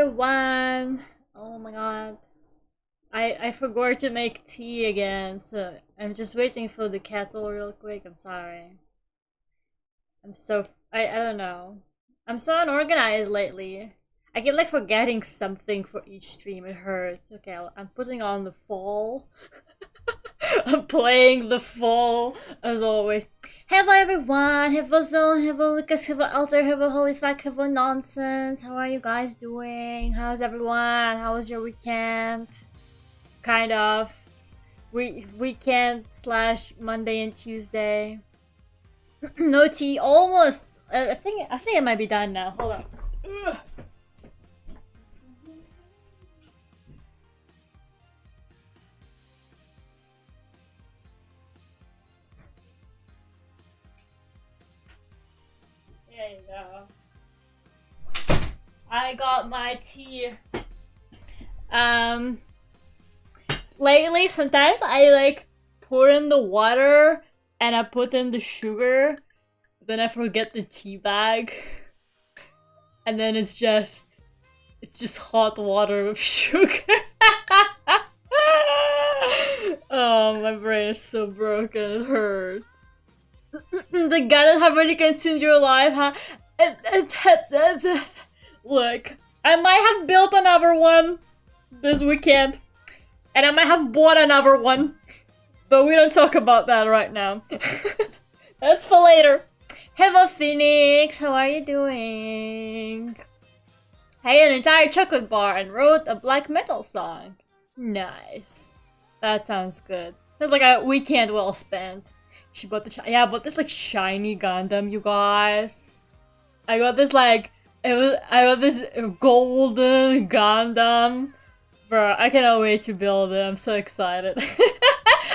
everyone! Oh my god. I forgot to make tea again, so I'm just waiting for the kettle real quick. I'm sorry. I don't know. I'm so unorganized lately. I keep like forgetting something for each stream. It hurts. Okay, I'm putting on the fall. I'm playing the fall as always. Hello everyone, hello Zone, hello Lucas, hello Alter, hello Holifac, hello Nonsense. How are you guys doing? How's everyone? How was your weekend? Kind of. Weekend / Monday and Tuesday. No tea, almost. I think it might be done now. Hold on. Ugh. There you go. I got my tea. Lately, sometimes I like pour in the water and I put in the sugar, then I forget the tea bag, and then it's just hot water with sugar. Oh, my brain is so broken, it hurts. The guy that have really consumed your life, huh? Look, I might have built another one this weekend. And I might have bought another one. But we don't talk about that right now. That's for later. Hello Phoenix, how are you doing? I ate an entire chocolate bar and wrote a black metal song. Nice. That sounds good. That's like a weekend well spent. She bought the I bought this like shiny Gundam, you guys. I got this like I got this golden Gundam. Bro, I cannot wait to build it. I'm so excited. I kind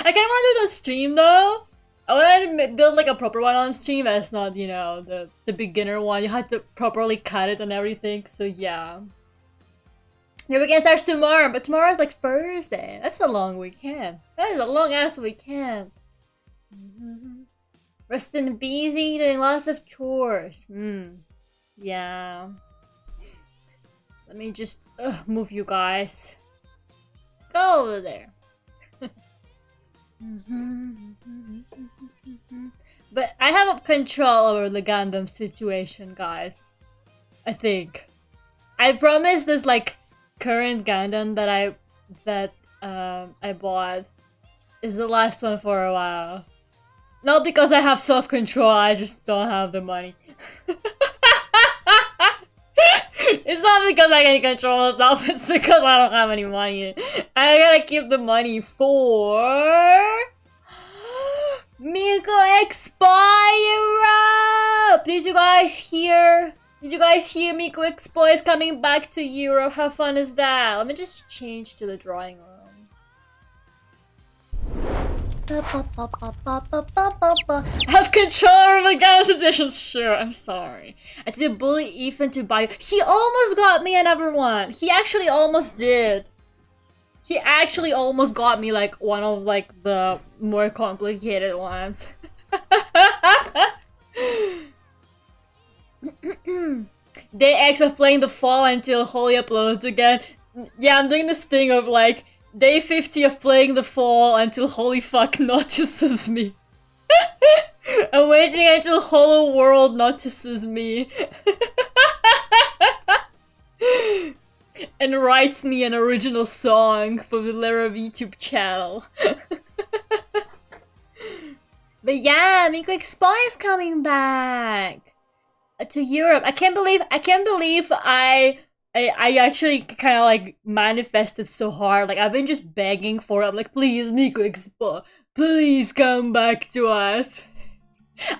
of want to do it on stream though. I want to build like a proper one on stream. That's not, you know, the beginner one. You have to properly cut it and everything. So yeah. Your weekend starts tomorrow, but tomorrow is like Thursday. That's a long weekend. That is a long ass weekend. Resting busy, doing lots of chores. Yeah. Let me just move you guys. Go over there. But I have control over the Gundam situation, guys. I think. I promise this like current Gundam that I bought is the last one for a while. Not because I have self-control, I just don't have the money. It's not because I can control myself, it's because I don't have any money. I gotta keep the money for Miko Expo! Please, you guys hear? Did you guys hear Miko Expo is coming back to Europe? How fun is that? Let me just change to the drawing room. Have control over the Gauss edition. Sure, I'm sorry. I did bully Ethan to buy. He almost got me another one. He actually almost did. He actually almost got me like one of like the more complicated ones. Day X of playing the fall until Holy uploads again. Yeah, I'm doing this thing of like Day 50 of playing the fall until Holy fuck notices me. I'm waiting until Hollow World notices me. And writes me an original song for the Lera YouTube channel. But yeah, Miko Expo is coming back to Europe. I can't believe I actually kind of like manifested so hard. Like I've been just begging for it. I'm like, please, Miko Expo, please come back to us.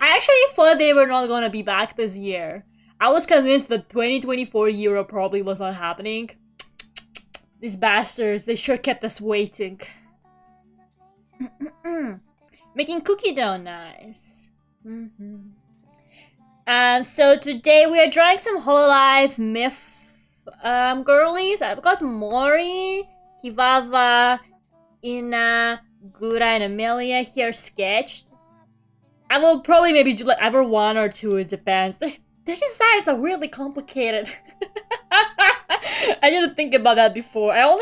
I actually thought they were not gonna be back this year. I was convinced that 2024 Euro probably was not happening. These bastards, they sure kept us waiting. Making cookie dough, nice. So today we are drawing some Hololive myth girlies. I've got Mori, Hivava, Ina, Gura, and Amelia here sketched. I will probably maybe do like either one or two, it depends. Their designs are really complicated. I didn't think about that before. I'm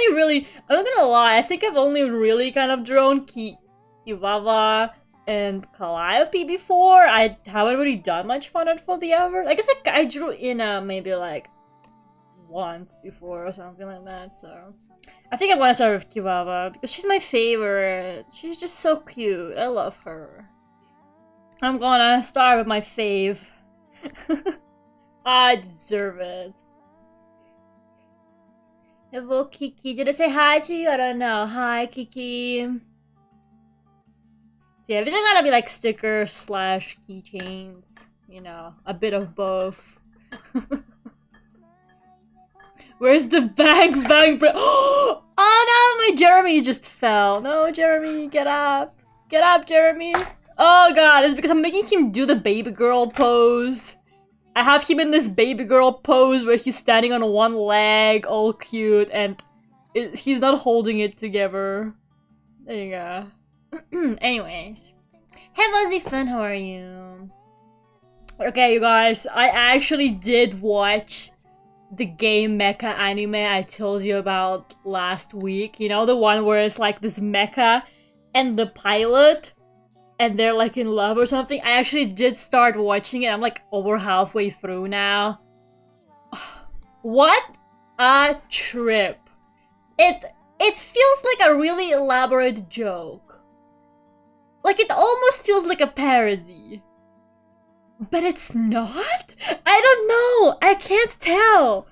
not gonna lie, I think I've only really kind of drawn Kivava and Calliope before. I haven't really done much fun art for the ever. I guess I drew Ina maybe like once before or something like that, so I think I'm gonna start with Kivava because she's my favorite. She's just so cute. I love her. I'm gonna start with my fave. I deserve it. Hello, Kiki. Did I say hi to you? I don't know. Hi, Kiki. So yeah, these are gonna be like stickers slash keychains. You know, a bit of both. Where's the bang bang bro? Oh no, my Jeremy just fell. No, Jeremy, get up. Get up, Jeremy. Oh god, it's because I'm making him do the baby girl pose. I have him in this baby girl pose where he's standing on one leg, all cute, and he's not holding it together. There you go. Anyways. Hey Lizzie Finn, how are you? Okay, you guys, I actually did watch the game mecha anime I told you about last week. You know, the one where it's like this mecha and the pilot and they're like in love or something. I actually did start watching it. I'm like over halfway through now. What a trip. It feels like a really elaborate joke. Like it almost feels like a parody. But it's not? I don't know. I can't tell.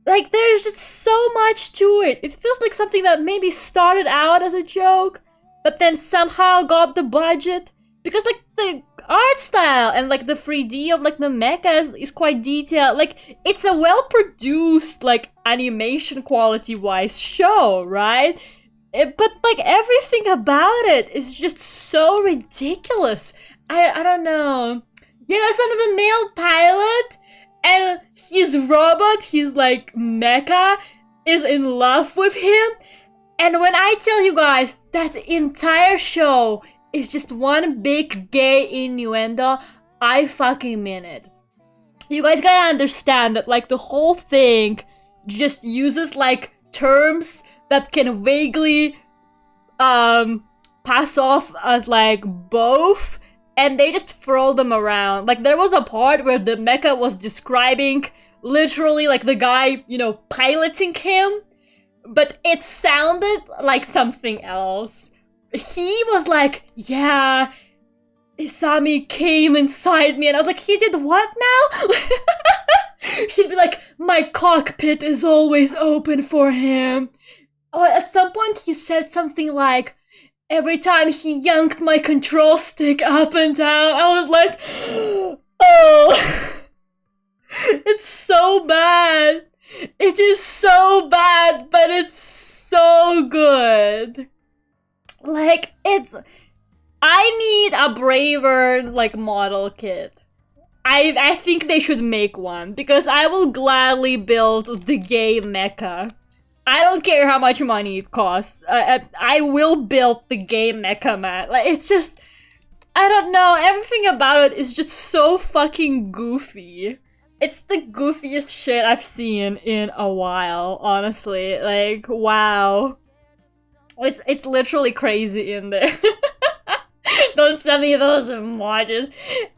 Like there's just so much to it. It feels like something that maybe started out as a joke, but then somehow got the budget. Because like the art style and like the 3D of like the mecha is quite detailed. Like it's a well-produced like animation quality-wise show, right? But like everything about it is just so ridiculous. I don't know. Yeah, that's son of a male pilot and his robot, his like mecha, is in love with him. And when I tell you guys that the entire show is just one big gay innuendo, I fucking mean it. You guys gotta understand that like the whole thing just uses like terms that can vaguely pass off as like both, and they just throw them around. Like there was a part where the mecha was describing literally like the guy, you know, piloting him, but it sounded like something else. He was like, yeah, Isami came inside me, and I was like, he did what now? He'd be like, my cockpit is always open for him. Oh, at some point he said something like, every time he yanked my control stick up and down, I was like, oh. It's so bad. It is so bad, but it's so good. Like, I need a braver, like, model kit. I think they should make one, because I will gladly build the gay mecha. I don't care how much money it costs. I will build the gay mecha, man. Like, it's just, I don't know, everything about it is just so fucking goofy. It's the goofiest shit I've seen in a while, honestly. Like, wow. It's literally crazy in there. Don't send me those emojis.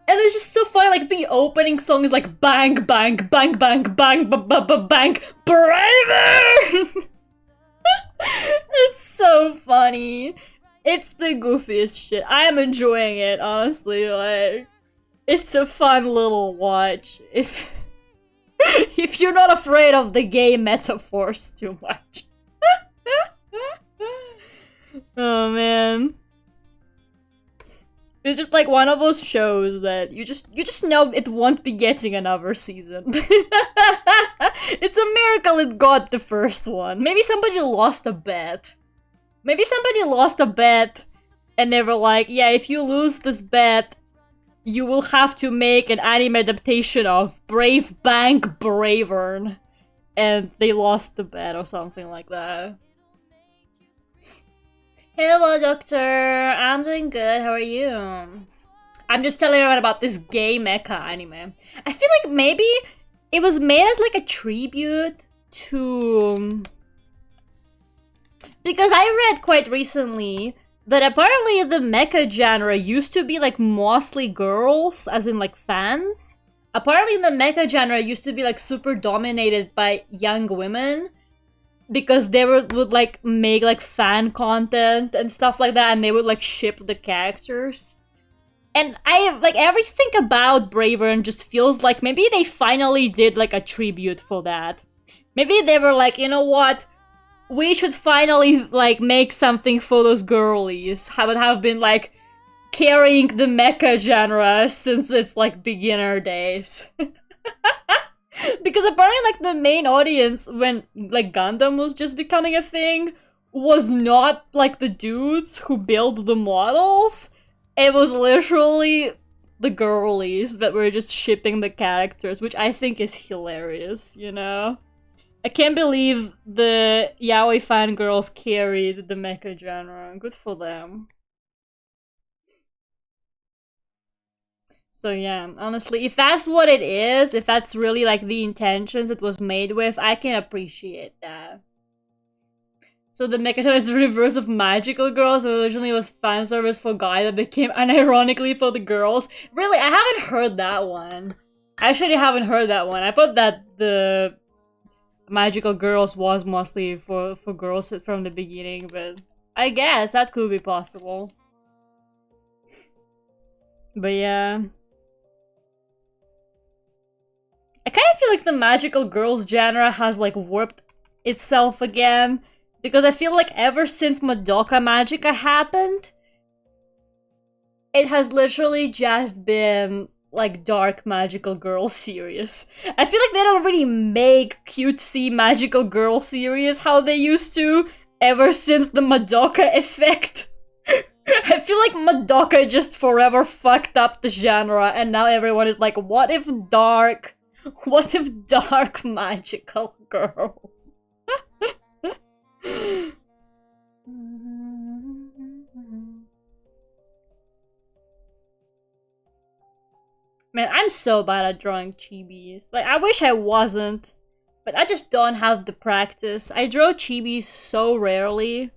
And it's just so funny, like the opening song is like bang, bang, bang, bang, bang, bang, braver! It's so funny. It's the goofiest shit. I am enjoying it, honestly. Like, it's a fun little watch. If you're not afraid of the gay metaphors too much. Oh man. It's just like one of those shows that you just know it won't be getting another season. It's a miracle it got the first one. Maybe somebody lost a bet. Maybe somebody lost a bet and they were like, yeah, if you lose this bet, you will have to make an anime adaptation of Brave Bank Bravern. And they lost the bet or something like that. Hello, Doctor. I'm doing good. How are you? I'm just telling everyone about this gay mecha anime. I feel like maybe it was made as like a tribute to... Because I read quite recently that apparently the mecha genre used to be like mostly girls, as in like fans. Apparently the mecha genre used to be like super dominated by young women because they would like make like fan content and stuff like that, and they would like ship the characters. And I like everything about Bravern just feels like maybe they finally did like a tribute for that. Maybe they were like, you know what? We should finally like make something for those girlies. Have been like carrying the mecha genre since its like beginner days. Because apparently like the main audience when like Gundam was just becoming a thing was not like the dudes who build the models. It was literally the girlies that were just shipping the characters, which I think is hilarious, you know? I can't believe the yaoi fangirls carried the mecha genre. Good for them. So yeah, honestly, if that's what it is, if that's really like the intentions it was made with, I can appreciate that. So the mecha genre is the reverse of magical girls. It originally was fan service for guys that became unironically for the girls. Really, I haven't heard that one. I actually haven't heard that one. I thought that the magical girls was mostly for girls from the beginning, but I guess that could be possible. But yeah. I kind of feel like the magical girls genre has like warped itself again. Because I feel like ever since Madoka Magica happened, it has literally just been like dark magical girl series. I feel like they don't really make cutesy magical girl series how they used to ever since the Madoka effect. I feel like Madoka just forever fucked up the genre and now everyone is like, what if dark magical girls? Man, I'm so bad at drawing chibis. Like, I wish I wasn't, but I just don't have the practice. I draw chibis so rarely,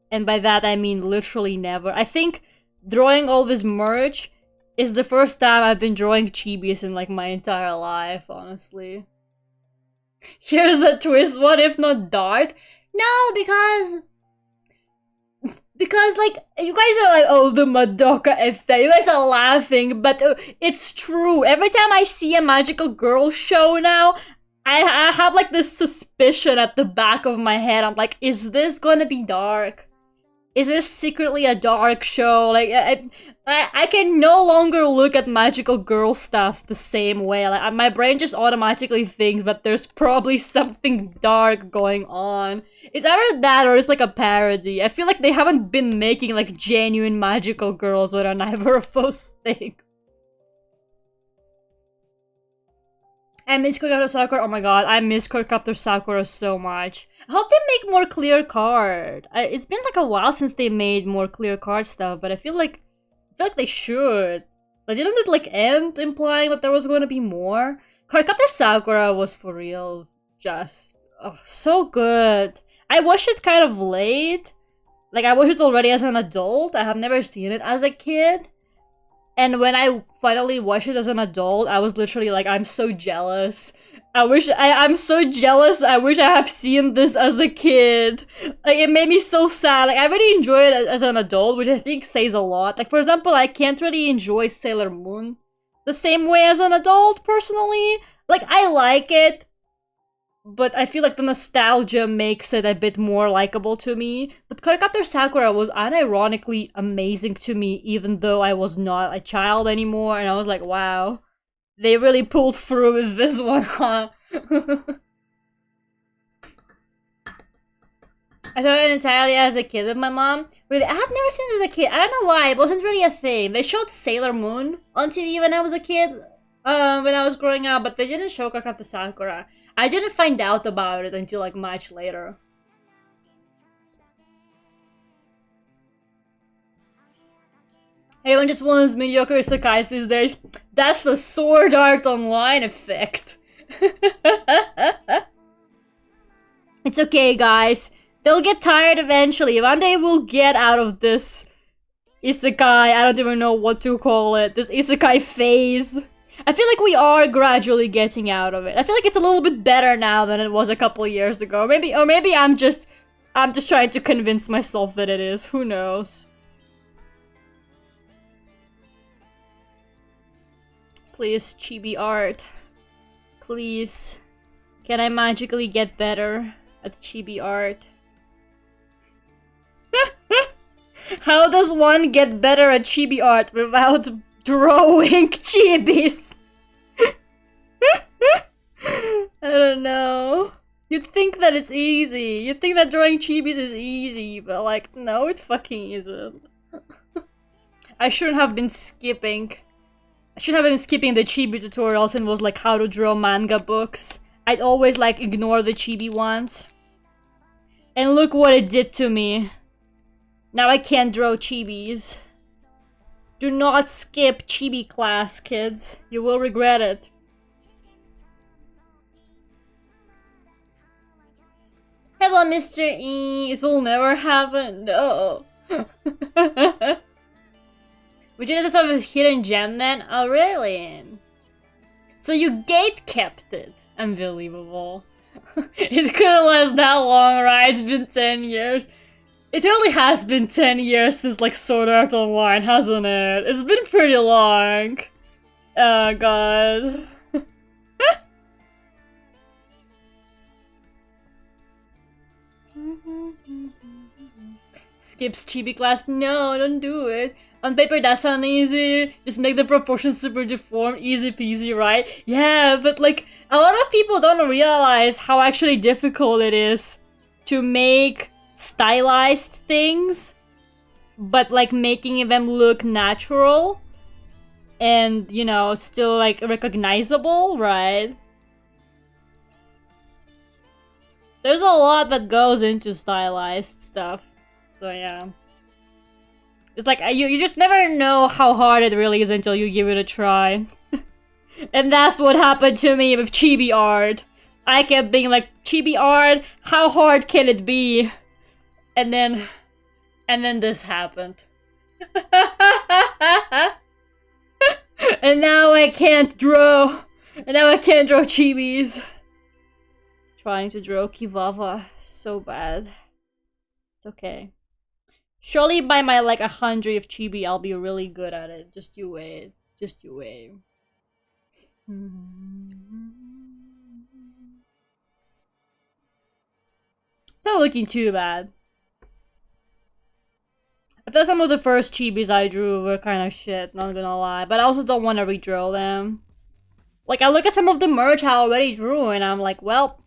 and by that I mean literally never. I think drawing all this merch is the first time I've been drawing chibis in like my entire life, honestly. Here's a twist, what if not dark? No, because like, you guys are like, oh, the Madoka effect. You guys are laughing, but it's true. Every time I see a magical girl show now, I have like this suspicion at the back of my head. I'm like, is this gonna be dark? Is this secretly a dark show? Like, I can no longer look at magical girl stuff the same way. Like, my brain just automatically thinks that there's probably something dark going on. It's either that or it's like a parody. I feel like they haven't been making like genuine magical girls that are neither of those things. I miss Cardcaptor Sakura. Oh my god, I miss Cardcaptor Sakura so much. I hope they make more clear card. It's been like a while since they made more clear card stuff, but I feel like they should. Like, didn't it like end implying that there was going to be more? Cardcaptor Sakura was for real just so good. I watched it kind of late. Like, I watched it already as an adult. I have never seen it as a kid. And when I finally watched it as an adult, I was literally like, I'm so jealous. I'm so jealous. I wish I have seen this as a kid. Like, it made me so sad. Like, I really enjoy it as an adult, which I think says a lot. Like, for example, I can't really enjoy Sailor Moon the same way as an adult, personally. Like, I like it, but I feel like the nostalgia makes it a bit more likable to me. But Cardcaptor Sakura was unironically amazing to me, even though I was not a child anymore, and I was like, wow. They really pulled through with this one, huh? I saw it entirely as a kid with my mom. Really, I have never seen it as a kid. I don't know why, it wasn't really a thing. They showed Sailor Moon on TV when I was a kid, when I was growing up, but they didn't show Cardcaptor Sakura. I didn't find out about it until like much later. Everyone just wants mediocre isekais these days. That's the Sword Art Online effect. It's okay, guys. They'll get tired eventually. One day we'll get out of this isekai, I don't even know what to call it, this isekai phase. I feel like we are gradually getting out of it. I feel like it's a little bit better now than it was a couple years ago. Maybe I'm just trying to convince myself that it is. Who knows? Please, chibi art. Please. Can I magically get better at chibi art? How does one get better at chibi art without drawing chibis? I don't know. You'd think that it's easy. You'd think that drawing chibis is easy, but like, no, it fucking isn't. I shouldn't have been skipping. I should have been skipping the chibi tutorials and was like how to draw manga books. I'd always like ignore the chibi ones. And look what it did to me. Now I can't draw chibis. Do not skip chibi class, kids. You will regret it. Hello, Mr. E. It'll never happen. No. Would you just have a hidden gem then? Oh, really? So you gate kept it. Unbelievable. It couldn't last that long, right? It's been 10 years. It only has been 10 years since, like, Sword Art Online, hasn't it? It's been pretty long. Oh, God. Skips chibi class? No, don't do it. On paper, that sounds easy. Just make the proportions super deformed. Easy peasy, right? Yeah, but, like, a lot of people don't realize how actually difficult it is to make stylized things, but like making them look natural and, you know, still like recognizable, right? There's a lot that goes into stylized stuff, so yeah. It's like you just never know how hard it really is until you give it a try. And that's what happened to me with chibi art. I kept being like, chibi art, how hard can it be? And then this happened. And now I can't draw. And now I can't draw chibis. Trying to draw Kivava so bad. It's okay. Surely by my like 100th chibi, I'll be really good at it. Just you wait. Just you wait. It's not looking too bad. I thought some of the first chibis I drew were kind of shit, not gonna lie. But I also don't want to redraw them. Like, I look at some of the merch I already drew, and I'm like, well,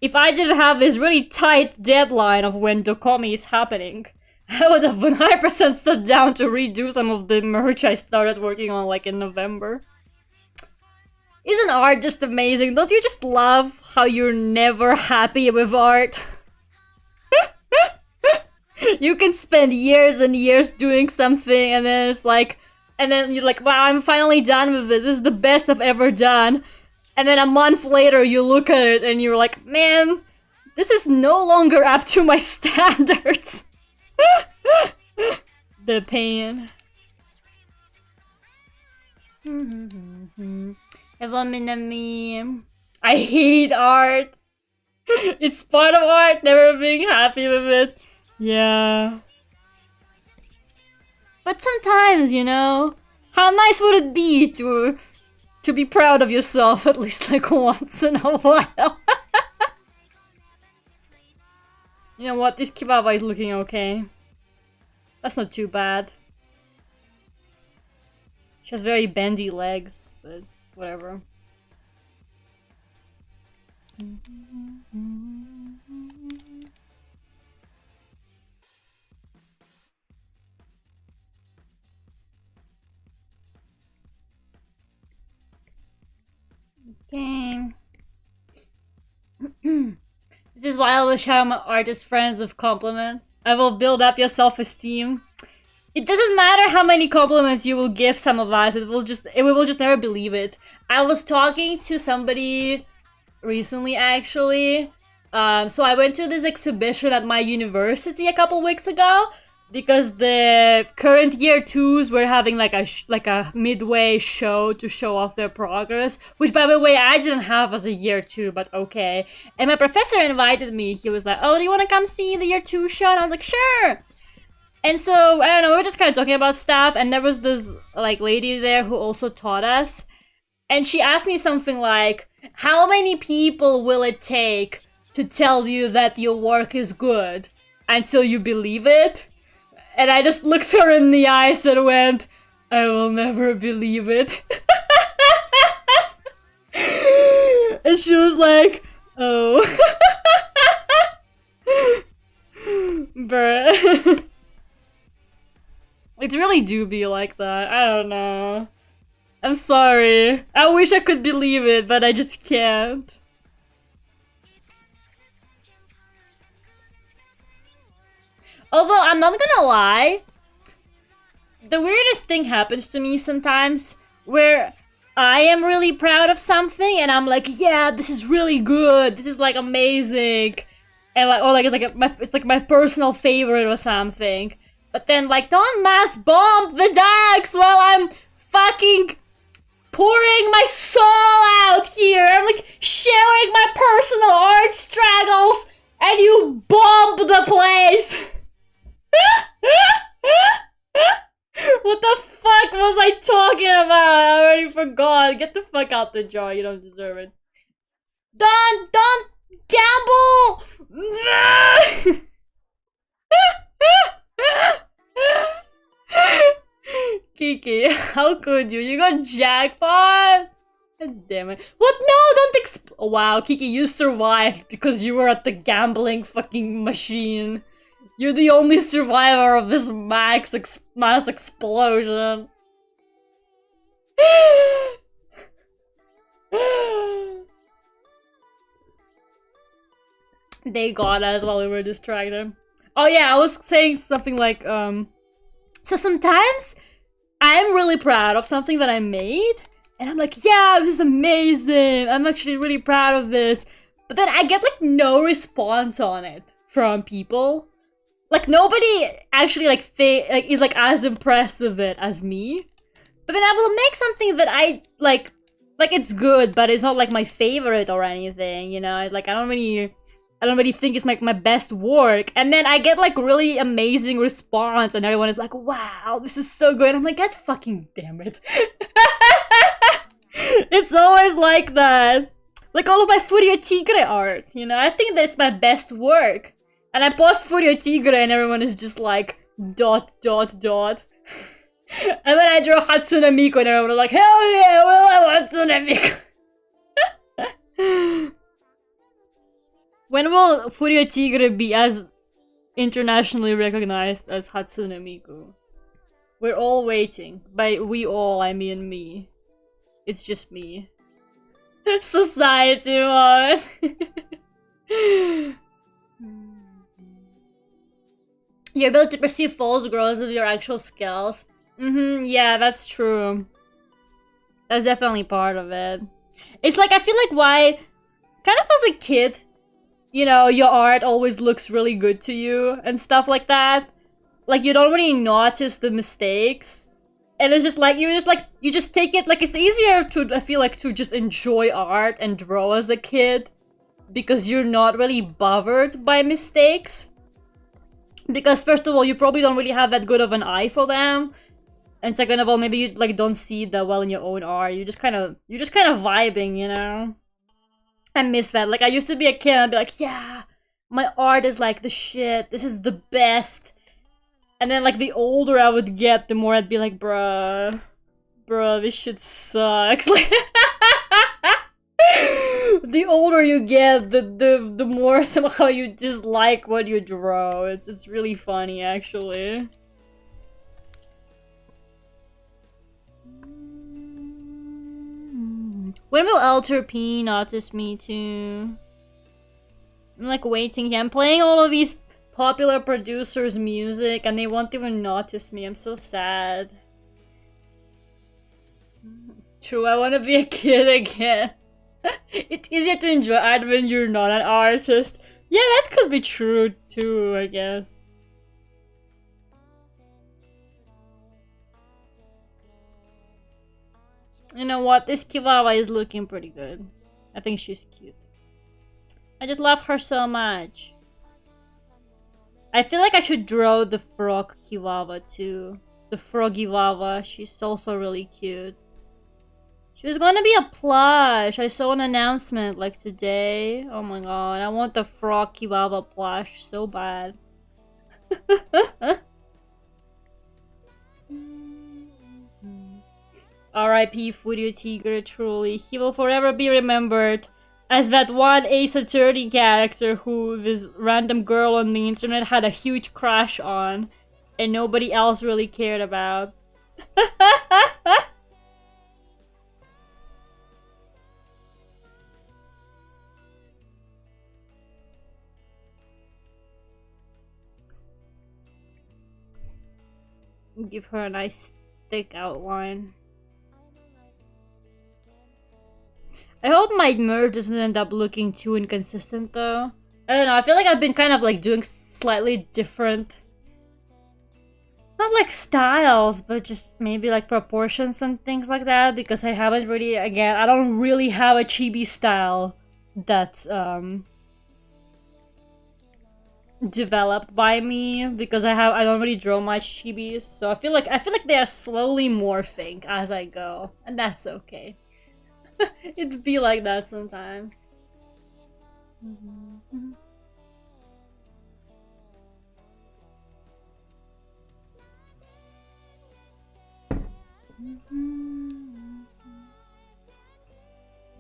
if I didn't have this really tight deadline of when Dokomi is happening, I would have 100% sat down to redo some of the merch I started working on, like, in November. Isn't art just amazing? Don't you just love how you're never happy with art? You can spend years and years doing something, and then it's like, and then you're like, wow, I'm finally done with it. This is the best I've ever done. And then a month later, you look at it and you're like, man, this is no longer up to my standards. The pain. I hate art. It's part of art, never being happy with it. Yeah. But sometimes, you know, how nice would it be to be proud of yourself at least like once in a while? You know what, this Kibaba is looking okay. That's not too bad. She has very bendy legs, but whatever. Okay. This is why I will shower my artist friends with compliments. I will build up your self-esteem. It doesn't matter how many compliments you will give some of us, we will just never believe it. I was talking to somebody recently, actually, So I went to this exhibition at my university a couple weeks ago because the current year 2s were having like a midway show to show off their progress, which by the way I didn't have as a year 2, but okay. And my professor invited me. He was like, "Oh, do you want to come see the year 2 show?" And I was like, "Sure." And so, I don't know, we were just kind of talking about stuff, and there was this like lady there who also taught us. And she asked me something like, "How many people will it take to tell you that your work is good until you believe it?" And I just looked her in the eyes and went, "I will never believe it." And she was like, "Oh." Bruh. It really do be like that. I don't know. I'm sorry. I wish I could believe it, but I just can't. Although, I'm not gonna lie, the weirdest thing happens to me sometimes where I am really proud of something and I'm like, yeah, this is really good, this is like amazing. And like, or like it's like my personal favorite or something. But then like, don't mass bomb the decks while I'm fucking pouring my soul out here. I'm like sharing my personal art struggles and you bomb the place. What the fuck was I talking about? I already forgot. Get the fuck out the jar. You don't deserve it. Don't gamble. Kiki, how could you? You got jackpot? God damn it. What? No, don't oh, wow, Kiki, you survived because you were at the gambling fucking machine. You're the only survivor of this mass explosion. They got us while we were distracted. Oh yeah, I was saying something like, so sometimes I'm really proud of something that I made, and I'm like, yeah, this is amazing, I'm actually really proud of this, but then I get like no response on it from people. Like nobody actually like is like as impressed with it as me. But then I will make something that I like it's good, but it's not like my favorite or anything, you know? Like I don't really think it's like my best work. And then I get like really amazing response and everyone is like, wow, this is so good. I'm like, God fucking damn it. It's always like that. Like all of my Furio Tigre art, you know? I think that's my best work. And I post Furio Tigre and everyone is just like, ... And then I draw Hatsune Miku and everyone was like, hell yeah, we'll have Hatsune Miku. When will Furio Tigre be as internationally recognized as Hatsune Miku? We're all waiting. By we all, I mean me. It's just me. Society one. Your ability to perceive false grows with your actual skills. Yeah, that's true. That's definitely part of it. It's like, I feel like why, kind of as a kid, you know, your art always looks really good to you and stuff like that. Like, you don't really notice the mistakes. And it's just like, you just take it, like, it's easier to, I feel like, to just enjoy art and draw as a kid. Because you're not really bothered by mistakes. Because first of all, you probably don't really have that good of an eye for them. And second of all, maybe you like don't see that well in your own art. You're just kind of vibing, you know? I miss that. Like I used to be a kid and I'd be like, yeah, my art is like the shit. This is the best. And then like the older I would get, the more I'd be like, bruh, this shit sucks. Like the older you get, the more somehow you dislike what you draw. It's really funny, actually. When will Alter P notice me too? I'm like waiting here. I'm playing all of these popular producers' music and they won't even notice me. I'm so sad. True, I want to be a kid again. It's easier to enjoy art when you're not an artist. Yeah, that could be true too, I guess. You know what? This Chihuahua is looking pretty good. I think she's cute. I just love her so much. I feel like I should draw the frog Chihuahua too. The froggy Wawa. She's also really cute. She was gonna be a plush. I saw an announcement like today. Oh my god. I want the frog Chihuahua plush so bad. R.I.P. Furio Tigre, truly. He will forever be remembered as that one Ace Attorney character who this random girl on the internet had a huge crush on and nobody else really cared about. Give her a nice thick outline. I hope my merge doesn't end up looking too inconsistent though. I don't know, I feel like I've been kind of like doing slightly different, not like styles, but just maybe like proportions and things like that, because I haven't really, again, I don't really have a chibi style that's developed by me, because I don't really draw much chibis, so I feel like they are slowly morphing as I go, and that's okay. It'd be like that sometimes.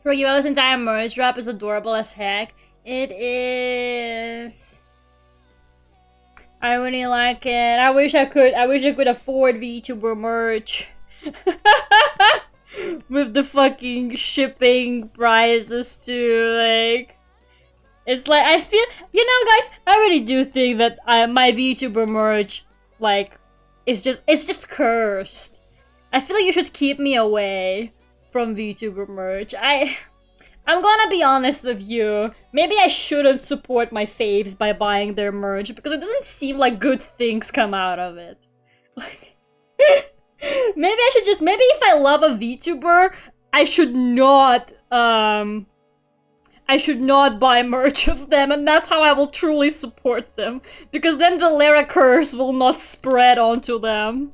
For you, Ella's entire merge drop is adorable as heck. It is. I really like it. I wish I could afford VTuber merch. With the fucking shipping prices too, like, it's like, I feel, you know guys, I really do think that my VTuber merch, like, it's just cursed. I feel like you should keep me away from VTuber merch. I'm gonna be honest with you, maybe I shouldn't support my faves by buying their merch, because it doesn't seem like good things come out of it. Like, maybe I should just, maybe if I love a VTuber, I should not buy merch of them, and that's how I will truly support them. Because then the Lera curse will not spread onto them.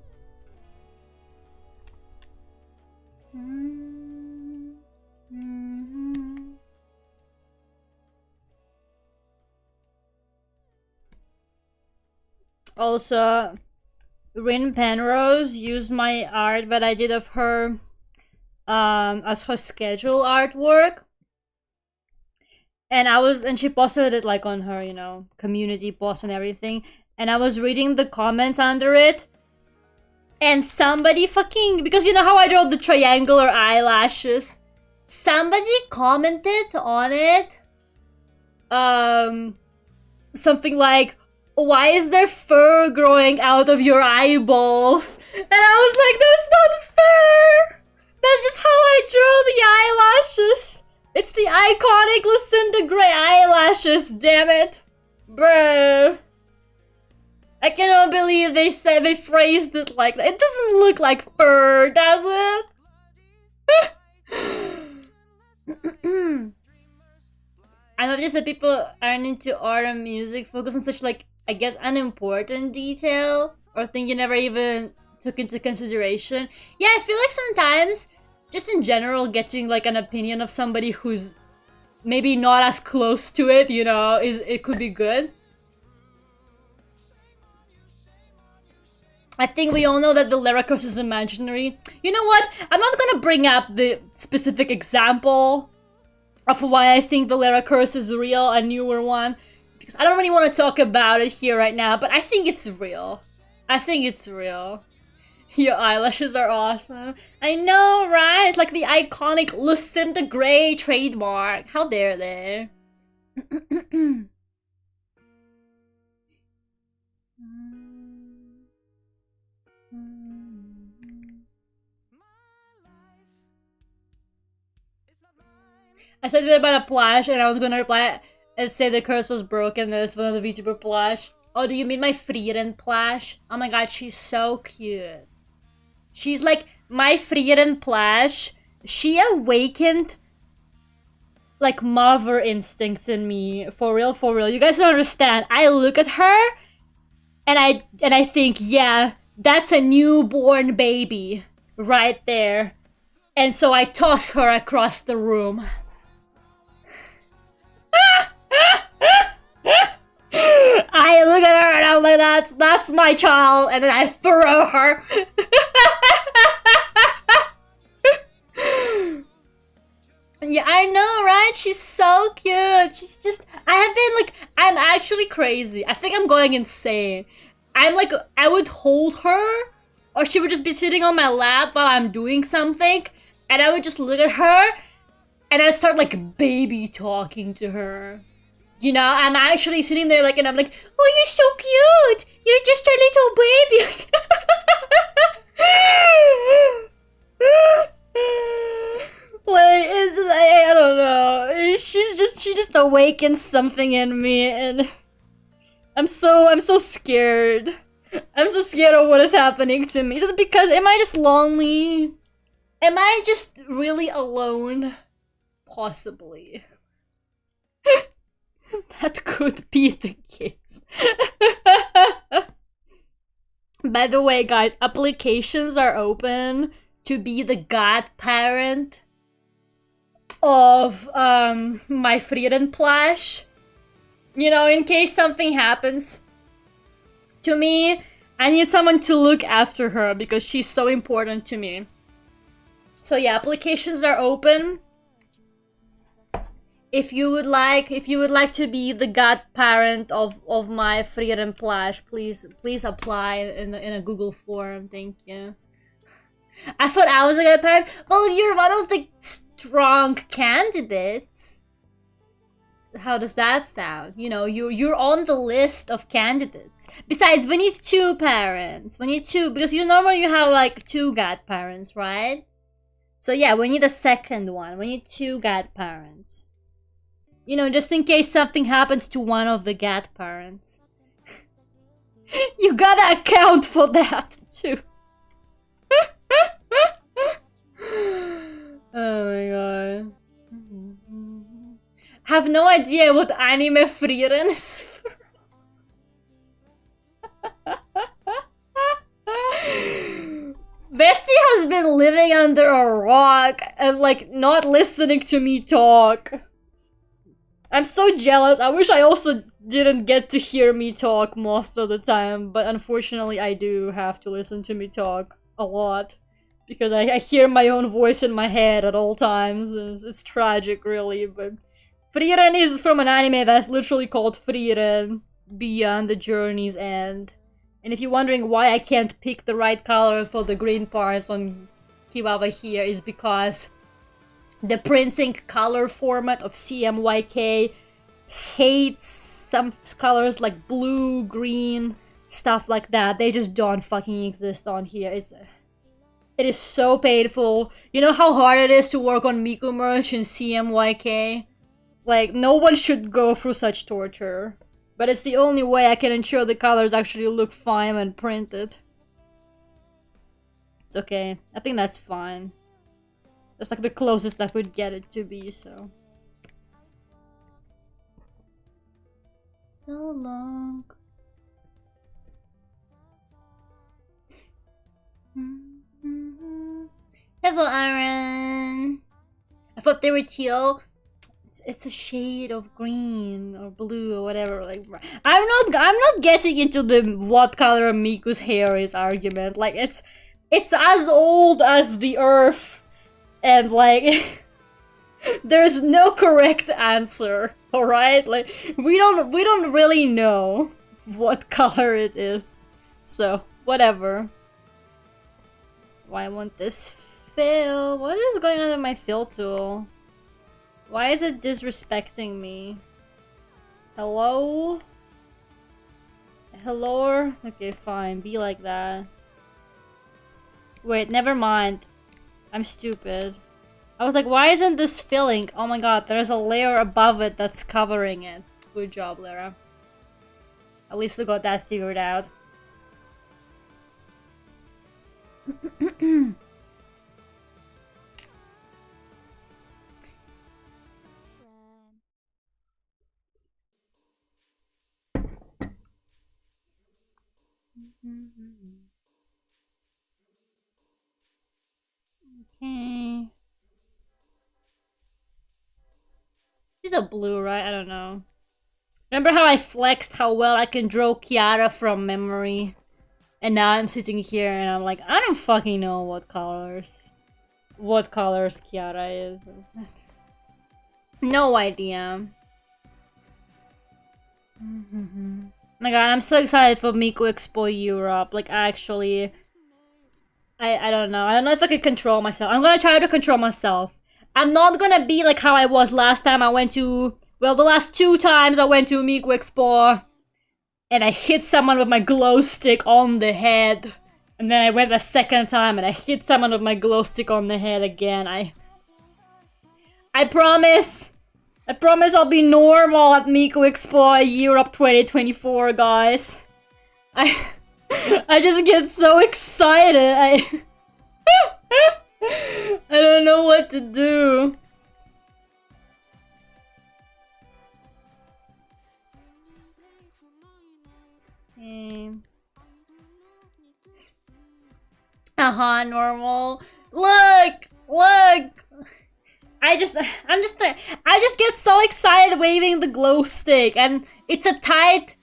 Also, Rin Penrose used my art that I did of her as her schedule artwork. And she posted it like on her, you know, community post and everything. And I was reading the comments under it. And somebody fucking, because you know how I draw the triangular eyelashes? Somebody commented on it. Something like, why is there fur growing out of your eyeballs? And I was like, that's not fur! That's just how I draw the eyelashes! It's the iconic Lucinda Gray eyelashes, damn it! Bruh. I cannot believe they phrased it like that. It doesn't look like fur, does it? I noticed that people aren't into art and music, focus on such like, I guess, unimportant detail, or thing you never even took into consideration. Yeah, I feel like sometimes, just in general, getting like an opinion of somebody who's maybe not as close to it, you know, it could be good. I think we all know that the Lera curse is imaginary. You know what? I'm not gonna bring up the specific example of why I think the Lera curse is real, a newer one, because I don't really want to talk about it here right now, but I think it's real. I think it's real. Your eyelashes are awesome. I know, right? It's like the iconic Lucinda Gray trademark. How dare they? I said that about a plush, and I was gonna reply and say the curse was broken. There's one of the VTuber plush. Oh, do you mean my Frieren plush? Oh my god, she's so cute. She's like my Frieren plush. She awakened like mother instincts in me. For real, for real. You guys don't understand. I look at her and I think, yeah, that's a newborn baby right there. And so I toss her across the room. I look at her and I'm like, that's my child, and then I throw her. Yeah, I know, right? She's so cute. She's just, I'm actually crazy. I think I'm going insane. I'm like, I would hold her, or she would just be sitting on my lap while I'm doing something, and I would just look at her, and I'd start like baby talking to her. You know, I'm actually sitting there like, and I'm like, oh, you're so cute. You're just a little baby. Like, it's just, I don't know. She just awakens something in me, and I'm so scared. I'm so scared of what is happening to me. Is it because, am I just lonely? Am I just really alone? Possibly. That could be the case. By the way, guys, applications are open to be the godparent of my Frieren plush. You know, in case something happens to me, I need someone to look after her because she's so important to me. So yeah, applications are open. If you would like to be the godparent of my Frieren plush, please apply in a Google form. Thank you. I thought I was a godparent. Well, you're one of the strong candidates. How does that sound? You know, you're on the list of candidates. Besides, we need 2 parents. We need 2 because normally you have like 2 godparents, right? So yeah, we need a second one. We need 2 godparents. You know, just in case something happens to one of the godparents. You gotta account for that, too. Oh my god. Have no idea what anime Frieren is from. Bestie has been living under a rock and like not listening to me talk. I'm so jealous. I wish I also didn't get to hear me talk most of the time, but unfortunately I do have to listen to me talk a lot. Because I hear my own voice in my head at all times. It's tragic, really, but... Frieren is from an anime that's literally called Frieren, Beyond the Journey's End. And if you're wondering why I can't pick the right color for the green parts on Kiwawa here, is because the printing color format of CMYK hates some colors like blue, green, stuff like that. They just don't fucking exist on here. It is so painful. You know how hard it is to work on Miku merch in CMYK? Like, no one should go through such torture. But it's the only way I can ensure the colors actually look fine when printed. It's okay. I think that's fine. That's like the closest I could get it to be, so. So long. Hello, Aaron. I thought they were teal. It's a shade of green or blue or whatever. Like, I'm not getting into the what color Miku's hair is argument. Like, it's as old as the earth, and like there's no correct answer. All right, like we don't really know what color it is. So whatever. Why won't this fill? What is going on with my fill tool? Why is it disrespecting me? Hello? Hello? Okay, fine. Be like that. Wait, never mind. I'm stupid. I was like, why isn't this filling? Oh my god, there's a layer above it that's covering it. Good job, Lera. At least we got that figured out. Okay. She's a blue, right? I don't know. Remember how I flexed how well I can draw Kiara from memory? And now I'm sitting here and I'm like, I don't fucking know what colors Kiara is. No idea. My god, I'm so excited for Miku Expo Europe. Like, actually... I don't know. I don't know if I could control myself. I'm gonna try to control myself. I'm not gonna be like how I was last time I went to... Well, the last 2 times I went to Miku Expo. And I hit someone with my glow stick on the head. And then I went a second time and I hit someone with my glow stick on the head again. I promise! I promise I'll be normal at Miku Expo Europe 2024, guys. I just get so excited. I don't know what to do. Okay. Normal. Look! I just get so excited waving the glow stick, and it's a tight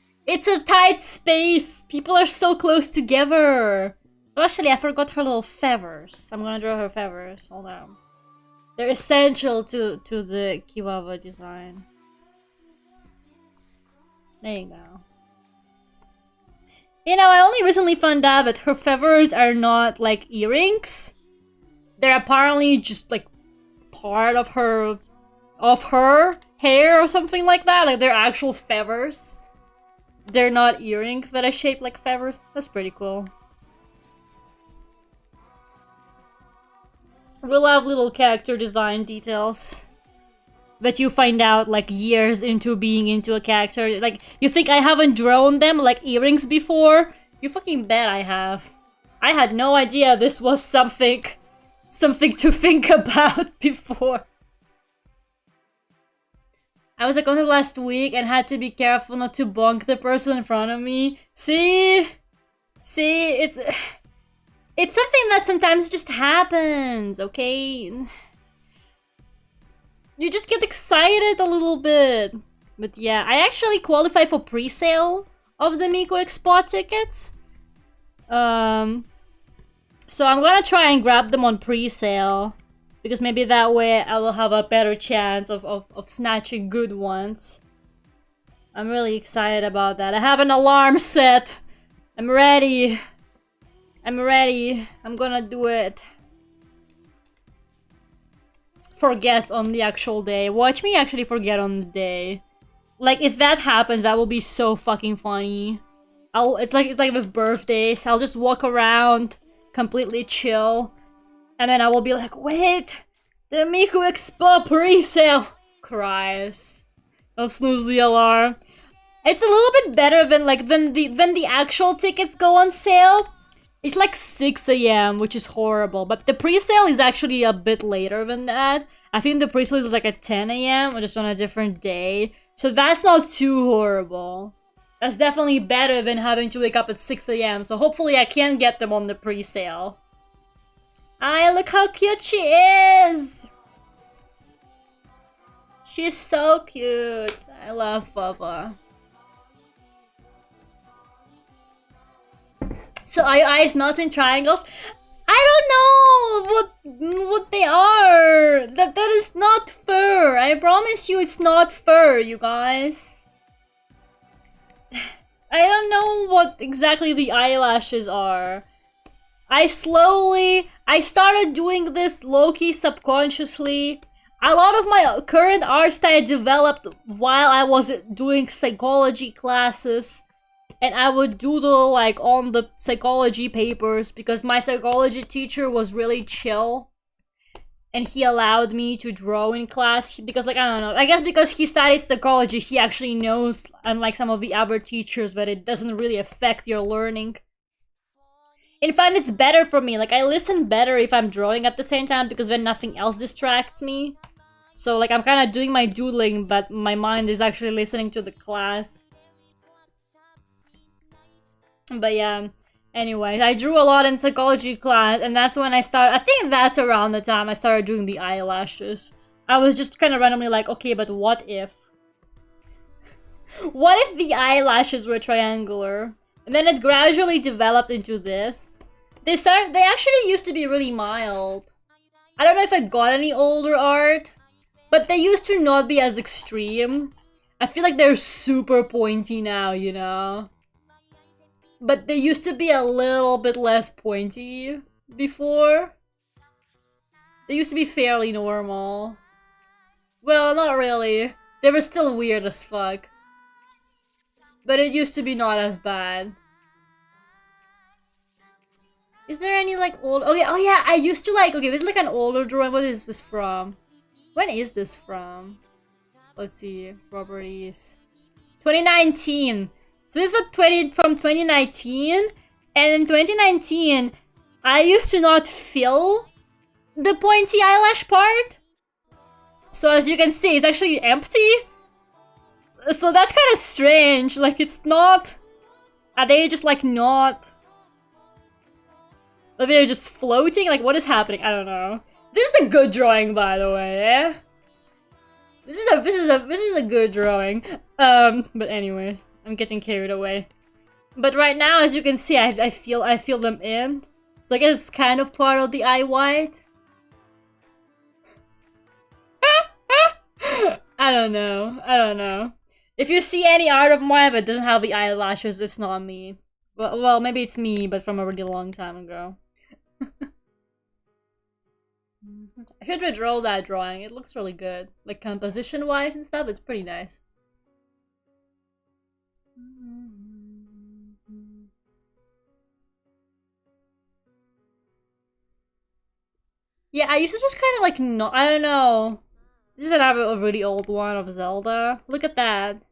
space. People are so close together. Oh, actually, I forgot her little feathers. I'm gonna draw her feathers. Hold on. They're essential to the Kiwawa design. There you go. You know, I only recently found out that her feathers are not like earrings. They're apparently just like part of her hair or something like that. Like they're actual feathers. They're not earrings that are shaped like feathers. That's pretty cool. We love little character design details that you find out like years into being into a character. Like, you think I haven't drawn them like earrings before? You fucking bet I have. I had no idea this was something to think about before. I was like on it last week and had to be careful not to bonk the person in front of me. See, it's something that sometimes just happens, okay? You just get excited a little bit. But yeah, I actually qualified for pre-sale of the Miku Expo tickets. So I'm gonna try and grab them on pre-sale. Because maybe that way I will have a better chance of snatching good ones. I'm really excited about that. I have an alarm set. I'm ready. I'm gonna do it. Forget on the actual day. Watch me actually forget on the day. Like, if that happens, that will be so fucking funny. It's like with birthdays. I'll just walk around, completely chill, and then I will be like, wait, the Miku Expo pre-sale! Cries. I'll snooze the alarm. It's a little bit better than when the actual tickets go on sale. It's like 6 AM, which is horrible. But the pre-sale is actually a bit later than that. I think the pre-sale is like at 10 AM, or just on a different day. So that's not too horrible. That's definitely better than having to wake up at 6 AM. So hopefully I can get them on the pre-sale. Look how cute she is! She's so cute. I love Baba. So are your eyes not in triangles? I don't know what they are. That is not fur. I promise you it's not fur, you guys. I don't know what exactly the eyelashes are. I started doing this low-key subconsciously. A lot of my current art style developed while I was doing psychology classes. And I would doodle like on the psychology papers because my psychology teacher was really chill. and he allowed me to draw in class because, like, I don't know, I guess because he studies psychology, he actually knows, unlike some of the other teachers, that it doesn't really affect your learning. In fact, it's better for me. Like, I listen better if I'm drawing at the same time because then nothing else distracts me. So, like, I'm kind of doing my doodling, but my mind is actually listening to the class. But yeah, anyways, I drew a lot in psychology class, and that's when I started. I think that's around the time I started doing the eyelashes. I was just kind of randomly like, okay, but what if? What if the eyelashes were triangular? And then it gradually developed into this. They actually used to be really mild. I don't know if I got any older art, but they used to not be as extreme. I feel like they're super pointy now, you know? But they used to be a little bit less pointy before. They used to be fairly normal. Well, not really. They were still weird as fuck. But it used to be not as bad. Is there any, like, old... Oh yeah, I used to, like... Okay, this is, like, an older drawing. What is this from? When is this from? Let's see. Properties. 2019. So this was from 2019. And in 2019, I used to not fill the pointy eyelash part. So as you can see, it's actually empty. So that's kind of strange. Like, it's not... Are they just, like, not... Are they just floating? Like, what is happening? I don't know. This is a good drawing, by the way, eh? This is a good drawing. But anyways, I'm getting carried away. But right now, as you can see, I feel them in. So I guess it's kind of part of the eye white. I don't know. If you see any art of mine that doesn't have the eyelashes, it's not me. Well, maybe it's me, but from a really long time ago. I should redraw that drawing. It looks really good. Like, composition-wise and stuff, it's pretty nice. Yeah, I used to just kind of like, no, I don't know. This is another really old one of Zelda. Look at that.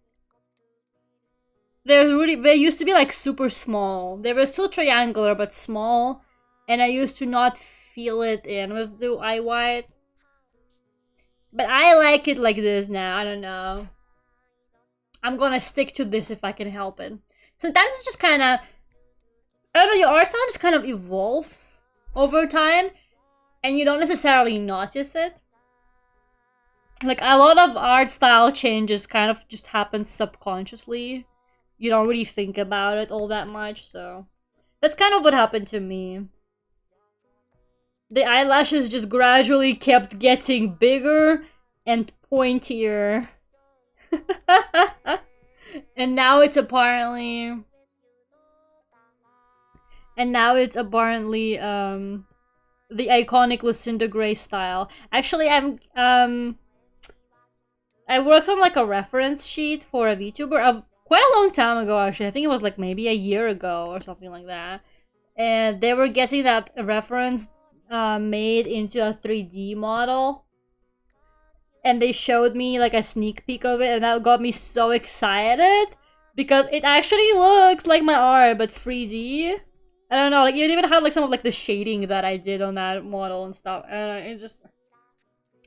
They used to be like super small. They were still triangular, but small. And I used to not feel it in with the eye white. But I like it like this now. I don't know. I'm gonna stick to this if I can help it. Sometimes it's just kind of... I don't know, your art style just kind of evolves over time. And you don't necessarily notice it. Like, a lot of art style changes kind of just happen subconsciously. You don't really think about it all that much, so... That's kind of what happened to me. The eyelashes just gradually kept getting bigger and pointier. And now it's apparently... the iconic Lucinda Gray style. Actually, I worked on like a reference sheet for a VTuber quite a long time ago, actually. I think it was like maybe a year ago or something like that. And they were getting that reference made into a 3D model. And they showed me like a sneak peek of it, and that got me so excited because it actually looks like my art, but 3D. I don't know, like, it even had like some of like the shading that I did on that model and stuff. I don't know,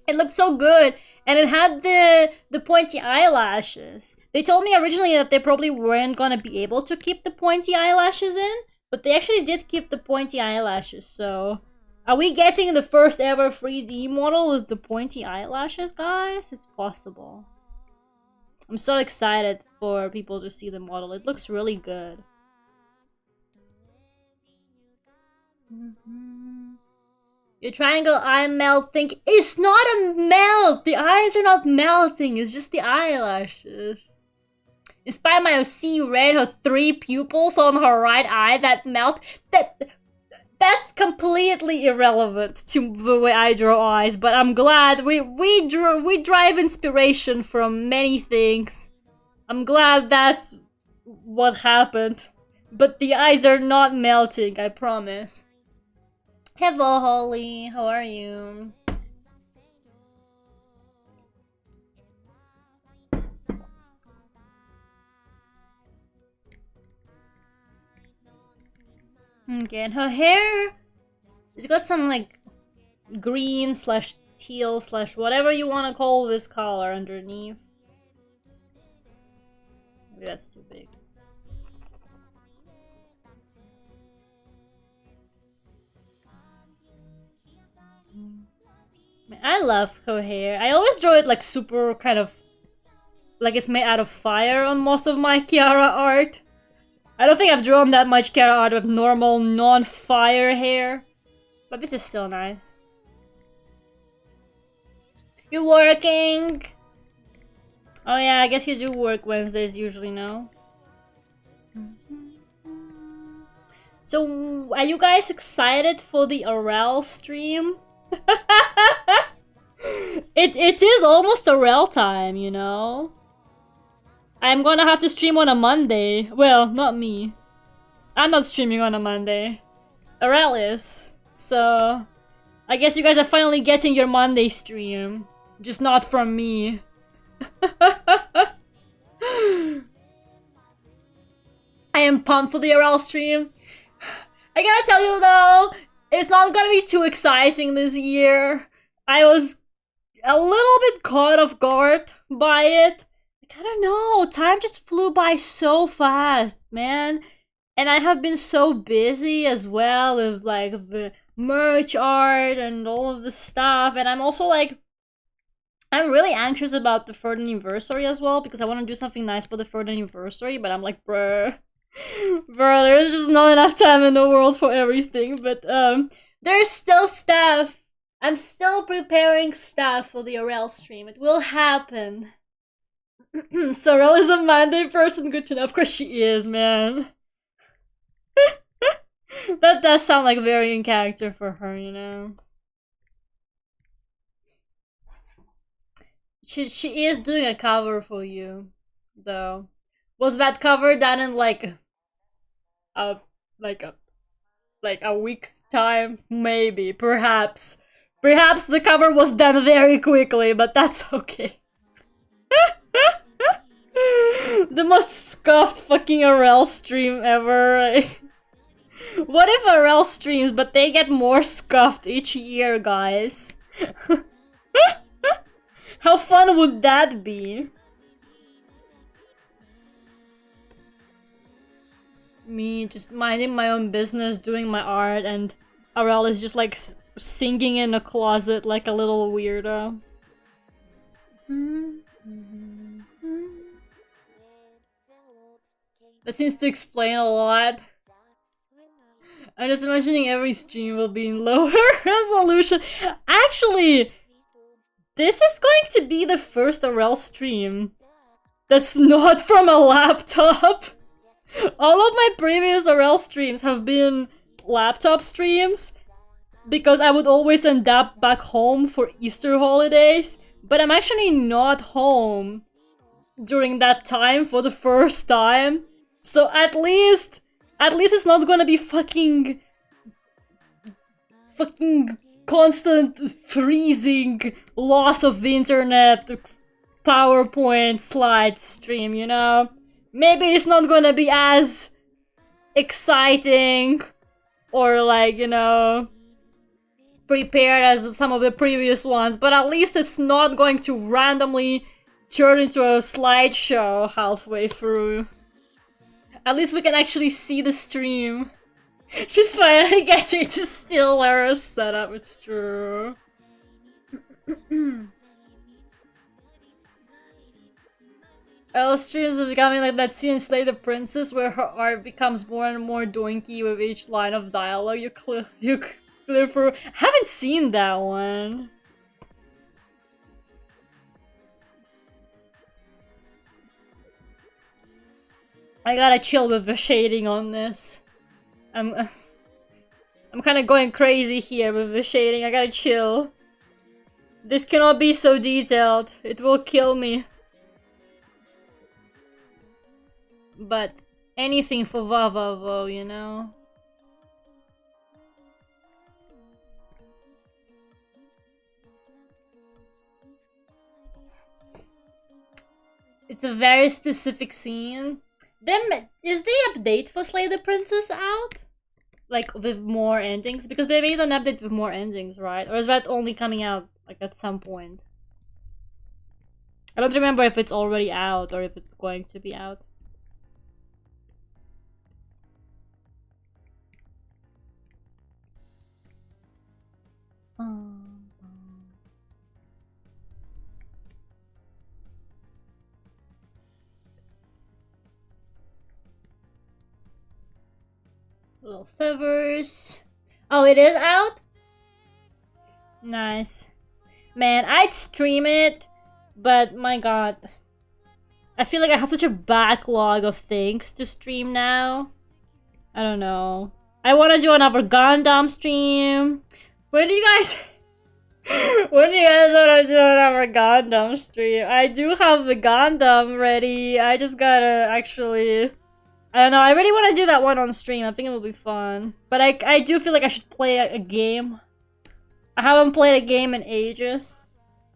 it looked so good, and it had the pointy eyelashes. They told me originally that they probably weren't gonna be able to keep the pointy eyelashes in, but they actually did keep the pointy eyelashes, so... Are we getting the first ever 3D model with the pointy eyelashes, guys? It's possible. I'm so excited for people to see the model. It looks really good. Your triangle eye melt thing is not a melt! The eyes are not melting, it's just the eyelashes. Inspired by OC Red, her 3 pupils on her right eye that melt. That's completely irrelevant to the way I draw eyes, but I'm glad we drive inspiration from many things. I'm glad that's what happened. But the eyes are not melting, I promise. Hello, Holly. How are you? Okay, and her hair, it's got some like green slash teal slash whatever you want to call this color underneath. Maybe that's too big. I love her hair. I always draw it like super kind of like it's made out of fire on most of my Kiara art. I don't think I've drawn that much Kiara art with normal non-fire hair. But this is still nice. You working? Oh yeah, I guess you do work Wednesdays usually now. So, are you guys excited for the Aurel stream? It is almost Aurel time, you know? I'm gonna have to stream on a Monday. Well, not me. I'm not streaming on a Monday. Aurel is. So, I guess you guys are finally getting your Monday stream. Just not from me. I am pumped for the Aurel stream. I gotta tell you though, it's not gonna be too exciting this year. I was a little bit caught off guard by it. Like, I don't know, time just flew by so fast, man. And I have been so busy as well with like the merch art and all of the stuff. And I'm also like, I'm really anxious about the 3rd anniversary as well because I want to do something nice for the 3rd anniversary. But I'm like, bruh, there's just not enough time in the world for everything. But there's still stuff. I'm still preparing stuff for the Aurel stream. It will happen. So Aurel is a Monday person. Good to know. Of course she is, man. That does sound like very in character for her, you know. She is doing a cover for you, though. Was that cover done in like a week's time? Maybe, perhaps. Perhaps the cover was done very quickly, but that's okay. The most scuffed fucking Aurel stream ever. What if Aurel streams, but they get more scuffed each year, guys? How fun would that be? Me just minding my own business, doing my art, and Aurel is just like singing in a closet like a little weirdo. That seems to explain a lot. I'm just imagining every stream will be in lower resolution. Actually, this is going to be the first Aurel stream that's not from a laptop. All of my previous Aurel streams have been laptop streams because I would always end up back home for Easter holidays, but I'm actually not home during that time for the first time. So at least it's not gonna be fucking constant freezing loss of internet PowerPoint slide stream, you know? Maybe it's not gonna be as exciting or like, you know, prepared as some of the previous ones, but at least it's not going to randomly turn into a slideshow halfway through. At least we can actually see the stream. Just finally getting to steal Lera's setup, it's true. Aurel streams are becoming like that scene in Slay the Princess where her art becomes more and more doinky with each line of dialogue you clear for. I haven't seen that one. I gotta chill with the shading on this. I'm kind of going crazy here with the shading. I gotta chill. This cannot be so detailed. It will kill me. But anything for Vavavo, you know? It's a very specific scene. Then, is the update for Slay the Princess out? like with more endings? Because they made an update with more endings, right? Or is that only coming out like at some point? I don't remember if it's already out or if it's going to be out. Little feathers. Oh, it is out? Nice. Man, I'd stream it, but my god. I feel like I have such a backlog of things to stream now. I don't know. I want to do another Gundam stream. When do you guys... when do you guys want to do another Gundam stream? I do have the Gundam ready. I just gotta actually... I don't know, I really want to do that one on stream. I think it will be fun. But I do feel like I should play a game. I haven't played a game in ages.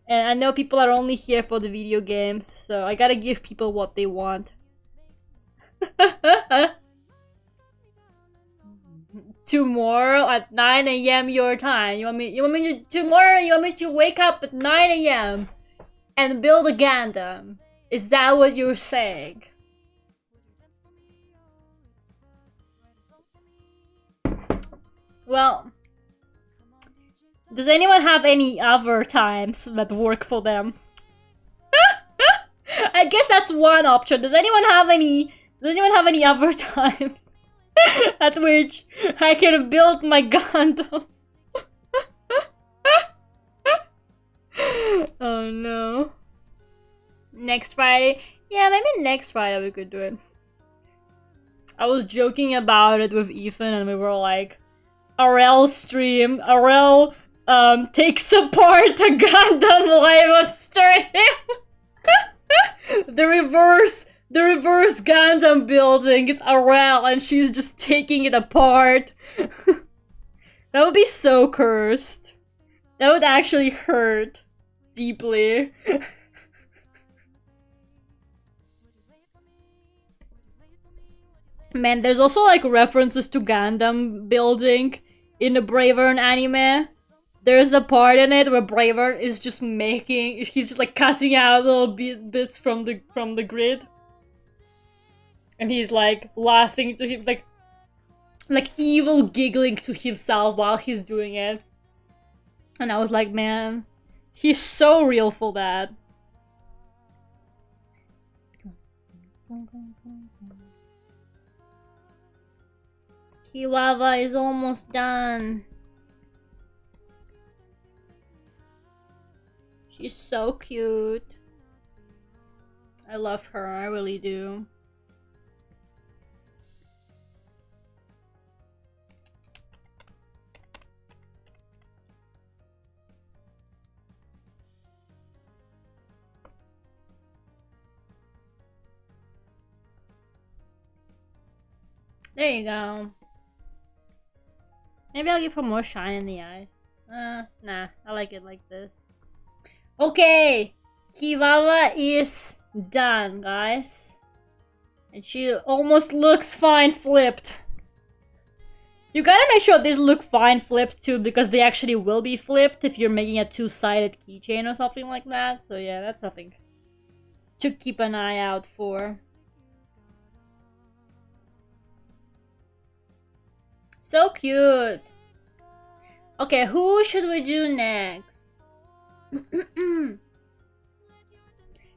And I know people are only here for the video games, so I gotta give people what they want. Tomorrow at 9 AM your time. You want me to wake up at 9 AM and build a Gundam? Is that what you're saying? Well, does anyone have any other times that work for them? I guess that's one option. Does anyone have any other times at which I can build my Gundam? Oh no. Next Friday? Yeah, maybe next Friday we could do it. I was joking about it with Ethan and we were like, RL stream, RL takes apart a Gundam live on stream. the reverse Gundam building, it's RL and she's just taking it apart. That would be so cursed. That would actually hurt deeply. Man, there's also like references to Gundam building in the Bravern anime. There's a part in it where Bravern is just he's just like cutting out little bits from the grid. And he's like laughing to him, like evil giggling to himself while he's doing it. And I was like, man, he's so real for that. Kiwawa is almost done. She's so cute. I love her, I really do. There you go. Maybe I'll give her more shine in the eyes. Nah, I like it like this. Okay, Kiwawa is done, guys. And she almost looks fine flipped. You gotta make sure these look fine flipped too, because they actually will be flipped if you're making a two-sided keychain or something like that. So yeah, that's something to keep an eye out for. So cute. Okay, who should we do next?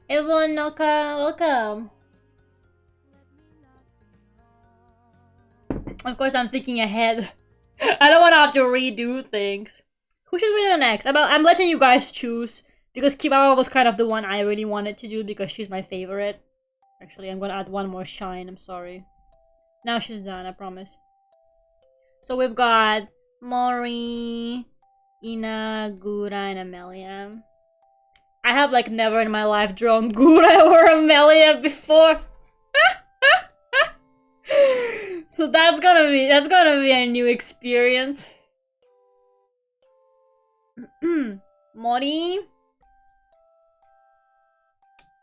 Everyone, Noka, welcome. Of course, I'm thinking ahead. I don't want to have to redo things. Who should we do next? I'm letting you guys choose, because Kiwawa was kind of the one I really wanted to do because she's my favorite. Actually, I'm gonna add one more shine, I'm sorry. Now she's done, I promise. So we've got Mori, Ina, Gura, and Amelia. I have like never in my life drawn Gura or Amelia before. So that's gonna be a new experience. Mori.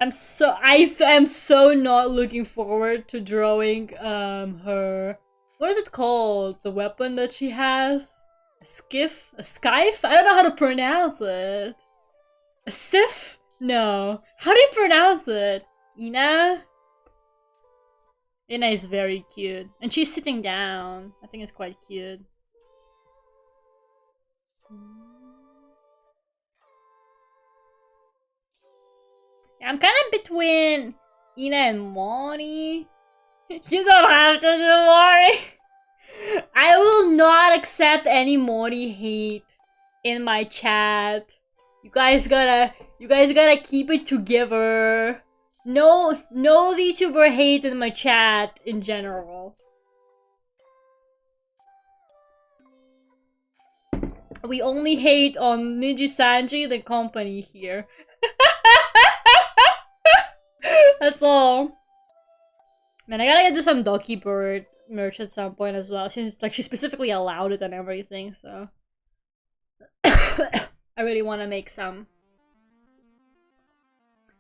I'm so not looking forward to drawing her What is it called? The weapon that she has? A skiff? A scythe? I don't know how to pronounce it. A sif? No. How do you pronounce it? Ina? Ina is very cute. And she's sitting down. I think it's quite cute. I'm kind of between Ina and Moni. You don't have to do Moni. I will not accept any Moni hate in my chat. You guys gotta keep it together. No VTuber hate in my chat in general. We only hate on Niji Sanji, the company here. That's all. Man, I gotta do some Ducky Bird merch at some point as well, since like she specifically allowed it and everything, so I really want to make some.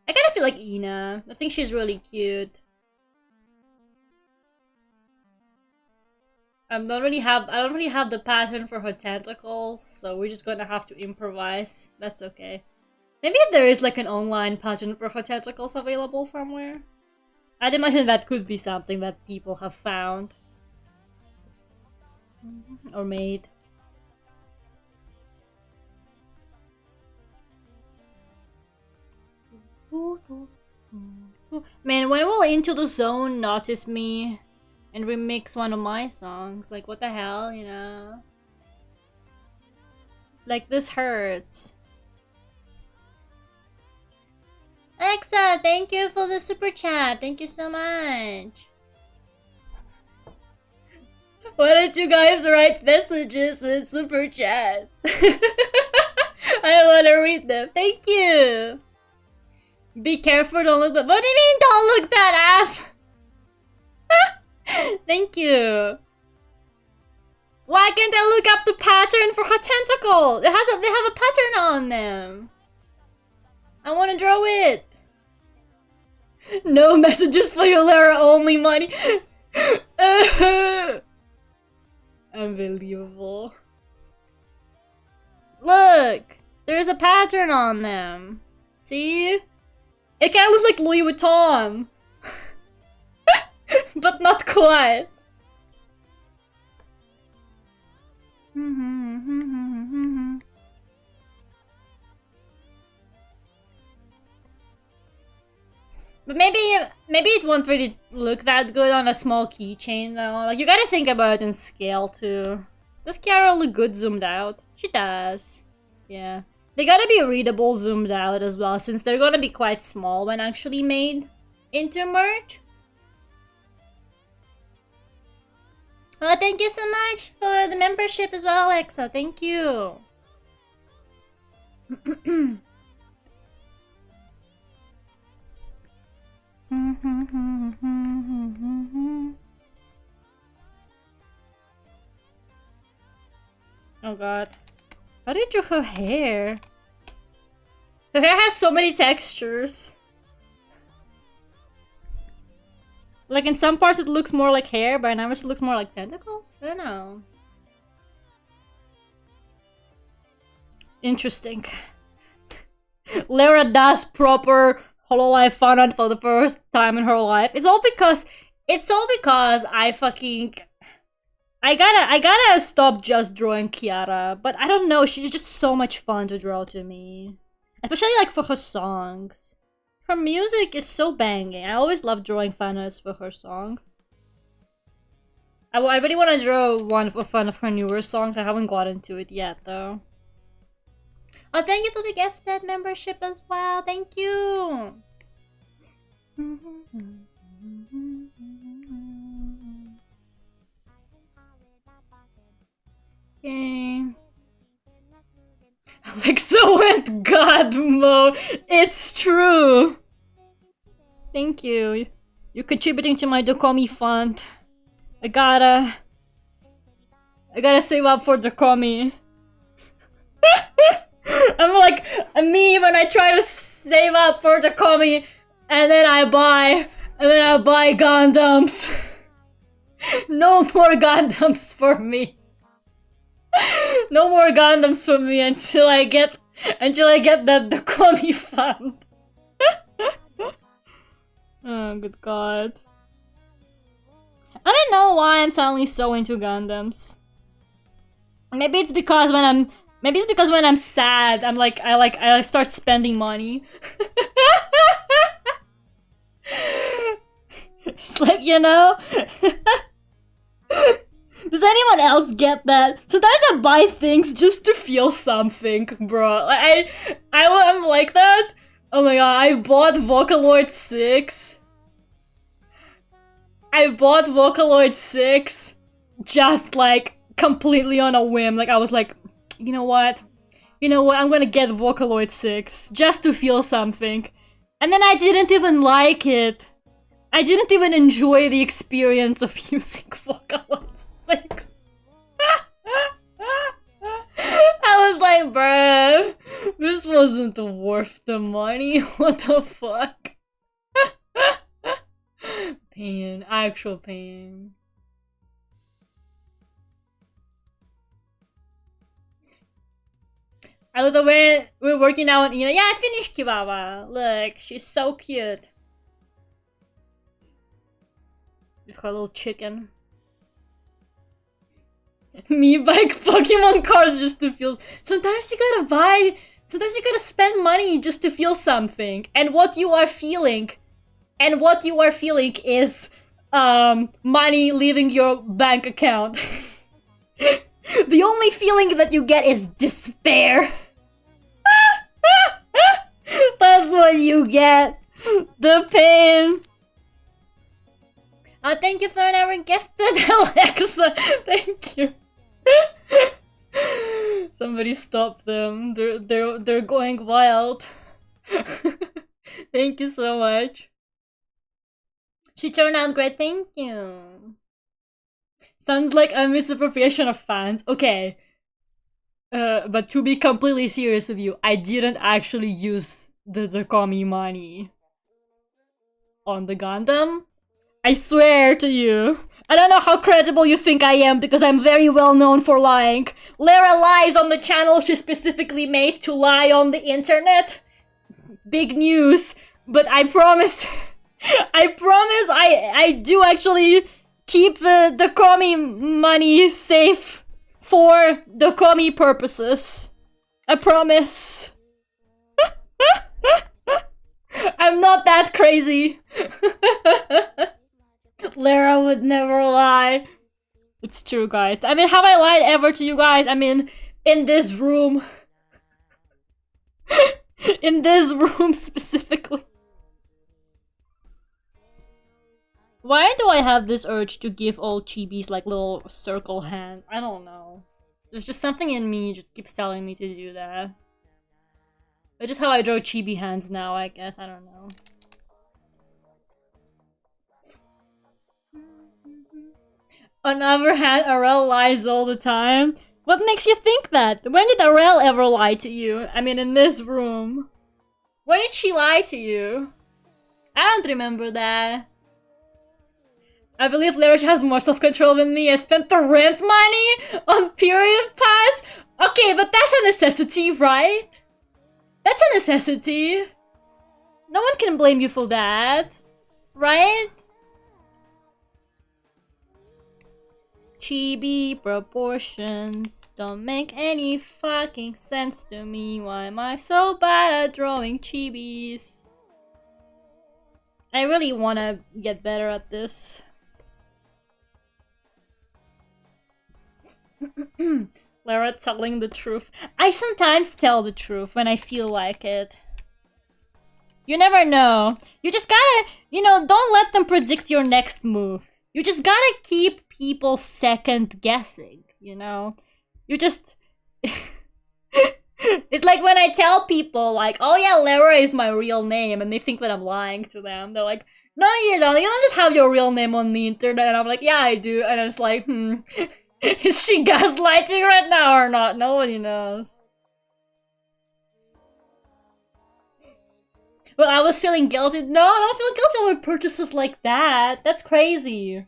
I kind of feel like Ina. I think she's really cute. I don't really have the pattern for her tentacles, so we're just gonna have to improvise. That's okay. Maybe there is like an online pattern for her tentacles available somewhere. I'd imagine that could be something that people have found. Or made. Man, when will Into the Zone notice me and remix one of my songs? Like, what the hell, you know? Like, this hurts. Alexa, thank you for the super chat. Thank you so much. Why don't you guys write messages in super chats? I want to read them. Thank you. Be careful, don't look that. What do you mean, don't look that ass? Thank you. Why can't I look up the pattern for her tentacle? They have a pattern on them. I want to draw it. No messages for your Lera, only money. Unbelievable. Look, there's a pattern on them. See? It kind of looks like Louis Vuitton. But not quite. But maybe it won't really look that good on a small keychain though. Like, you gotta think about it in scale too. Does Kiara look good zoomed out? She does. Yeah. They gotta be readable zoomed out as well, since they're gonna be quite small when actually made into merch. Well, thank you so much for the membership as well, Alexa. Thank you. Oh god. How do you draw her hair? Her hair has so many textures. Like, in some parts it looks more like hair, but in others it looks more like tentacles? I don't know. Interesting. Lera does proper Hololive fun art for the first time in her life. It's all because I gotta stop just drawing Kiara, but I don't know, she's just so much fun to draw to me. Especially like for her songs. Her music is so banging. I always love drawing fan arts for her songs. I really want to draw one for fun of her newer songs. I haven't gotten to it yet though. Oh, thank you for the gifted membership as well. Thank you. Okay. Alexa went God mode. It's true. Thank you. You're contributing to my Dokomi fund. I gotta save up for Dokomi. I'm like me when I try to save up for Dokomi and then I buy Gundams. No more Gundams for me. No more Gundams for me until I get that Duckult fund. Oh, good god. I don't know why I'm suddenly so into Gundams. Maybe it's because when I'm sad, I start spending money. It's like, you know? Does anyone else get that? Sometimes I buy things just to feel something, bro. I'm like that. Oh my god, I bought Vocaloid 6. I bought Vocaloid 6 just like completely on a whim. Like I was like, you know what? I'm gonna get Vocaloid 6 just to feel something. And then I didn't even like it. I didn't even enjoy the experience of using Vocaloid 6. I was like, bruh, this wasn't worth the money. What the fuck? Pain, actual pain. I love the way we're working out on Ina. Yeah, I finished Chihuahua. Look, she's so cute. With her little chicken. Me buying Pokemon cards just to feel. Sometimes you gotta spend money just to feel something. And what you are feeling is money leaving your bank account. The only feeling that you get is despair. That's what you get. The pain. Thank you for never gifted, Alexa. Thank you. Somebody stop them. They're going wild. Thank you so much. She turned out great. Thank you. Sounds like a misappropriation of fans. Okay. But to be completely serious with you, I didn't actually use the Komi money on the Gundam. I swear to you. I don't know how credible you think I am because I'm very well known for lying. Lera lies on the channel she specifically made to lie on the internet. Big news. But I promise... I do actually keep the Komi money safe for the Komi purposes. I promise. I'm not that crazy. Lera would never lie. It's true, guys. I mean, have I lied ever to you guys? I mean, in this room. In this room specifically. Why do I have this urge to give all chibis like little circle hands? I don't know. There's just something in me just keeps telling me to do that. It's just how I draw chibi hands now, I guess. I don't know. On the other hand, Arel lies all the time. What makes you think that? When did Arel ever lie to you? I mean, in this room. When did she lie to you? I don't remember that. I believe Lera has more self-control than me. I spent the rent money on period pads. Okay, but that's a necessity, right? That's a necessity. No one can blame you for that, right? Chibi proportions don't make any fucking sense to me. Why am I so bad at drawing chibis? I really wanna get better at this. Lera telling the truth. I sometimes tell the truth when I feel like it. You never know. You just gotta, don't let them predict your next move. You just gotta keep people second guessing, You just... It's like when I tell people, like, oh yeah, Lera is my real name, and they think that I'm lying to them. They're like, no, you don't just have your real name on the internet. And I'm like, yeah, I do. And it's like, is she gaslighting right now or not? Nobody knows. Well, I was feeling guilty. No, I don't feel guilty over purchases like that. That's crazy.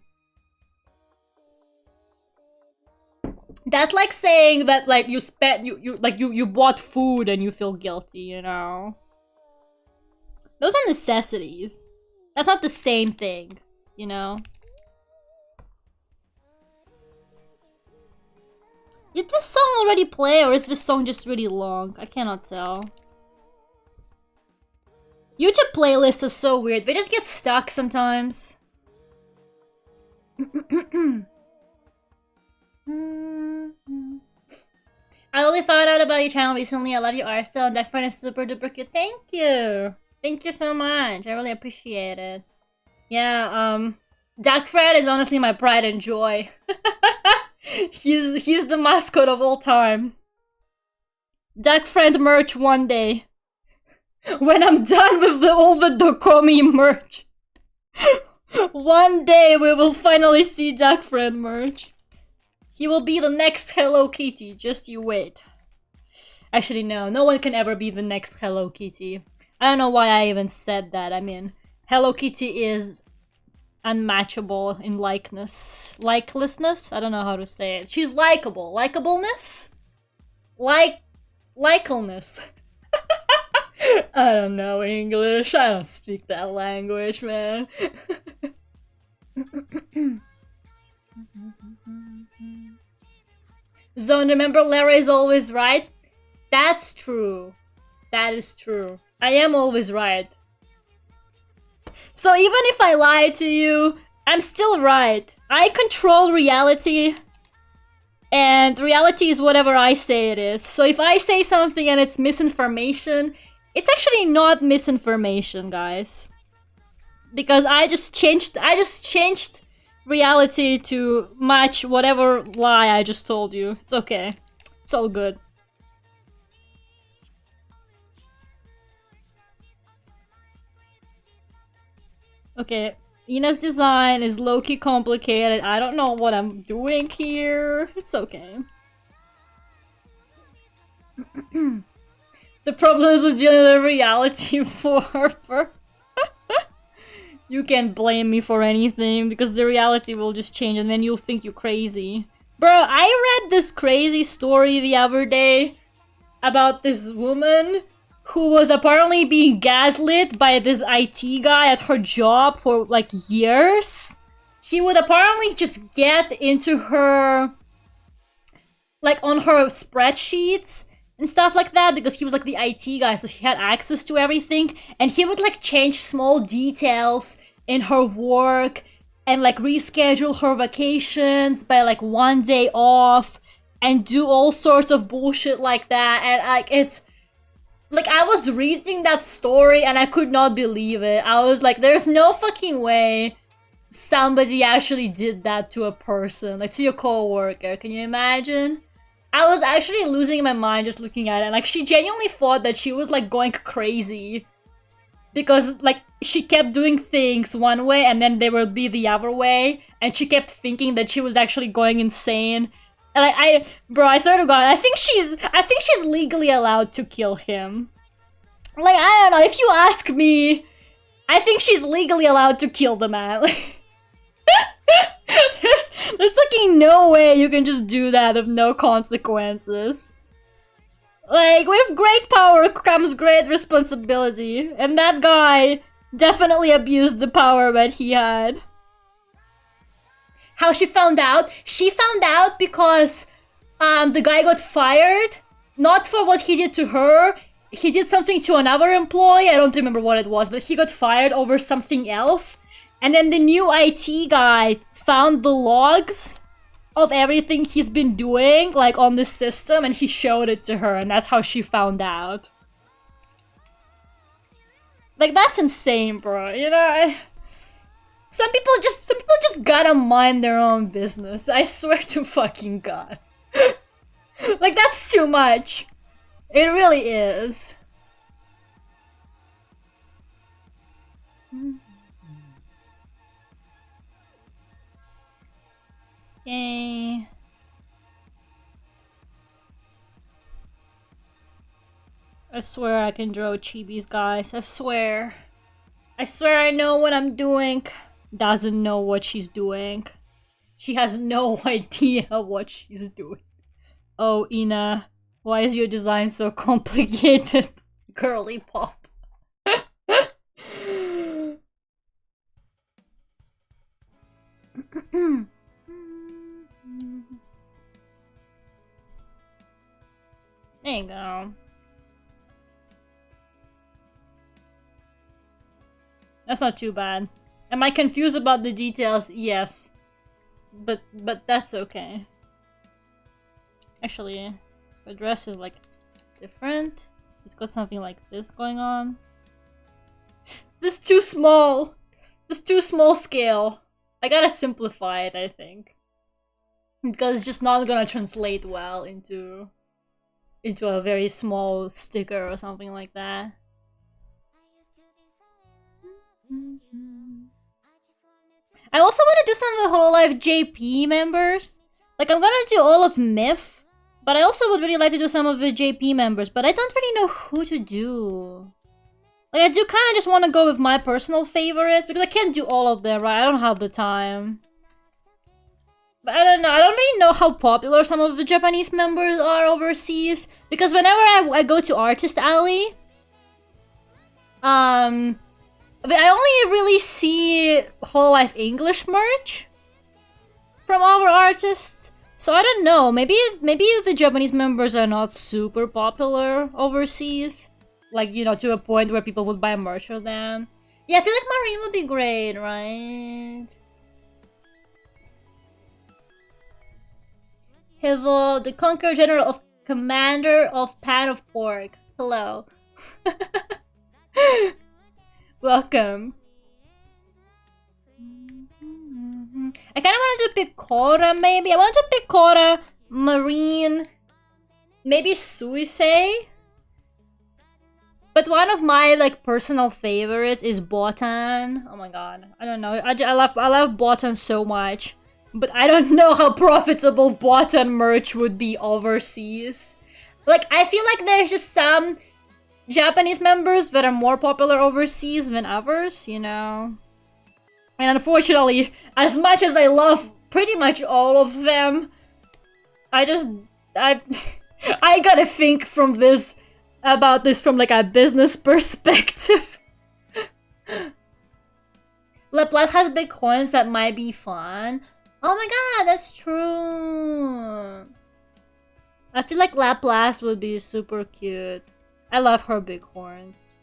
That's like saying that like you spent you bought food and you feel guilty, you know. Those are necessities. That's not the same thing, you know. Did this song already play, or is this song just really long? I cannot tell. YouTube playlists are so weird. They just get stuck sometimes. I only found out about your channel recently. I love your art style, and that friend is super duper cute. Thank you! Thank you so much. I really appreciate it. Yeah, Duck Fred is honestly my pride and joy. He's the mascot of all time. Duck Friend merch one day. When I'm done with all the Dokomi merch. One day we will finally see Duck Friend merch. He will be the next Hello Kitty, just you wait. Actually no, no one can ever be the next Hello Kitty. I don't know why I even said that. I mean, Hello Kitty is unmatchable in likelessness? I don't know how to say it. She's likable. Likeableness? Likeableness. I don't know English. I don't speak that language, man. Zone, remember Lera is always right? That's true. That is true. I am always right. So even if I lie to you, I'm still right. I control reality. And reality is whatever I say it is. So if I say something and it's misinformation, it's actually not misinformation, guys. Because I just changed reality to match whatever lie I just told you. It's okay. It's all good. Okay, Ina's design is low-key complicated. I don't know what I'm doing here. It's okay. The problem is with dealing with reality for You can't blame me for anything because the reality will just change and then you'll think you're crazy. Bro, I read this crazy story the other day about this woman who was apparently being gaslit by this IT guy at her job for like years. He would apparently just get into her, like on her spreadsheets and stuff like that because he was like the IT guy, so he had access to everything. And he would like change small details in her work and like reschedule her vacations by like 1 day off and do all sorts of bullshit like that. And like it's like, I was reading that story and I could not believe it. I was like, there's no fucking way somebody actually did that to a person, like to your coworker. Can you imagine? I was actually losing my mind just looking at it. Like, she genuinely thought that she was like going crazy because like she kept doing things one way and then they would be the other way, and she kept thinking that she was actually going insane. And like, bro, I swear to God, I think she's legally allowed to kill him. Like, I don't know, if you ask me, I think she's legally allowed to kill the man. Like, there's fucking no way you can just do that with no consequences. Like, with great power comes great responsibility, and that guy definitely abused the power that he had. How she found out? She found out because the guy got fired, not for what he did to her. He did something to another employee, I don't remember what it was, but he got fired over something else. And then the new IT guy found the logs of everything he's been doing, like on the system, and he showed it to her, and that's how she found out. Like, that's insane, bro, you know? Some people just gotta mind their own business. I swear to fucking God. Like, that's too much. It really is. Okay. I swear I can draw chibis, guys. I swear. I swear I know what I'm doing. Doesn't know what she's doing. She has no idea what she's doing. Oh, Ina, why is your design so complicated? Girly pop. There you go. That's not too bad. Am I confused about the details? Yes. But that's okay. Actually, the dress is like different. It's got something like this going on. This is too small. This is too small scale. I gotta simplify it, I think. Because it's just not gonna translate well into a very small sticker or something like that. I also want to do some of the Hololive JP members. Like, I'm gonna do all of Myth, but I also would really like to do some of the JP members, but I don't really know who to do. Like, I do kind of just want to go with my personal favorites, because I can't do all of them, right? I don't have the time. But I don't know, I don't really know how popular some of the Japanese members are overseas, because whenever I go to Artist Alley, I only really see Hololive English merch from our artists. So I don't know, maybe the Japanese members are not super popular overseas. Like, you know, to a point where people would buy merch of them. Yeah, I feel like Marine would be great, right? Hivo, the Conqueror General of Commander of Pan of Pork. Hello. Welcome. I kind of want to do Picora, maybe. I want to do Picora, Marine, maybe Suisei. But one of my like personal favorites is Botan. Oh my god, I don't know. I love Botan so much, but I don't know how profitable Botan merch would be overseas. Like, I feel like there's just some Japanese members that are more popular overseas than others, you know? And unfortunately, as much as I love pretty much all of them, I gotta think about this from like a business perspective. Laplace has big horns that might be fun. Oh my god, that's true. I feel like Laplace would be super cute. I love her big horns.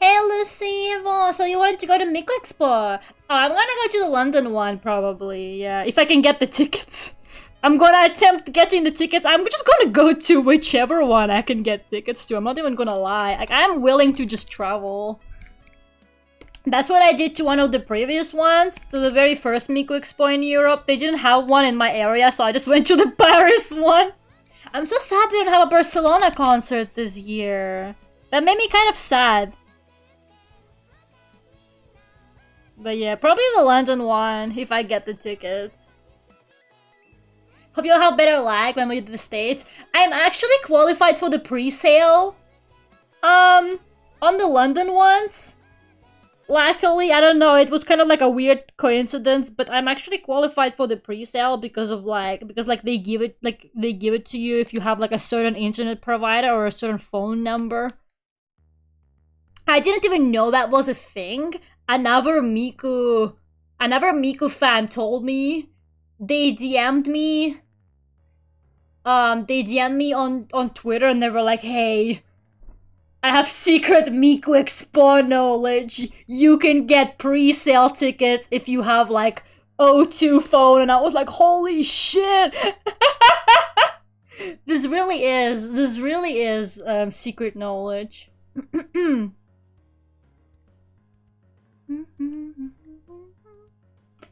Hey Lucy, so you wanted to go to Miku Expo? Oh, I'm gonna go to the London one probably, yeah. If I can get the tickets. I'm gonna attempt getting the tickets. I'm just gonna go to whichever one I can get tickets to. I'm not even gonna lie. Like, I'm willing to just travel. That's what I did to one of the previous ones. To the very first Miku Expo in Europe. They didn't have one in my area, so I just went to the Paris one. I'm so sad they don't have a Barcelona concert this year. That made me kind of sad. But yeah, probably the London one, if I get the tickets. Hope you'll have better lag when we do the States. I'm actually qualified for the pre-sale. On the London ones. Luckily, I don't know, it was kind of like a weird coincidence, but I'm actually qualified for the pre-sale because they give it to you if you have like a certain internet provider or a certain phone number. I didn't even know that was a thing. Another Miku fan told me. They DM'd me. They DM'd me on Twitter and they were like, hey, I have secret Miku Expo knowledge. You can get pre-sale tickets if you have like O2 phone. And I was like, holy shit. This really is secret knowledge.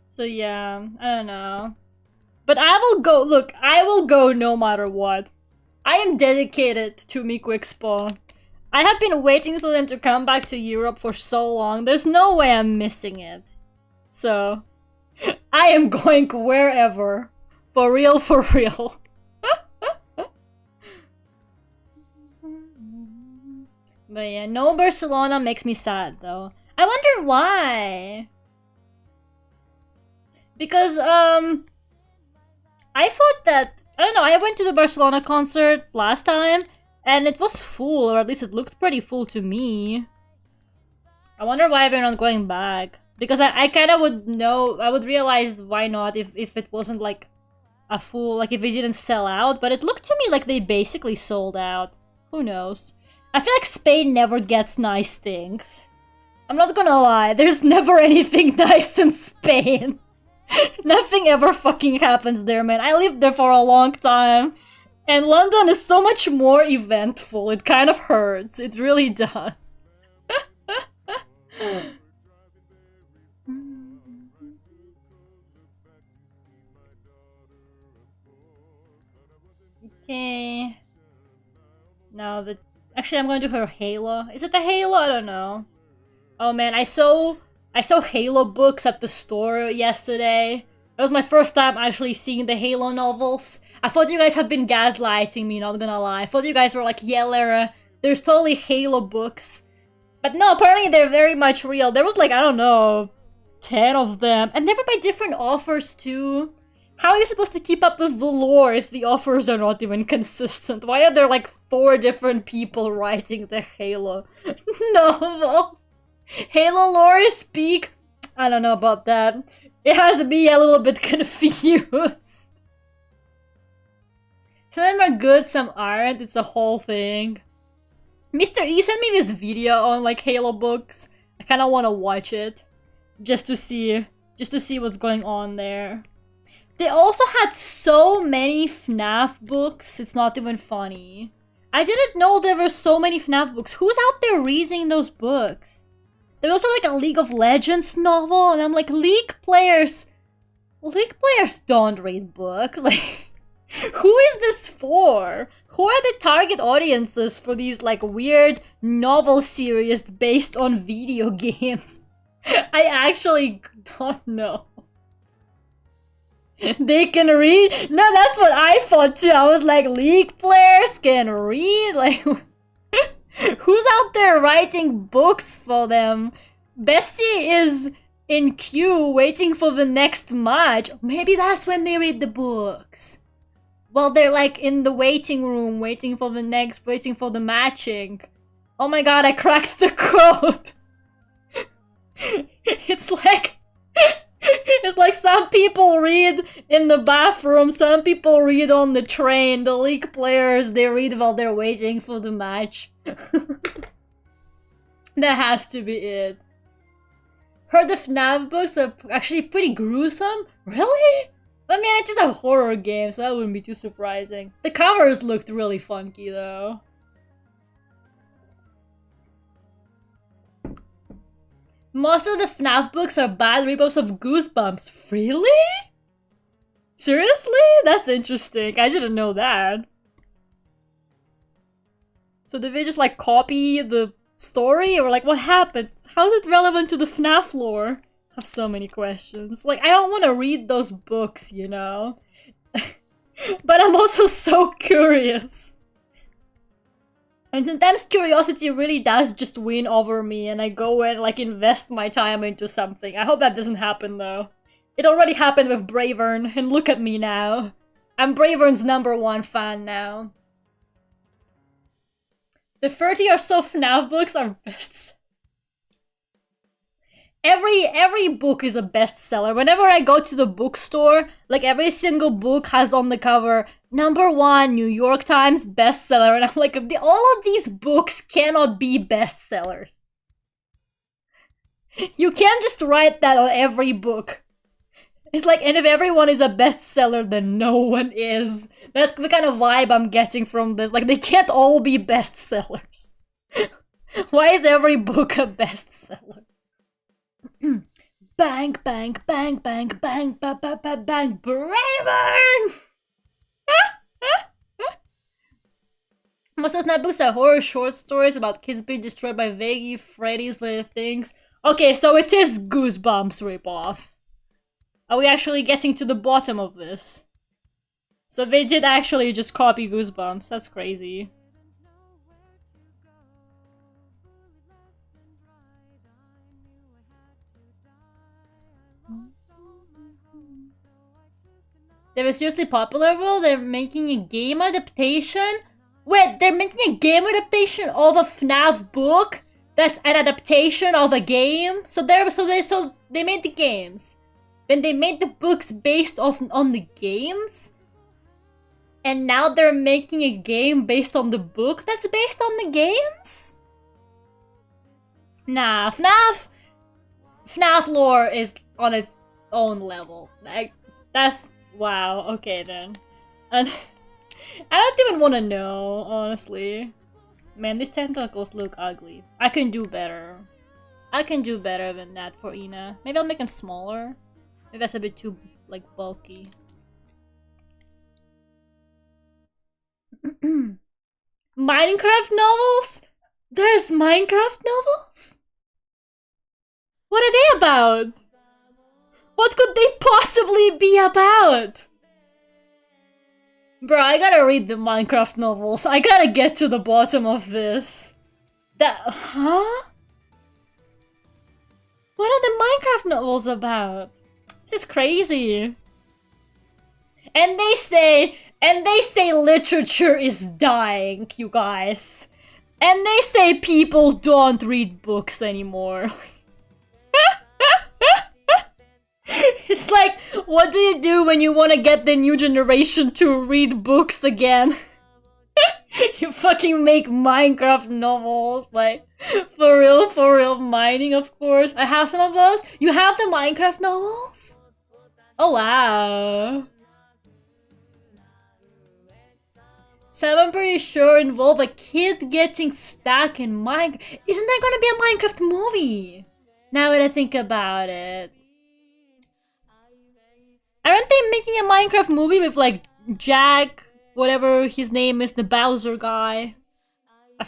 So yeah, I don't know. But I will go, look, I will go no matter what. I am dedicated to Miku Expo. I have been waiting for them to come back to Europe for so long. There's no way I'm missing it. So, I am going wherever. For real, for real. But yeah, no Barcelona makes me sad though. I wonder why. Because, I thought that, I don't know, I went to the Barcelona concert last time, and it was full, or at least it looked pretty full to me. I wonder why they're not going back. Because I kind of would know, I would realize why not if it wasn't like a full, like if it didn't sell out, but it looked to me like they basically sold out. Who knows? I feel like Spain never gets nice things. I'm not gonna lie, there's never anything nice in Spain. Nothing ever fucking happens there, man. I lived there for a long time. And London is so much more eventful. It kind of hurts. It really does. Okay. Now the... Actually, I'm going to do her Halo. Is it the Halo? I don't know. Oh man, I saw Halo books at the store yesterday. That was my first time actually seeing the Halo novels. I thought you guys had been gaslighting me, not gonna lie. I thought you guys were like, yeah, Lera, there's totally Halo books. But no, apparently they're very much real. There was like, I don't know, 10 of them. And they were by different authors too. How are you supposed to keep up with the lore if the authors are not even consistent? Why are there like 4 different people writing the Halo novels? Halo lore is peak? I don't know about that. It has me a little bit confused. Some of them are good, some aren't. It's a whole thing. Mr. E sent me this video on like Halo books. I kind of want to watch it just to see what's going on there. They also had so many FNAF books. It's not even funny. I didn't know there were so many FNAF books. Who's out there reading those books? There was also like a League of Legends novel, and I'm like, League players don't read books. Like, who is this for? Who are the target audiences for these like weird novel series based on video games? I actually don't know. They can read? No, that's what I thought too. I was like, League players can read? Like, who's out there writing books for them? Bestie is in queue waiting for the next match. Maybe that's when they read the books. Well, they're like in the waiting room waiting for the matching. Oh my god, I cracked the code. It's like... It's like some people read in the bathroom, some people read on the train. The League players, they read while they're waiting for the match. That has to be it. Heard the FNAF books are actually pretty gruesome? Really? I mean, it's just a horror game, so that wouldn't be too surprising. The covers looked really funky, though. Most of the FNAF books are bad ripoffs of Goosebumps. Really? Seriously? That's interesting. I didn't know that. So did they just like copy the story? Or like what happened? How is it relevant to the FNAF lore? I have so many questions. Like, I don't want to read those books, you know? But I'm also so curious. And sometimes curiosity really does just win over me and I go and like invest my time into something. I hope that doesn't happen though. It already happened with Bravern and look at me now. I'm Bravern's #1 fan now. The 30 or so FNAF books are best. Every book is a bestseller. Whenever I go to the bookstore, like every single book has on the cover #1 New York Times bestseller, and I'm like, all of these books cannot be bestsellers. You can't just write that on every book. It's like, and if everyone is a bestseller, then no one is. That's the kind of vibe I'm getting from this. Like, they can't all be bestsellers. Why is every book a bestseller? Bang, bang, bang, bang, bang, bang, bang, bang, bang, Bravern! Most of FNAF books are horror short stories about kids being destroyed by vague Freddy's little things. Okay, so it is Goosebumps ripoff. Are we actually getting to the bottom of this? So they did actually just copy Goosebumps. That's crazy. They were seriously popular, bro. They're making a game adaptation? Wait, they're making a game adaptation of a FNAF book? That's an adaptation of a game? So they made the games. Then they made the books based on the games? And now they're making a game based on the book that's based on the games? Nah, FNAF lore is on its own level. Like, that's... wow, okay then. And I don't even want to know, honestly. Man, these tentacles look ugly. I can do better. I can do better than that for Ina. Maybe I'll make them smaller. Maybe that's a bit too, like, bulky. Minecraft novels? There's Minecraft novels? What are they about? What could they possibly be about? Bro, I gotta read the Minecraft novels. I gotta get to the bottom of this. Huh? What are the Minecraft novels about? This is crazy. And they say literature is dying, you guys. And they say people don't read books anymore. It's like, what do you do when you want to get the new generation to read books again? You fucking make Minecraft novels, like, for real, mining, of course. I have some of those. You have the Minecraft novels? Oh, wow. Some I'm pretty sure involve a kid getting stuck in Minecraft. Isn't there gonna be a Minecraft movie? Now that I think about it. Aren't they making a Minecraft movie with, like, Jack, whatever his name is, the Bowser guy? I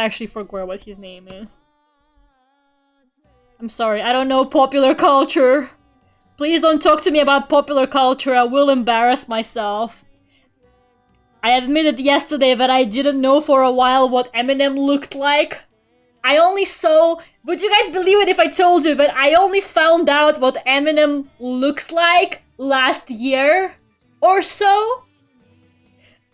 actually forgot what his name is. I'm sorry, I don't know popular culture. Please don't talk to me about popular culture, I will embarrass myself. I admitted yesterday that I didn't know for a while what Eminem looked like. I only saw... Would you guys believe it if I told you that I only found out what Eminem looks like last year or so?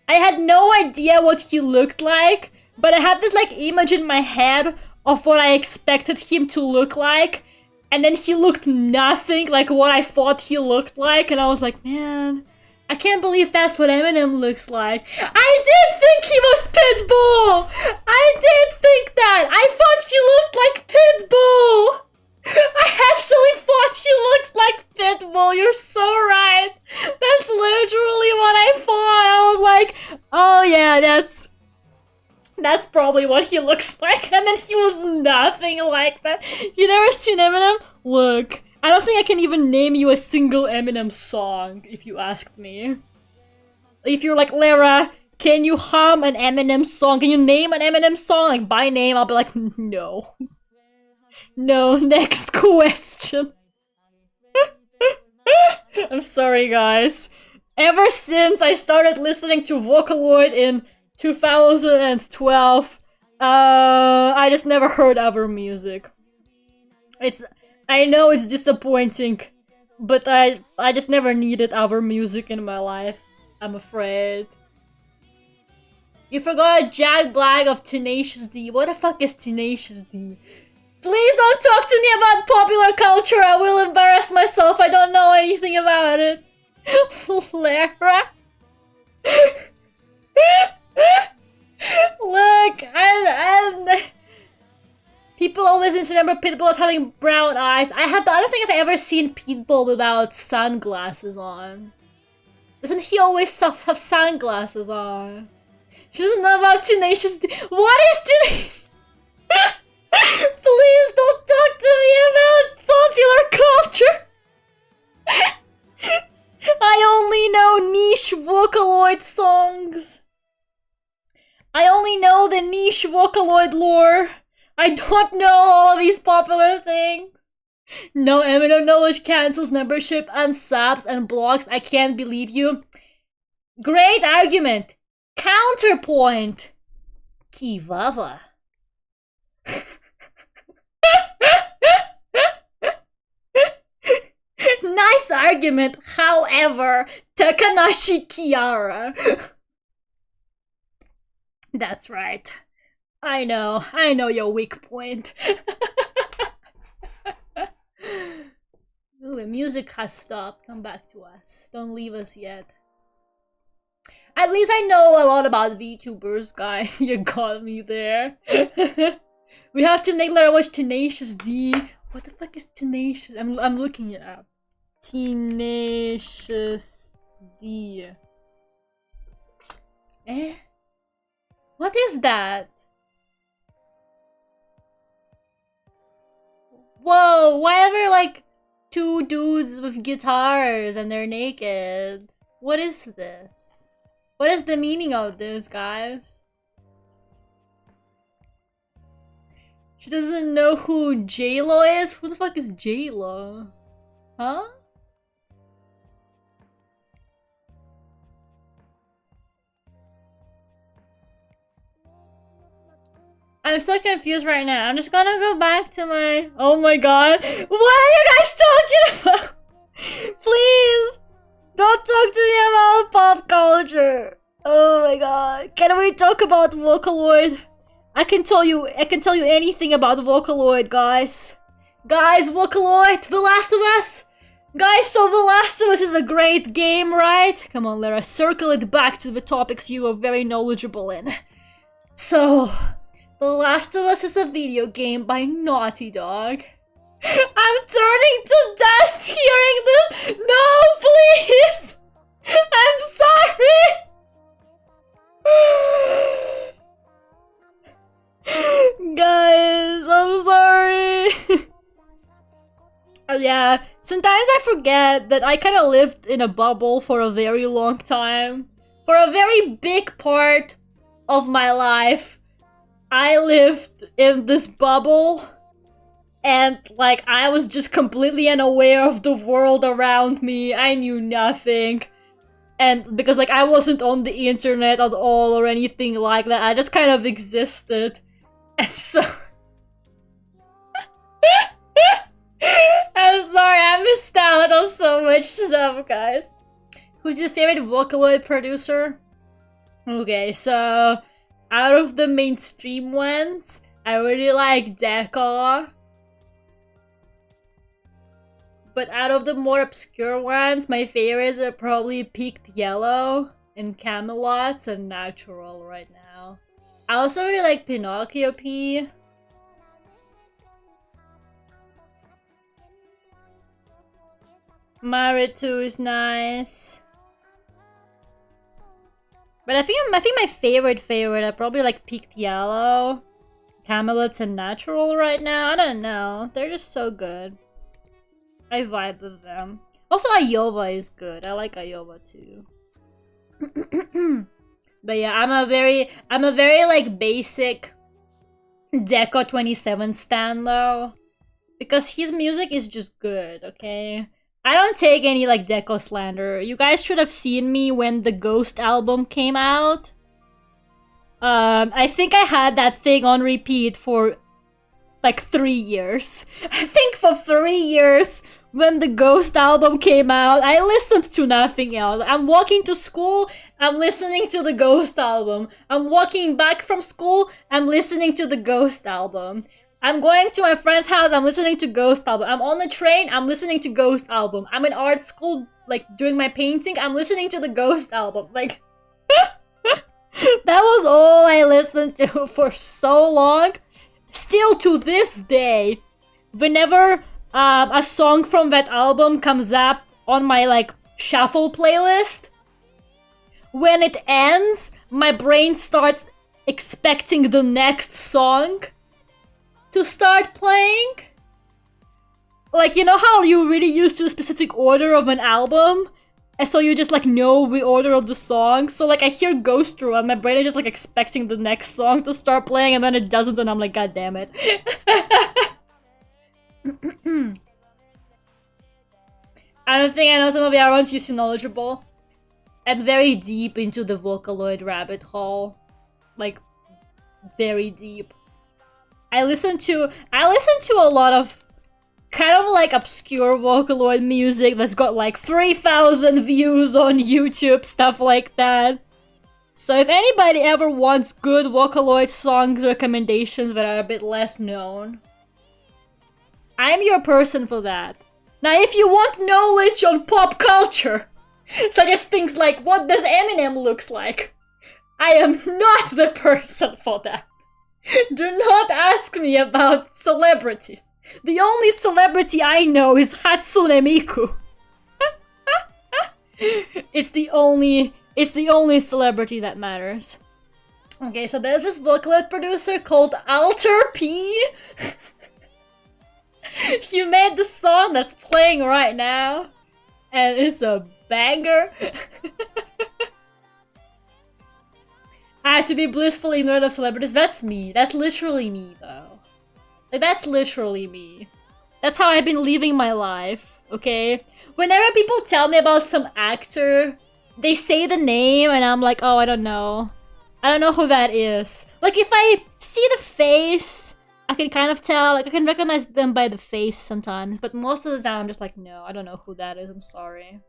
I had no idea what he looked like, but I had this like image in my head of what I expected him to look like, and then he looked nothing like what I thought he looked like, and I was like, man, I can't believe that's what Eminem looks like. I did think he was Pitbull! I did think that! I thought he looked like Pitbull! I actually thought he looked like Pitbull, you're so right! That's literally what I thought! I was like, oh yeah, that's probably what he looks like, and then he was nothing like that. You never seen Eminem? Look. I don't think I can even name you a single Eminem song, if you asked me. If you're like, Lera, can you hum an Eminem song? Can you name an Eminem song? Like, by name, I'll be like, no. No, next question. I'm sorry, guys. Ever since I started listening to Vocaloid in 2012, I just never heard other music. I know it's disappointing, but I just never needed other music in my life, I'm afraid. You forgot Jack Black of Tenacious D. What the fuck is Tenacious D? Please don't talk to me about popular culture, I will embarrass myself, I don't know anything about it. Lera? Look, people always used to remember Pitbull as having brown eyes. I don't think I've ever seen Pitbull without sunglasses on. Doesn't he always have sunglasses on? She doesn't know about Tenacious D. What is Tenacious? Please don't talk to me about popular culture. I only know niche Vocaloid songs. I only know the niche Vocaloid lore. I don't know all of these popular things. No Eminem knowledge cancels membership and subs and blocks. I can't believe you. Great argument. Counterpoint. Kivava. Nice argument, however, Takanashi Kiara. That's right. I know your weak point. Ooh, the music has stopped. Come back to us. Don't leave us yet. At least I know a lot about VTubers, guys. You got me there. We have to make Lera watch Tenacious D. What the fuck is Tenacious? I'm looking it up. Tenacious D. Eh? What is that? Whoa, why are there like two dudes with guitars and they're naked? What is this? What is the meaning of this, guys? She doesn't know who J-Lo is? Who the fuck is J-Lo? Huh? I'm so confused right now. I'm just gonna go back to my... Oh my god. What are you guys talking about? Please! Don't talk to me about pop culture. Oh my god. Can we talk about Vocaloid? I can tell you anything about Vocaloid, guys. Guys, Vocaloid, The Last of Us. Guys, so The Last of Us is a great game, right? Come on, Lera, circle it back to the topics you are very knowledgeable in. So, The Last of Us is a video game by Naughty Dog. I'm turning to dust hearing this. No, please. I'm sorry. Guys, I'm sorry. Yeah, sometimes I forget that I kind of lived in a bubble for a very long time. For a very big part of my life, I lived in this bubble. And, like, I was just completely unaware of the world around me. I knew nothing. And because, like, I wasn't on the internet at all or anything like that. I just kind of existed. And so... I'm sorry, I missed out on so much stuff, guys. Who's your favorite Vocaloid producer? Okay, so... out of the mainstream ones, I really like Duckult. But out of the more obscure ones, my favorites are probably Peaked Yellow and Camelot and Natural right now. I also really like Pinocchio P. Maritu is nice. But I think my favorite are probably like Peaked Yellow, Camelot and Natural right now. I don't know. They're just so good. I vibe with them. Also, Iowa is good. I like Iowa too. But yeah, I'm a very like basic Deco 27 stan though, because his music is just good. Okay, I don't take any like Deco slander. You guys should have seen me when the Ghost album came out. I think I had that thing on repeat for like 3 years. I think for 3 years when the Ghost album came out, I listened to nothing else. I'm walking to school, I'm listening to the Ghost album. I'm walking back from school, I'm listening to the Ghost album. I'm going to my friend's house, I'm listening to Ghost album. I'm on the train, I'm listening to Ghost album. I'm in art school, like doing my painting, I'm listening to the Ghost album. Like, that was all I listened to for so long. Still to this day, whenever a song from that album comes up on my like shuffle playlist, when it ends, my brain starts expecting the next song to start playing. Like, you know how you really used to a specific order of an album? And so you just like know the order of the songs. So like I hear Ghost Through and my brain is just like expecting the next song to start playing and then it doesn't and I'm like, god damn it. I don't think I know some of the other ones used to knowledgeable. I'm very deep into the Vocaloid rabbit hole. Like, very deep. I listen to a lot of kind of like obscure Vocaloid music that's got like 3,000 views on YouTube, stuff like that. So if anybody ever wants good Vocaloid songs recommendations that are a bit less known, I'm your person for that. Now if you want knowledge on pop culture, such as things like what does Eminem looks like, I am not the person for that. Do not ask me about celebrities. The only celebrity I know is Hatsune Miku. It's the only celebrity that matters. Okay, so there's this Vocaloid producer called Alter P. He made the song that's playing right now, and it's a banger. I have to be blissfully ignorant of celebrities. That's me. That's literally me, though. Like, that's literally me. That's how I've been living my life, okay? Whenever people tell me about some actor, they say the name, and I'm like, oh, I don't know. I don't know who that is. Like, if I see the face, I can kind of tell. Like, I can recognize them by the face sometimes, but most of the time, I'm just like, no, I don't know who that is. I'm sorry.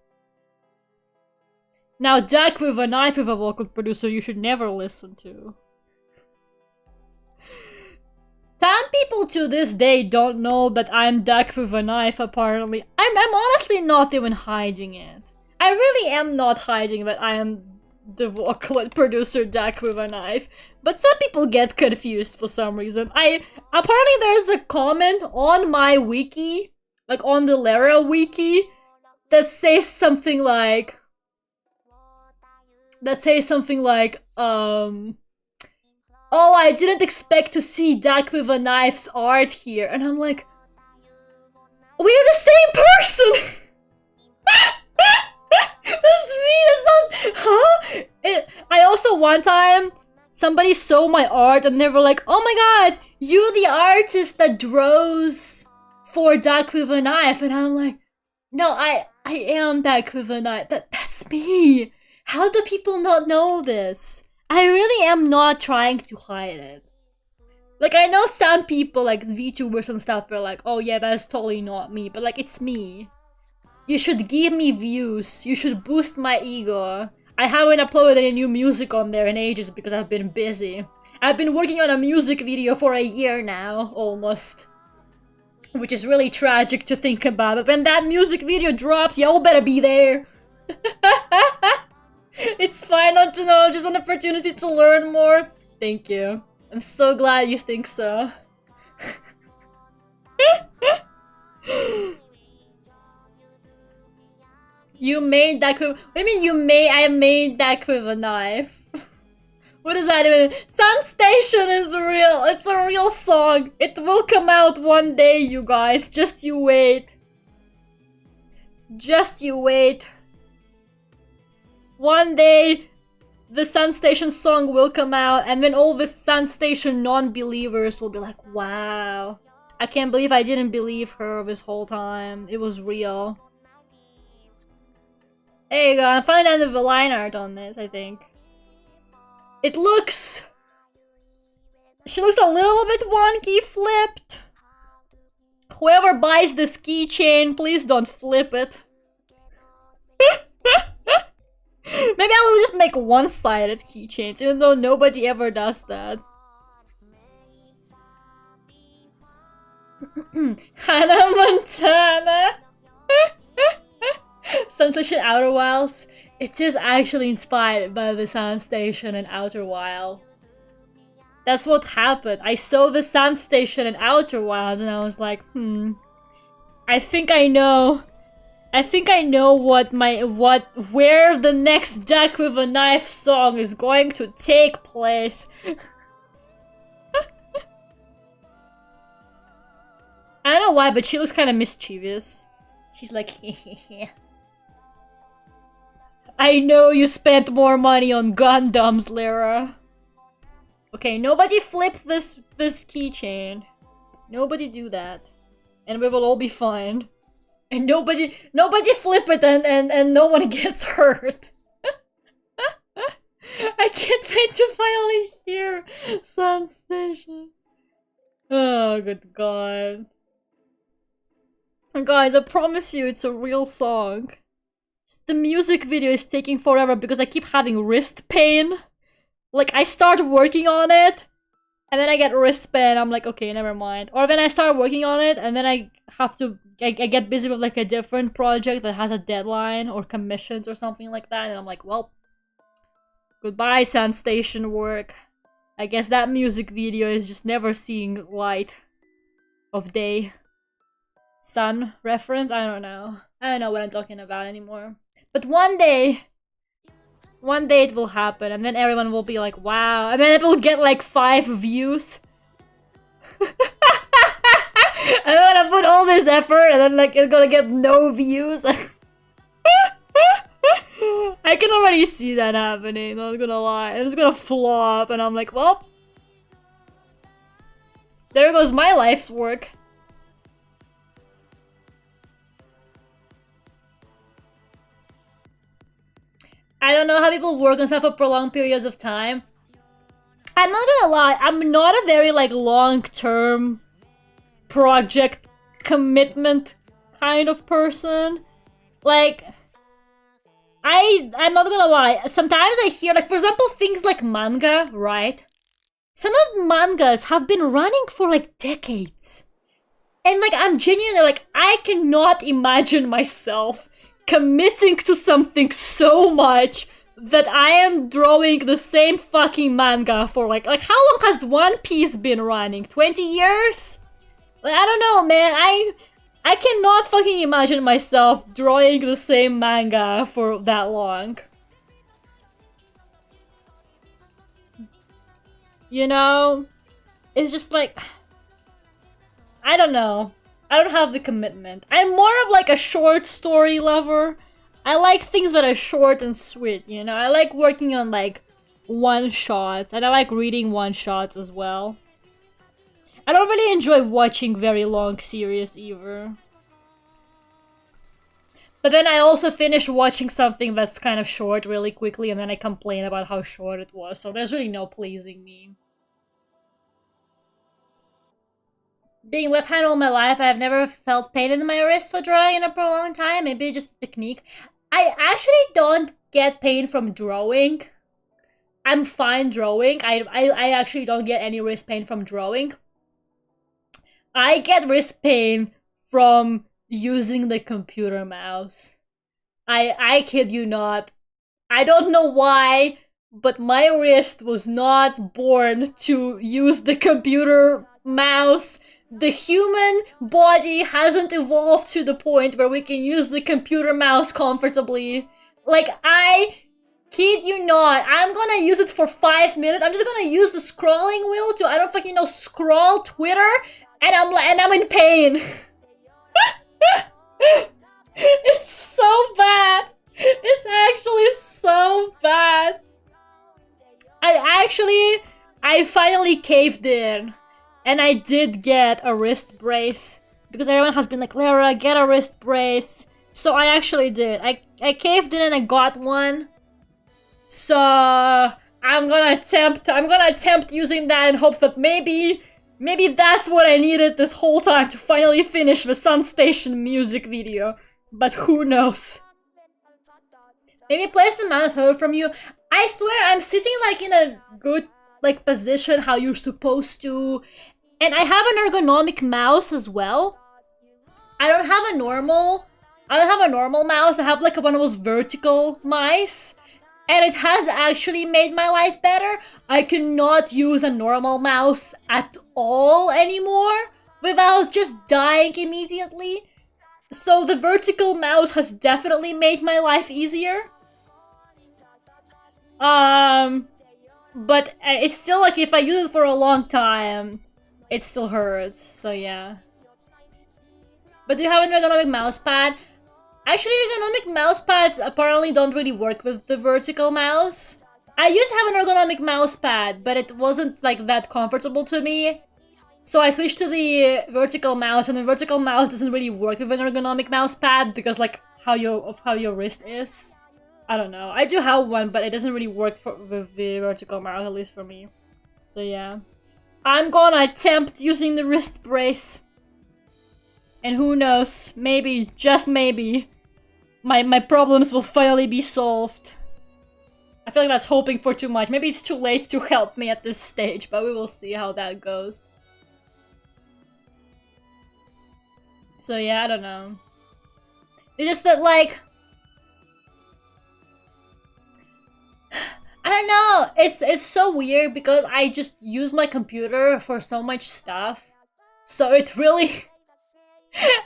Now, Duck with a Knife with a vocal producer you should never listen to. Some people to this day don't know that I'm Duck with a Knife, apparently. I'm honestly not even hiding it. I really am not hiding that I am the Vocaloid producer Duck with a Knife. But some people get confused for some reason. Apparently there's a comment on my wiki, like on the Lera wiki, that says something like... oh, I didn't expect to see Duck with a Knife's art here. And I'm like, we're the same person! That's me, that's not... Huh? I also, one time, somebody saw my art and they were like, oh my god, you the artist that draws for Duck with a Knife. And I'm like, no, I am Duck with a Knife. That's me. How do people not know this? I really am not trying to hide it. Like, I know some people, like VTubers and stuff, are like, oh yeah, that's totally not me. But like, it's me. You should give me views. You should boost my ego. I haven't uploaded any new music on there in ages because I've been busy. I've been working on a music video for a year now, almost. Which is really tragic to think about. But when that music video drops, y'all better be there. It's fine not to know, just an opportunity to learn more. Thank you. I'm so glad you think so. You made that with... What do you mean you made... I made that with a knife? What does that even... Sun Station is real. It's a real song. It will come out one day, you guys. Just you wait. Just you wait. One day, the Sun Station song will come out, and then all the Sun Station non-believers will be like, wow. I can't believe I didn't believe her this whole time. It was real. There you go, I'm finally done with the line art on this, I think. It looks... She looks a little bit wonky flipped. Whoever buys this keychain, please don't flip it. Maybe I will just make one-sided keychains, even though nobody ever does that. Hannah Montana! Sun Station Outer Wilds. It is actually inspired by the Sun Station and Outer Wilds. That's what happened. I saw the Sun Station and Outer Wilds and I was like, I think I know. I think I know where the next Duck with a Knife song is going to take place. I don't know why, but she looks kind of mischievous. She's like, hehehe. I know you spent more money on Gundams, Lera. Okay, nobody flip this keychain. Nobody do that. And we will all be fine. And nobody flip it and no one gets hurt. I can't wait to finally hear Sun Station. Oh, good god. Guys, I promise you it's a real song. The music video is taking forever because I keep having wrist pain. Like, I start working on it, and then I get wrist pain, I'm like, okay, never mind. Or then I start working on it, and then I get busy with like a different project that has a deadline, or commissions or something like that, and I'm like, well, goodbye SoundStation work. I guess that music video is just never seeing light of day. Sun reference? I don't know. I don't know what I'm talking about anymore. But one day it will happen, and then everyone will be like, wow. And then it will get like 5 views. I'm gonna put all this effort, and then like it's gonna get no views. I can already see that happening, not gonna lie. And it's gonna flop, and I'm like, well, there goes my life's work. I don't know how people work on stuff for prolonged periods of time. I'm not gonna lie, I'm not a very like long-term project commitment kind of person. Like, I'm not gonna lie, sometimes I hear, like, for example, things like manga, right? Some of mangas have been running for like decades. And like, I'm genuinely like, I cannot imagine myself committing to something so much that I am drawing the same fucking manga for like how long has One Piece been running? 20 years? Like, I don't know, man. I cannot fucking imagine myself drawing the same manga for that long. You know? It's just like, I don't know. I don't have the commitment. I'm more of like a short story lover. I like things that are short and sweet, you know? I like working on like one-shots, and I like reading one-shots as well. I don't really enjoy watching very long series either. But then I also finish watching something that's kind of short really quickly, and then I complain about how short it was, so there's really no pleasing me. Being left-handed all my life, I have never felt pain in my wrist for drawing in a prolonged time. Maybe just a technique. I actually don't get pain from drawing. I'm fine drawing. I actually don't get any wrist pain from drawing. I get wrist pain from using the computer mouse. I kid you not. I don't know why, but my wrist was not born to use the computer mouse. The human body hasn't evolved to the point where we can use the computer mouse comfortably. Like, I kid you not, I'm gonna use it for 5 minutes. I'm just gonna use the scrolling wheel to, I don't fucking know, scroll Twitter, and I'm in pain. It's so bad. It's actually so bad. I finally caved in. And I did get a wrist brace. Because everyone has been like, Lera, get a wrist brace. So I actually did. I caved in and I got one. So I'm gonna attempt using that in hopes that maybe that's what I needed this whole time to finally finish the SoundStation music video. But who knows? Maybe place the mouse further from you. I swear I'm sitting like in a good like position how you're supposed to. And I have an ergonomic mouse as well. I don't have a normal mouse. I have like one of those vertical mice. And it has actually made my life better. I cannot use a normal mouse at all anymore without just dying immediately. So the vertical mouse has definitely made my life easier. But it's still like if I use it for a long time, it still hurts, so yeah. But do you have an ergonomic mouse pad? Actually, ergonomic mouse pads apparently don't really work with the vertical mouse. I used to have an ergonomic mouse pad, but it wasn't like that comfortable to me. So I switched to the vertical mouse, and the vertical mouse doesn't really work with an ergonomic mouse pad because like how your wrist is. I don't know. I do have one, but it doesn't really work with the vertical mouse, at least for me. So yeah. I'm gonna attempt using the wrist brace. And who knows, maybe, just maybe, my problems will finally be solved. I feel like that's hoping for too much. Maybe it's too late to help me at this stage, but we will see how that goes. So yeah, I don't know. It's just that, like... I don't know, it's so weird because I just use my computer for so much stuff. So it really...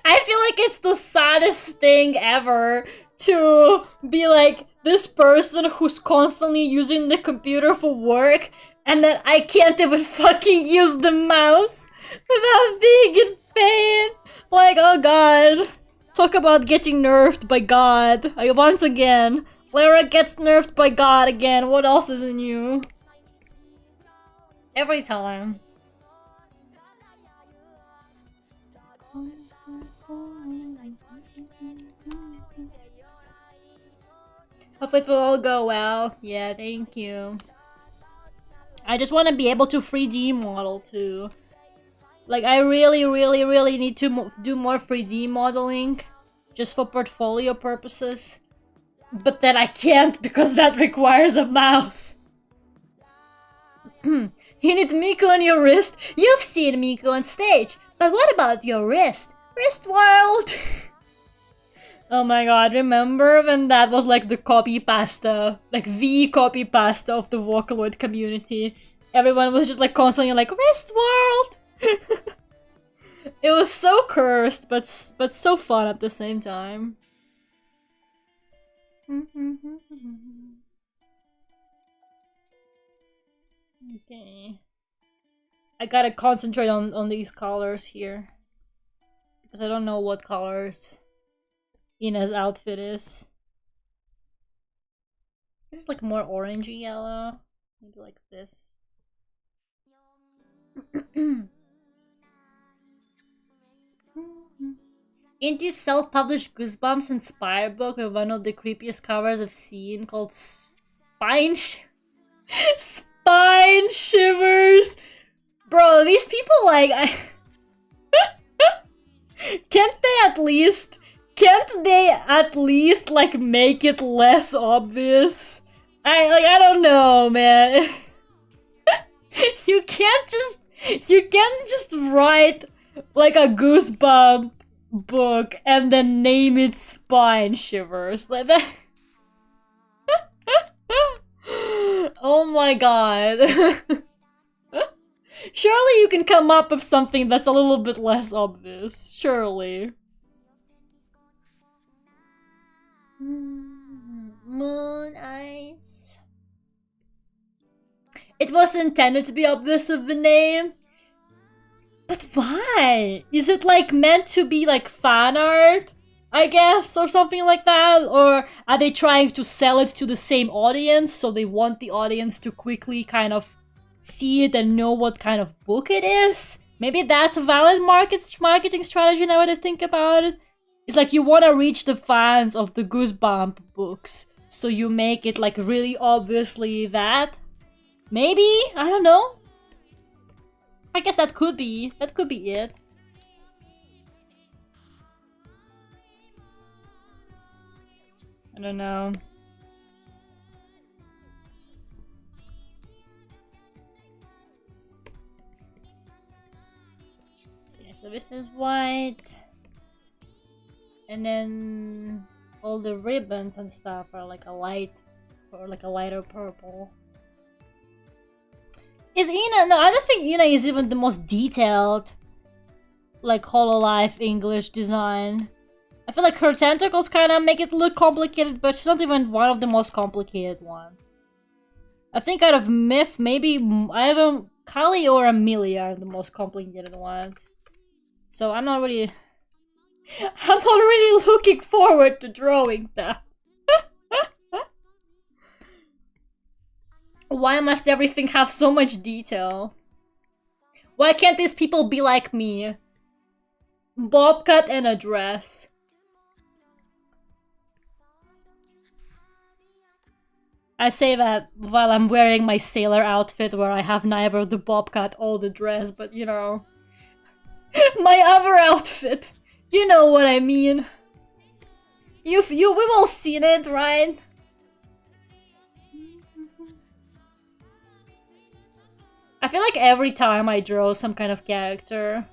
I feel like it's the saddest thing ever to be like this person who's constantly using the computer for work and that I can't even fucking use the mouse without being in pain. Like, oh god. Talk about getting nerfed by God. Once again, Lera gets nerfed by God again. What else is new? Every time. Hopefully it will all go well. Yeah, thank you. I just want to be able to 3D model too. Like, I really need to do more 3D modeling. Just for portfolio purposes. But then I can't because that requires a mouse. You need Miko on your wrist? You've seen Miko on stage. But what about your wrist? Wrist world! Oh my god, remember when that was like the copy pasta, like the copy pasta of the Vocaloid community? Everyone was just like constantly like, wrist world! It was so cursed, but so fun at the same time. Okay. I gotta concentrate on these colors here. Because I don't know what colors Ina's outfit is. This is like more orangey yellow. Maybe like this. In this self-published Goosebumps inspired book with one of the creepiest covers I've seen called Spine Shivers. Bro, these people like can't they at least like make it less obvious? I don't know, man. You can't just write like a Goosebump book and then name it Spine Shivers like that. Oh my god. Surely you can come up with something that's a little bit less obvious. Surely. Moon eyes. It was intended to be obvious of the name. But why? Is it like meant to be like fan art, I guess, or something like that? Or are they trying to sell it to the same audience, so they want the audience to quickly kind of see it and know what kind of book it is? Maybe that's a valid marketing strategy now that I think about it. It's like you want to reach the fans of the Goosebump books, so you make it like really obviously that. Maybe? I don't know. I guess that could be it. I don't know. Yeah, so this is white. And then all the ribbons and stuff are like a light or like a lighter purple. Is Ina? No, I don't think Ina is even the most detailed, like, Hololive English design. I feel like her tentacles kind of make it look complicated, but she's not even one of the most complicated ones. I think out of Myth, maybe either Kali or Amelia are the most complicated ones. So I'm not really looking forward to drawing that. Why must everything have so much detail? Why can't these people be like me? Bob cut and a dress. I say that while I'm wearing my sailor outfit where I have neither the bob cut or the dress, but you know. My other outfit You know what I mean. We've all seen it, right? I feel like every time I draw some kind of character,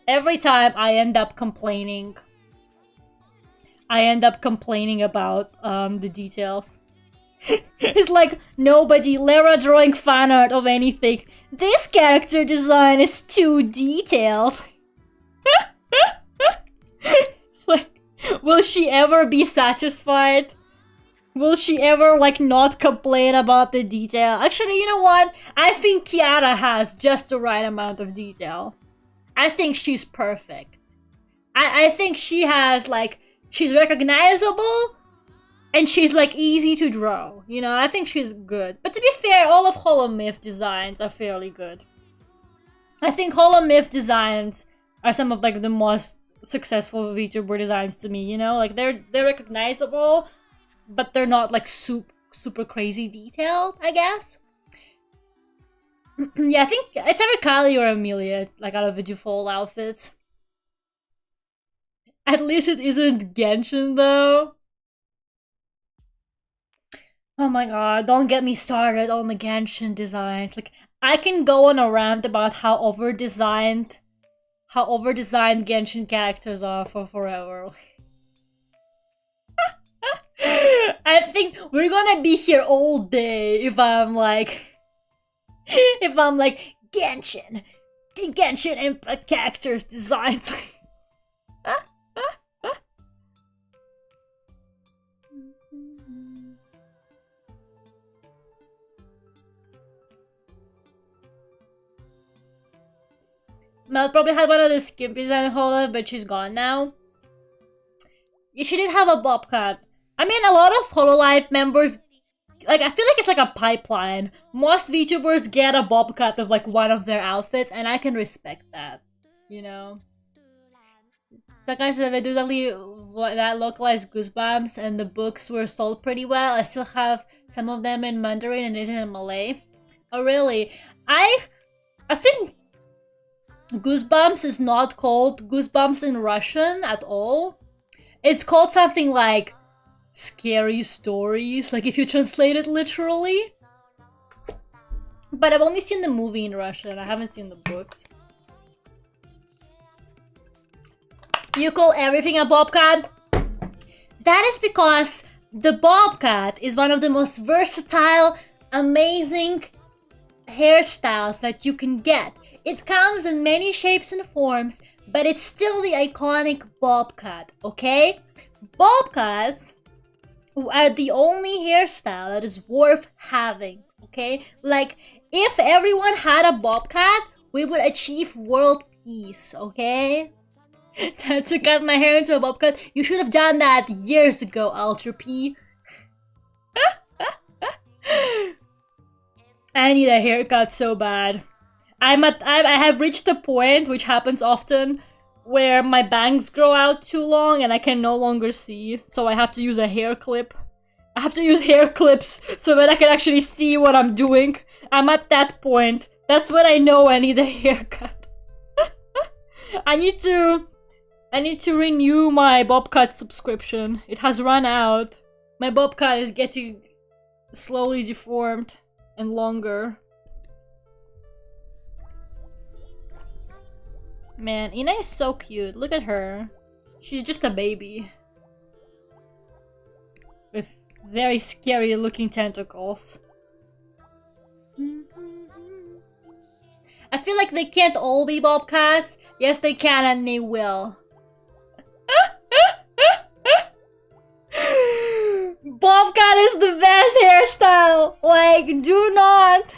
every time I end up complaining. I end up complaining about the details. It's like nobody, Lera drawing fan art of anything. This character design is too detailed. It's like, will she ever be satisfied? Will she ever, like, not complain about the detail? Actually, you know what? I think Kiara has just the right amount of detail. I think she's perfect. I think she has, like, she's recognizable, and she's, like, easy to draw. You know, I think she's good. But to be fair, all of Hololive designs are fairly good. I think Hololive designs are some of, like, the most successful Vtuber designs to me, you know? Like, they're recognizable, but they're not, like, super crazy detailed, I guess. Yeah, I think it's either Kylie or Amelia, like, out of the default outfits. At least it isn't Genshin, though. Oh my god, don't get me started on the Genshin designs. Like, I can go on a rant about how over-designed Genshin characters are for forever. I think we're gonna be here all day if I'm like... Genshin and characters designs. Mel probably had one of the skimpy design Hololive, but she's gone now. Yeah, she did have a bob cut. I mean, a lot of Hololive members, like, I feel like it's like a pipeline. Most VTubers get a bob cut of, like, one of their outfits, and I can respect that, you know? Sometimes they do that localized Goosebumps, and the books were sold pretty well. I still have some of them in Mandarin and in Malay. Oh, really? I think Goosebumps is not called Goosebumps in Russian at all. It's called something like Scary Stories, like if you translate it literally. But I've only seen the movie in Russian, I haven't seen the books. You call everything a bobcat? That is because the bobcat is one of the most versatile, amazing hairstyles that you can get. It comes in many shapes and forms, but it's still the iconic bobcat, okay? Bobcats are the only hairstyle that is worth having, okay? Like, if everyone had a bobcat, we would achieve world peace, okay? To cut my hair into a bobcat, you should have done that years ago, Ultra P. I need a haircut so bad. I have reached the point, which happens often, where my bangs grow out too long and I can no longer see, so I have to use a hair clip. I have to use hair clips so that I can actually see what I'm doing. I'm at that point. That's when I know I need a haircut. I need to renew my bobcat subscription. It has run out. My bobcat is getting slowly deformed and longer. Man, Ina is so cute. Look at her. She's just a baby. With very scary looking tentacles. I feel like they can't all be bobcats. Yes, they can and they will. Bobcat is the best hairstyle! Like, do not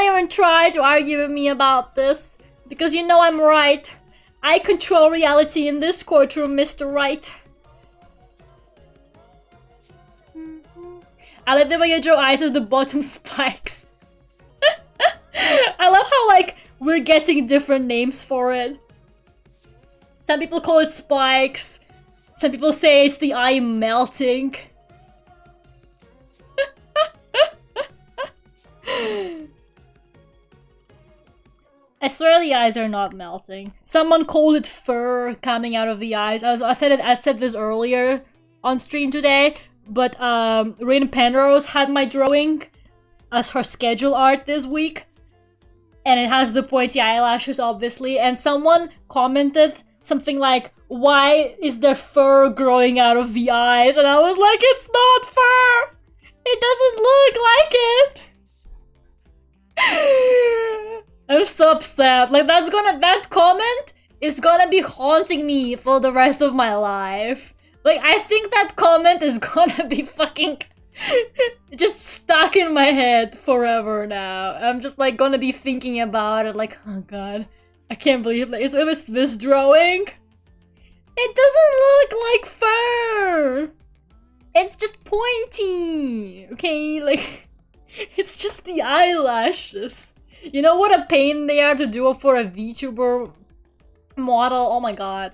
even try to argue with me about this. Because you know I'm right. I control reality in this courtroom, Mr. Right. I like the way you draw eyes at the bottom spikes. I love how, like, we're getting different names for it. Some people call it spikes. Some people say it's the eye melting. I swear the eyes are not melting. Someone called it fur coming out of the eyes. I said this earlier on stream today, but Rin Penrose had my drawing as her schedule art this week. And it has the pointy eyelashes, obviously. And someone commented something like, "Why is there fur growing out of the eyes?" And I was like, it's not fur! It doesn't look like it! I'm so upset. Like, that comment is gonna be haunting me for the rest of my life. Like, I think that comment is gonna be fucking just stuck in my head forever now. I'm just like gonna be thinking about it like, oh god, I can't believe like, it was this drawing. It doesn't look like fur. It's just pointy, okay? Like, it's just the eyelashes. You know what a pain they are to do for a VTuber model? Oh my god.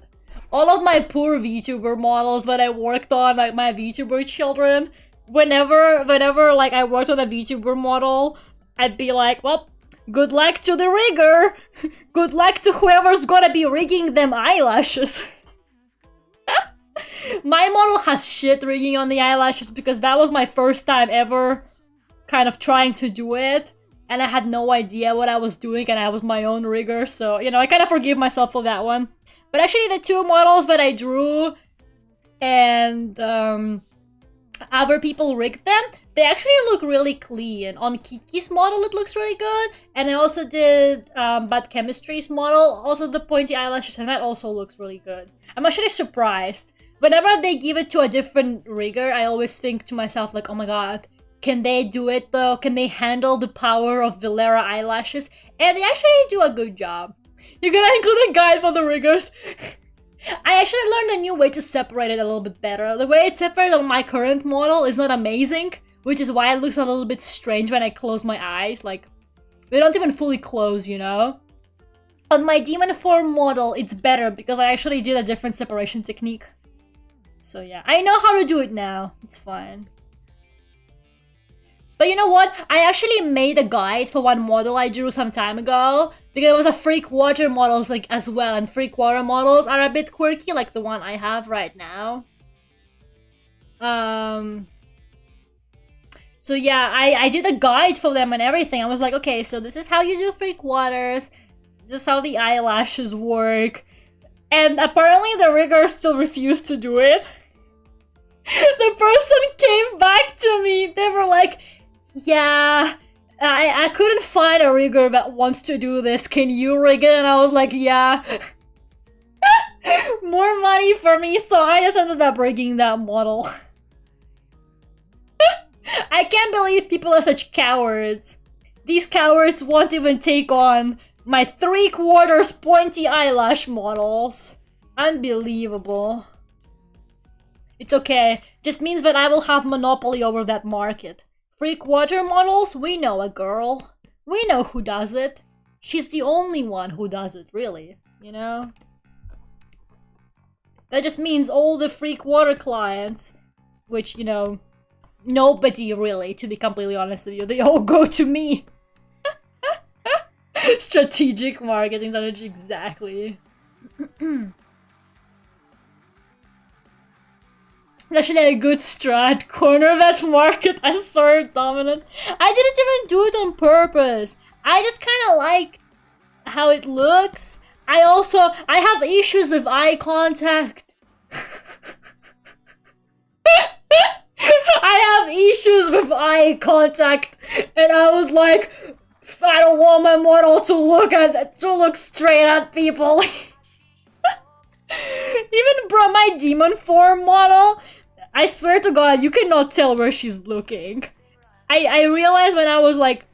All of my poor VTuber models that I worked on, like my VTuber children, whenever like I worked on a VTuber model, I'd be like, well, good luck to the rigger. Good luck to whoever's gonna be rigging them eyelashes. My model has shit rigging on the eyelashes because that was my first time ever kind of trying to do it. And I had no idea what I was doing and I was my own rigger. So, you know, I kind of forgive myself for that one. But actually the two models that I drew and other people rigged them, they actually look really clean. On Kiki's model it looks really good. And I also did Bad Chemistry's model, also the pointy eyelashes, and that also looks really good. I'm actually surprised. Whenever they give it to a different rigger, I always think to myself like, oh my god, can they do it though? Can they handle the power of the Lera eyelashes? And they actually do a good job. You're gonna include a guide for the riggers. I actually learned a new way to separate it a little bit better. The way it's separated on my current model is not amazing, which is why it looks a little bit strange when I close my eyes. Like, they don't even fully close, you know? On my demon form model, it's better because I actually did a different separation technique. So yeah, I know how to do it now. It's fine. But you know what? I actually made a guide for one model I drew some time ago because it was a 3/4 models like as well, and 3/4 models are a bit quirky, like the one I have right now. So yeah, I did a guide for them and everything. I was like, okay, so this is how you do 3/4. This is how the eyelashes work. And apparently the rigger still refused to do it. The person came back to me. They were like, yeah, I couldn't find a rigger that wants to do this. Can you rig it? And I was like, yeah. More money for me, so I just ended up rigging that model. I can't believe people are such cowards. These cowards won't even take on my 3/4 pointy eyelash models. Unbelievable. It's okay. Just means that I will have monopoly over that market. 3/4 models? We know a girl. We know who does it. She's the only one who does it, really. You know? That just means all the 3/4 clients, which, you know, nobody really, to be completely honest with you, they all go to me. Strategic marketing strategy, exactly. Actually a good strat. Corner that market as sword dominant. I didn't even do it on purpose. I just kind of like how it looks. I have issues with eye contact. I have issues with eye contact, and I was like, I don't want my model to look straight at people. Even bro, my demon form model, I swear to god, you cannot tell where she's looking. I realized when I was like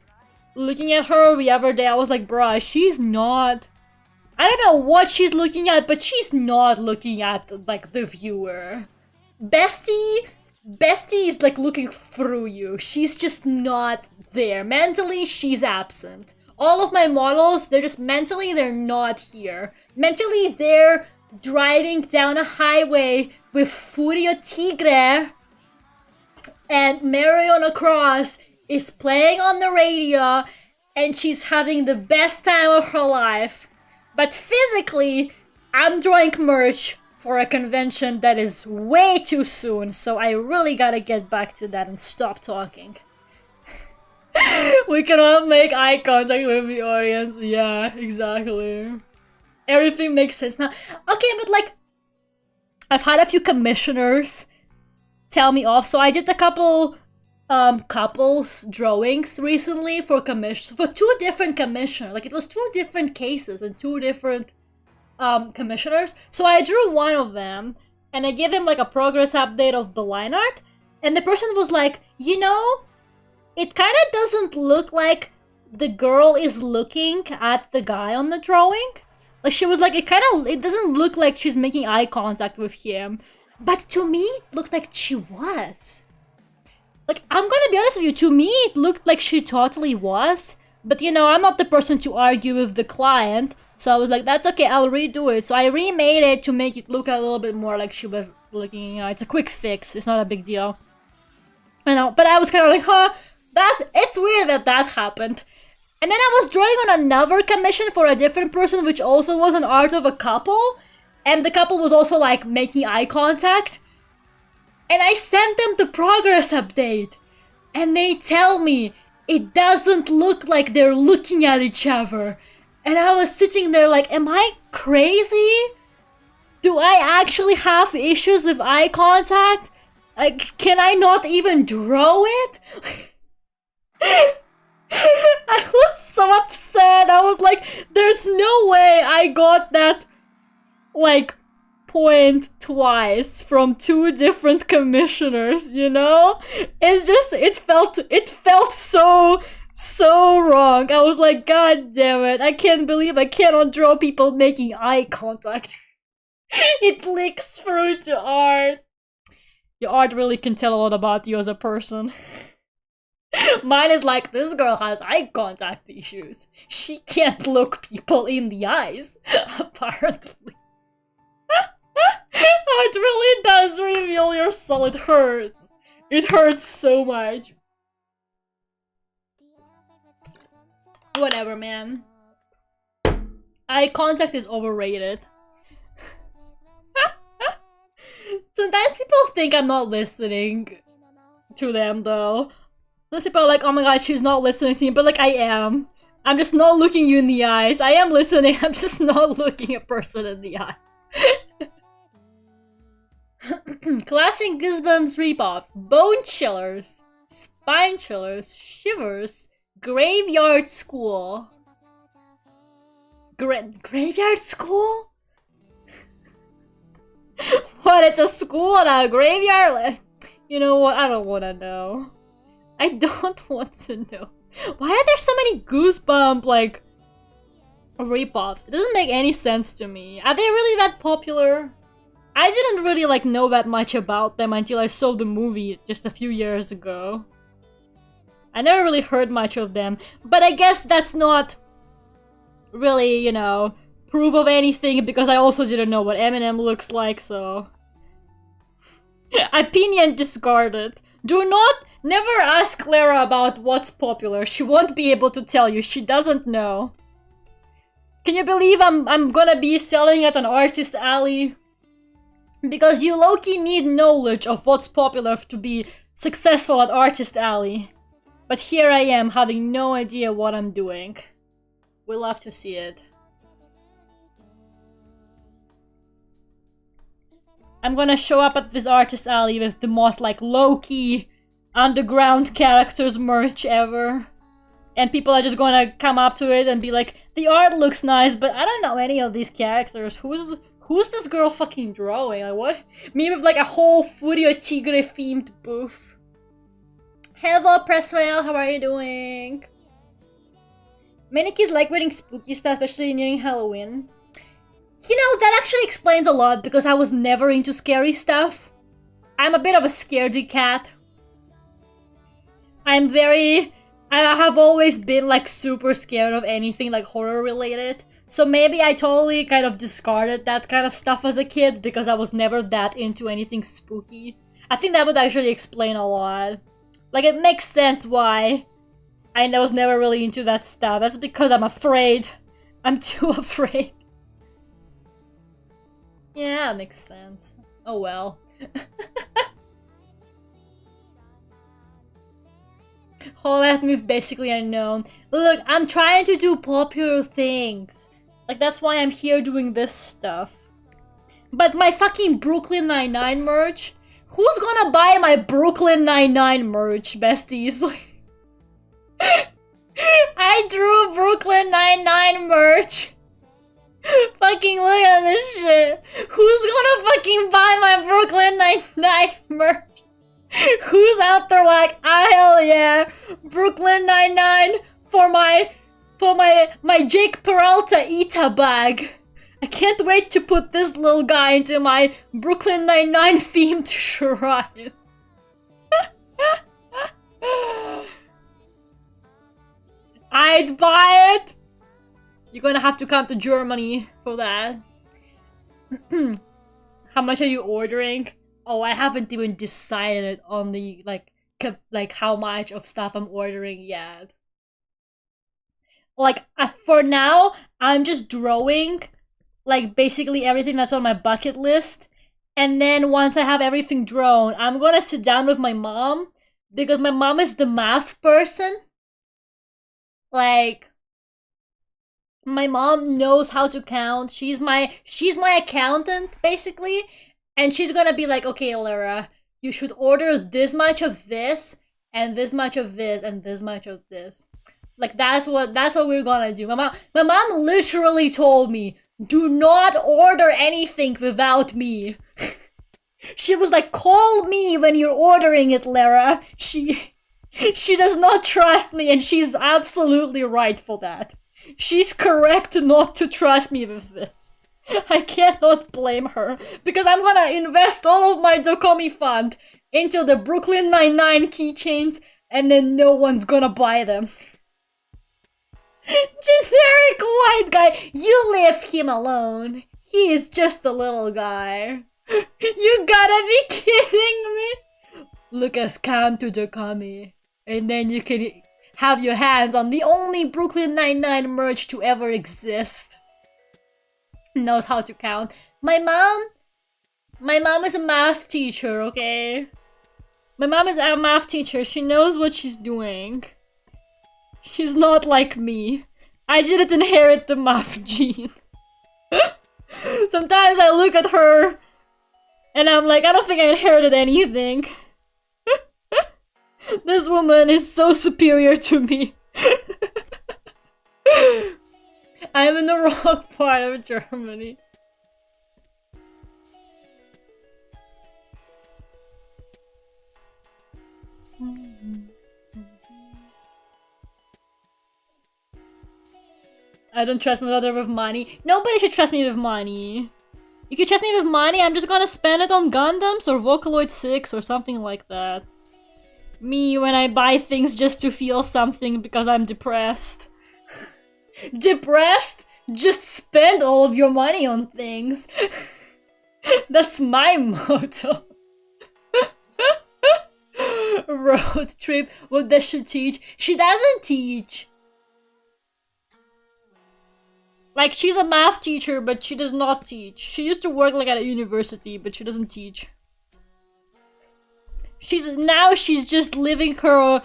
looking at her the other day, I was like, bruh, she's not, I don't know what she's looking at, but she's not looking at like the viewer. Bestie is like looking through you. She's just not there. Mentally, she's absent. All of my models, they're just mentally, they're not here. Mentally, they're driving down a highway with Furio Tigre, and Marion Across is playing on the radio, and she's having the best time of her life. But physically, I'm drawing merch for a convention that is way too soon, so I really gotta get back to that and stop talking. We cannot make eye contact with the audience. Yeah, exactly. Everything makes sense now. Okay, but like, I've had a few commissioners tell me off, so I did a couple couples drawings recently for for two different commissioners. Like, it was two different cases and two different commissioners. So I drew one of them and I gave him like a progress update of the line art, and the person was like, you know, it kind of doesn't look like the girl is looking at the guy on the drawing. Like, she was like, it doesn't look like she's making eye contact with him, but to me it looked like she was. Like, I'm gonna be honest with you, to me it looked like she totally was, but you know, I'm not the person to argue with the client, so I was like, that's okay, I'll redo it. So I remade it to make it look a little bit more like she was looking, you know, it's a quick fix, it's not a big deal. I know, but I was kind of like, huh, it's weird that happened. And then I was drawing on another commission for a different person, which also was an art of a couple, and the couple was also like making eye contact. And I sent them the progress update, and they tell me it doesn't look like they're looking at each other. And I was sitting there like, am I crazy? Do I actually have issues with eye contact? Like, can I not even draw it? I was so upset. I was like, there's no way I got that, like, point twice from two different commissioners, you know? It's just, it felt so wrong. I was like, god damn it, I can't believe I cannot draw people making eye contact. It leaks through to art. Your art really can tell a lot about you as a person. Mine is like, this girl has eye contact issues. She can't look people in the eyes, apparently. It really does reveal your soul. It hurts. It hurts so much. Whatever, man. Eye contact is overrated. Sometimes people think I'm not listening to them, though. Those people are like, oh my god, she's not listening to me, but like, I am. I'm just not looking you in the eyes. I am listening, I'm just not looking a person in the eyes. Classic Goosebumps ripoff. Bone chillers, spine chillers, shivers, graveyard school. Graveyard school? What, it's a school and a graveyard? You know what, I don't want to know. I don't want to know. Why are there so many Goosebump, like, ripoffs? It doesn't make any sense to me. Are they really that popular? I didn't really, like, know that much about them until I saw the movie just a few years ago. I never really heard much of them, but I guess that's not really, you know, proof of anything, because I also didn't know what Eminem looks like, so... Opinion discarded. Never ask Lera about what's popular. She won't be able to tell you. She doesn't know. Can you believe I'm gonna be selling at an artist alley? Because you low-key need knowledge of what's popular to be successful at artist alley. But here I am, having no idea what I'm doing. We'll have to see it. I'm gonna show up at this artist alley with the most, like, low-key underground characters merch ever. And people are just gonna come up to it and be like, the art looks nice, but I don't know any of these characters. Who's this girl fucking drawing? Like, what? Me with, like, a whole Furio Tigre themed booth. Hello, Presswell, how are you doing? Many kids like wearing spooky stuff, especially nearing Halloween. You know, that actually explains a lot, because I was never into scary stuff. I'm a bit of a scaredy cat. I have always been, like, super scared of anything, like, horror related. So maybe I totally kind of discarded that kind of stuff as a kid, because I was never that into anything spooky. I think that would actually explain a lot. Like, it makes sense why I was never really into that stuff. That's because I'm afraid. I'm too afraid. Yeah, that makes sense. Oh well. Hololive move basically unknown. Look, I'm trying to do popular things. Like, that's why I'm here doing this stuff. But my fucking Brooklyn Nine-Nine merch? Who's gonna buy my Brooklyn Nine-Nine merch, besties? I drew Brooklyn Nine-Nine merch. Fucking look at this shit. Who's gonna fucking buy my Brooklyn Nine-Nine merch? Who's out there like, ah, hell yeah, Brooklyn Nine-Nine for my Jake Peralta Ita bag. I can't wait to put this little guy into my Brooklyn Nine-Nine themed shrine. I'd buy it. You're gonna have to come to Germany for that. How much are you ordering? Oh, I haven't even decided on the like how much of stuff I'm ordering yet. Like for now, I'm just drawing like basically everything that's on my bucket list, and then once I have everything drawn, I'm gonna sit down with my mom because my mom is the math person. Like, my mom knows how to count. She's my accountant basically. And she's gonna be like, okay, Lera, you should order this much of this, and this much of this, and this much of this. Like, that's what we're gonna do. My mom literally told me, do not order anything without me. She was like, call me when you're ordering it, Lera. She does not trust me, and she's absolutely right for that. She's correct not to trust me with this. I cannot blame her, because I'm gonna invest all of my Dokomi fund into the Brooklyn Nine-Nine keychains, and then no one's gonna buy them. Generic white guy, you leave him alone. He is just a little guy. You gotta be kidding me. Lucas, come to Dokomi, and then you can have your hands on the only Brooklyn Nine-Nine merch to ever exist. Knows how to count. My mom is a math teacher, okay? My mom is a math teacher. She knows what she's doing. She's not like me. I didn't inherit the math gene. Sometimes I look at her and I'm like, I don't think I inherited anything. This woman is so superior to me. I'm in the wrong part of Germany. I don't trust my daughter with money. Nobody should trust me with money. If you trust me with money, I'm just gonna spend it on Gundams or Vocaloid 6 or something like that. Me when I buy things just to feel something because I'm depressed. Depressed? Just spend all of your money on things. That's my motto. Road trip, what does she teach? She doesn't teach. Like, she's a math teacher, but she does not teach. She used to work like at a university, but she doesn't teach. She's just living her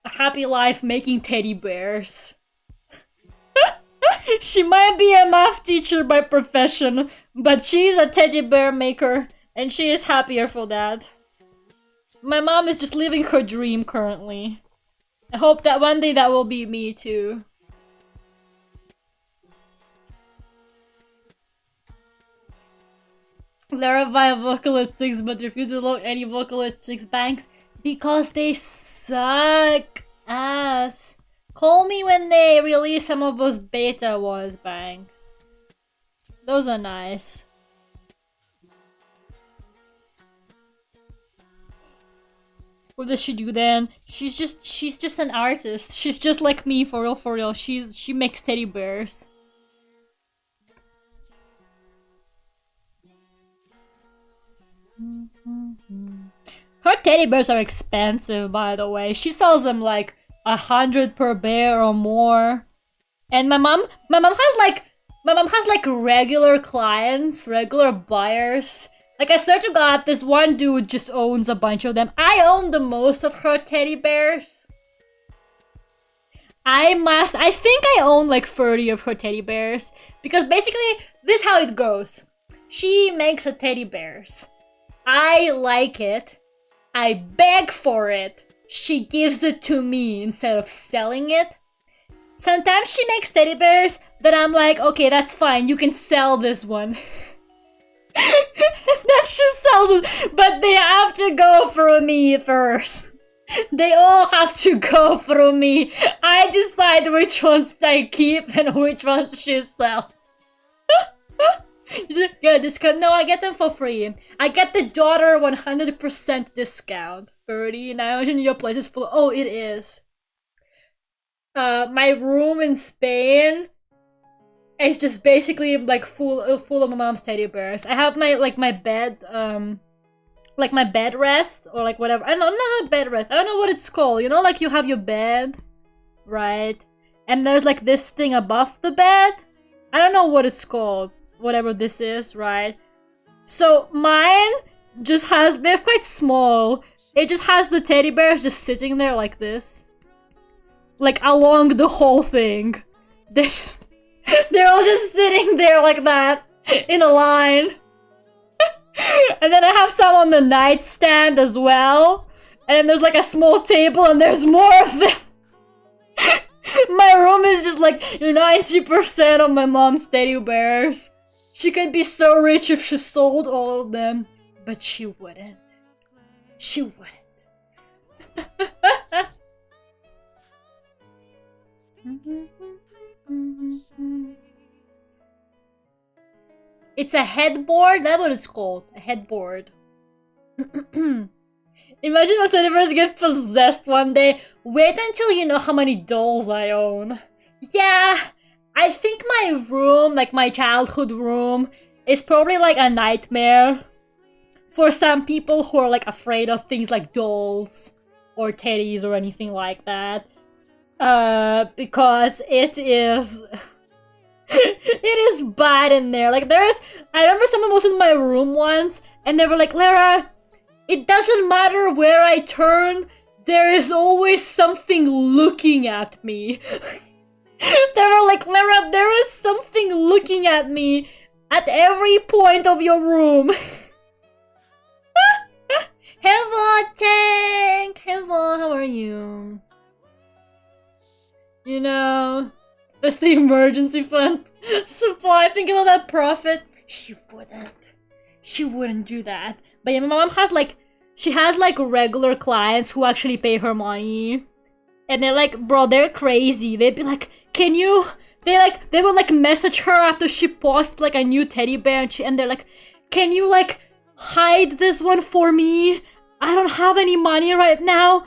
happy life making teddy bears. She might be a math teacher by profession, but she's a teddy bear maker, and she is happier for that. My mom is just living her dream currently. I hope that one day that will be me too. Lera buy Vocaloid 6 but refuse to load any Vocaloid 6 banks because they suck ass. Call me when they release some of those Beta Wars banks. Those are nice. What does she do then? She's just an artist. She's just like me, for real, for real. She makes teddy bears. Her teddy bears are expensive, by the way. She sells them like 100 per bear or more. And my mom has like regular clients, regular buyers. Like, I swear to God, this one dude just owns a bunch of them. I own the most of her teddy bears. I think I own like 30 of her teddy bears. Because basically, this is how it goes. She makes her teddy bears. I like it. I beg for it. She gives it to me instead of selling it. Sometimes she makes teddy bears that I'm like, okay, that's fine, you can sell this one. That she sells it, but they have to go through me first. They all have to go through me. I decide which ones I keep and which ones she sells. Yeah, discount. No, I get them for free. I get the daughter 100% discount. 30. Now imagine your place is full. Oh, it is. My room in Spain is just basically like full of my mom's teddy bears. I have my bed, like my bed rest or like whatever. I don't know, not a bed rest. I don't know what it's called. You know, like you have your bed, right? And there's like this thing above the bed. I don't know what it's called. Whatever this is, right? So mine just has, they're quite small. It just has the teddy bears just sitting there like this. Like along the whole thing. They're all just sitting there like that in a line. And then I have some on the nightstand as well. And then there's like a small table and there's more of them. My room is just like 90% of my mom's teddy bears. She could be so rich if she sold all of them, but she wouldn't. She wouldn't. It's a headboard? That's what it's called. A headboard. Imagine if the universe gets possessed one day. Wait until you know how many dolls I own. Yeah, I think my room, like my childhood room, is probably like a nightmare for some people who are like afraid of things like dolls or teddies or anything like that. Because it is... it is bad in there. Like I remember someone was in my room once and they were like, Lera, it doesn't matter where I turn, there is always something looking at me. They were like, Lera, there is something looking at me at every point of your room. Hello, Tank! Hello, how are you? You know, that's the emergency fund supply. Think about that profit. She wouldn't do that. But yeah, my mom has like, she has like regular clients who actually pay her money. And they're like, bro, they're crazy. They'd be like, can you... They would like message her after she posts like a new teddy bear and they're like, can you like hide this one for me? I don't have any money right now,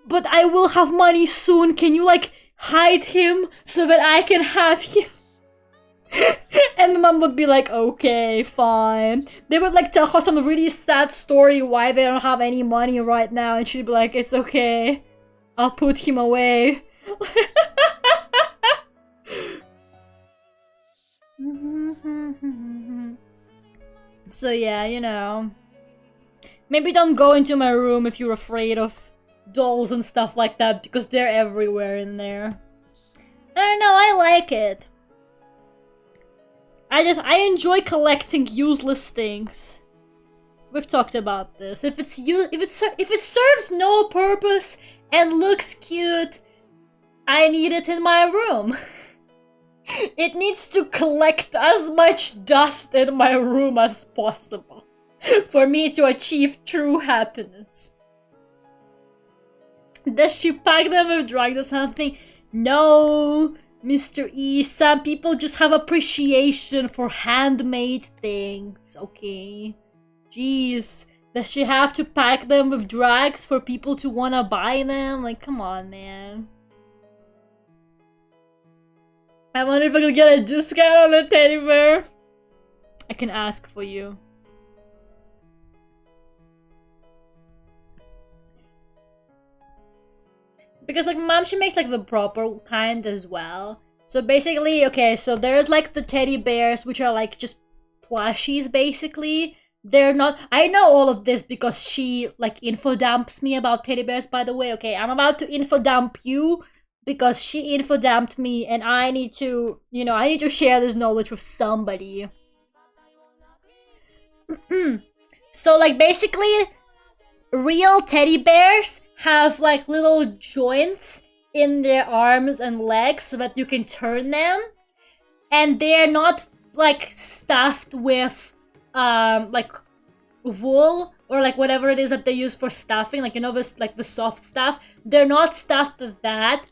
but I will have money soon. Can you like hide him so that I can have him? And the mom would be like, okay, fine. They would like tell her some really sad story why they don't have any money right now and she'd be like, it's okay. I'll put him away. So yeah, you know. Maybe don't go into my room if you're afraid of dolls and stuff like that because they're everywhere in there. I don't know, I like it. I enjoy collecting useless things. We've talked about this. If it serves no purpose and looks cute, I need it in my room. It needs to collect as much dust in my room as possible for me to achieve true happiness. Does she pack them with drugs or something? No, Mr. E. Some people just have appreciation for handmade things, okay? Jeez, does she have to pack them with drugs for people to wanna buy them? Like, come on, man. I wonder if I could get a discount on a teddy bear. I can ask for you. because like mom, she makes like the proper kind as well. So basically, okay, so there's like the teddy bears, which are like just plushies basically. They're not, I know all of this because she like info dumps me about teddy bears, by the way. Okay, I'm about to info dump you because she info dumped me, and I need to, you know, I need to share this knowledge with somebody. So like basically, real teddy bears have like little joints in their arms and legs so that you can turn them, and they're not like stuffed with like wool or like whatever it is that they use for stuffing, like, you know, this like the soft stuff. They're not stuffed with that.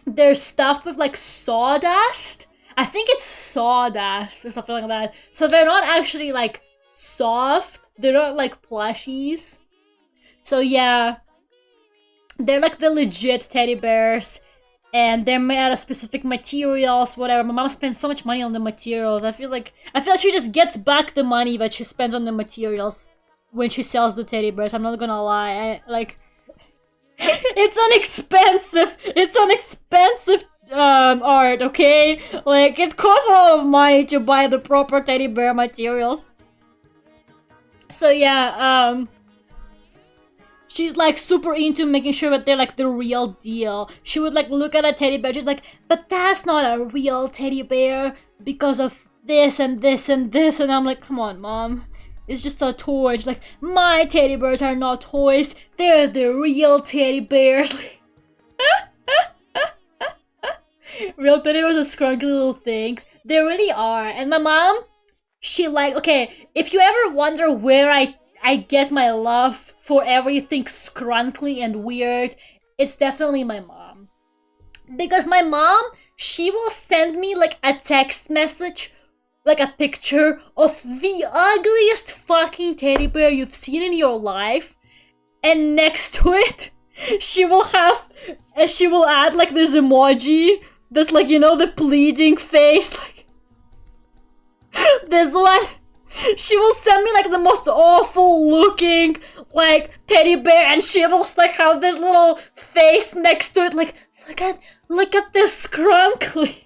They're stuffed with like sawdust. I think it's sawdust or something like that. So they're not actually like soft. They're not like plushies. So yeah, they're like the legit teddy bears, and they're made out of specific materials, whatever. My mom spends so much money on the materials. I feel like she just gets back the money that she spends on the materials when she sells the teddy bears. I'm not gonna lie. It's an expensive art, okay? Like, it costs a lot of money to buy the proper teddy bear materials. So yeah, she's like super into making sure that they're like the real deal. She would like look at a teddy bear, she's like, but that's not a real teddy bear because of this and this and this. And I'm like, come on, mom. It's just a toy. She's like, my teddy bears are not toys. They're the real teddy bears. Real teddy bears are scrunkly little things. They really are. And my mom, she like, okay, if you ever wonder where I get my love for everything scrunkly and weird, it's definitely my mom. Because my mom, she will send me like a text message, like a picture of the ugliest fucking teddy bear you've seen in your life, and next to it, she will add like this emoji that's like, you know, the pleading face, like this one. She will send me like the most awful looking like teddy bear, and she will like have this little face next to it, like, look at this scrunkly.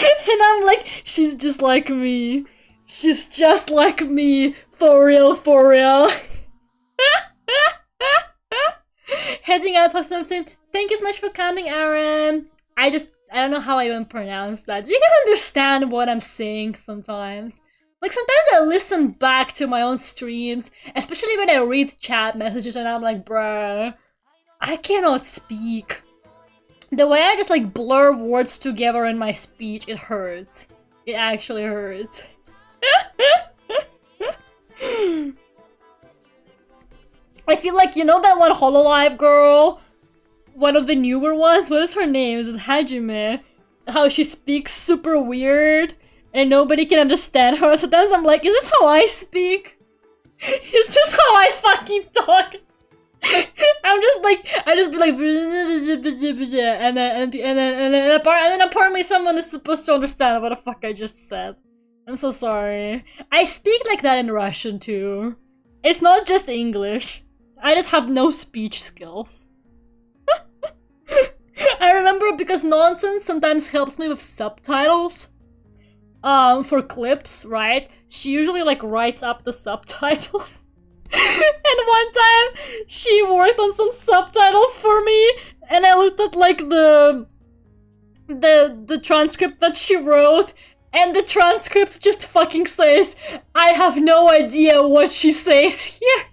And I'm like, she's just like me. She's just like me, for real, for real. Heading out or something. Thank you so much for coming, Aaron. I don't know how I even pronounce that. You can understand what I'm saying sometimes. Like, sometimes I listen back to my own streams, especially when I read chat messages, and I'm like, bruh, I cannot speak. The way I just like blur words together in my speech, it hurts. It actually hurts. I feel like, you know that one Hololive girl? One of the newer ones? What is her name? Is it Hajime? How she speaks super weird and nobody can understand her. Sometimes I'm like, is this how I speak? Is this how I fucking talk? I'm just like, I just be like, and then apparently someone is supposed to understand what the fuck I just said. I'm so sorry. I speak like that in Russian too. It's not just English. I just have no speech skills. I remember because Nonsense sometimes helps me with subtitles. For clips, right? She usually like writes up the subtitles. And one time, she worked on some subtitles for me, and I looked at like the transcript that she wrote, and the transcript just fucking says, I have no idea what she says here.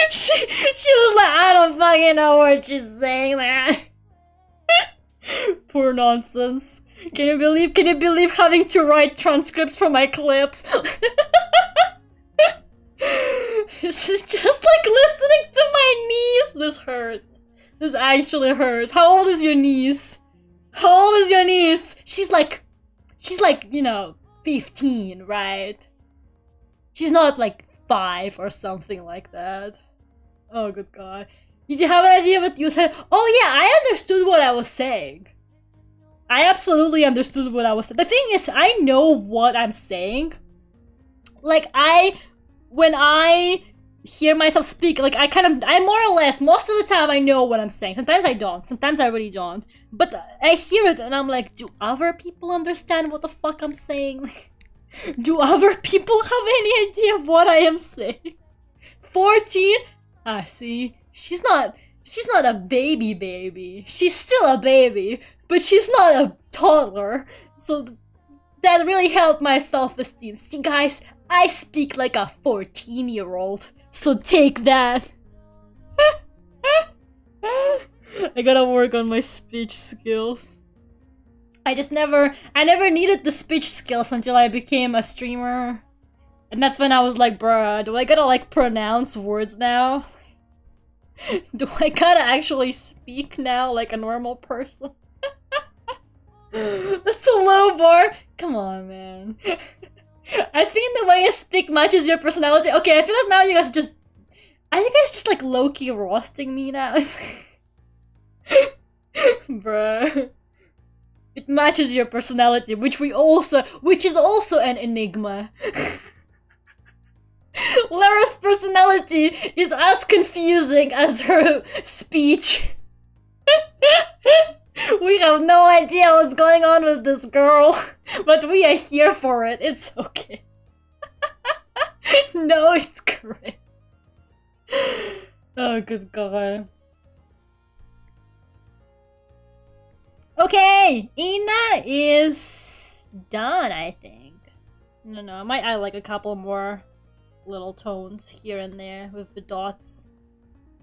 She was like, I don't fucking know what she's saying there. Poor Nonsense. Can you believe having to write transcripts for my clips? This is just like listening to my niece. This hurts. This actually hurts. How old is your niece? How old is your niece? She's like, you know, 15, right? She's not like 5 or something like that. Oh, good God. Did you have an idea what you said? Oh yeah, I understood what I was saying. I absolutely understood what I was saying. The thing is, I know what I'm saying. Like, when I hear myself speak. Like, I more or less, most of the time I know what I'm saying. Sometimes I don't. Sometimes I really don't. But I hear it and I'm like, do other people understand what the fuck I'm saying? Do other people have any idea what I am saying? 14? Ah, see? She's not a baby. She's still a baby, but she's not a toddler. So that really helped my self-esteem. See, guys, I speak like a 14-year-old. So take that. I gotta work on my speech skills. I never needed the speech skills until I became a streamer. And that's when I was like, bruh, do I gotta like pronounce words now? Do I gotta actually speak now like a normal person? That's a low bar. Come on, man. I think the way you speak matches your personality. Okay, I feel like now you guys just... I think it's just like low-key roasting me now. Bruh. It matches your personality, which is also an enigma. Lera's personality is as confusing as her speech. We have no idea what's going on with this girl, but we are here for it. It's okay. No, it's great. Oh, good god. Okay, Ina is done, I think. No, I might add like a couple more little tones here and there with the dots.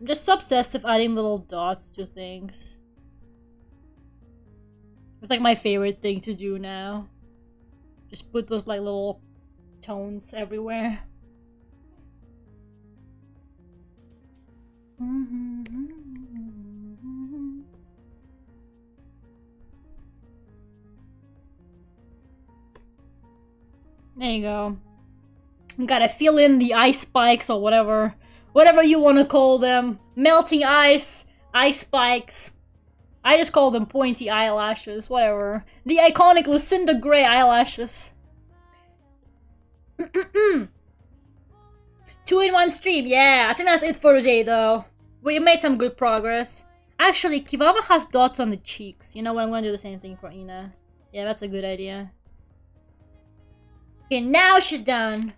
I'm just obsessed with adding little dots to things. It's like my favorite thing to do now. Just put those like little tones everywhere. There you go. You gotta fill in the ice spikes or whatever you want to call them. Melting ice spikes. I just call them pointy eyelashes, whatever. The iconic Lucinda Gray eyelashes. 2-in-1 stream, yeah, I think that's it for today though. We made some good progress. Actually, Kivava has dots on the cheeks. You know what, I'm gonna do the same thing for Ina. Yeah, that's a good idea. Okay, now she's done.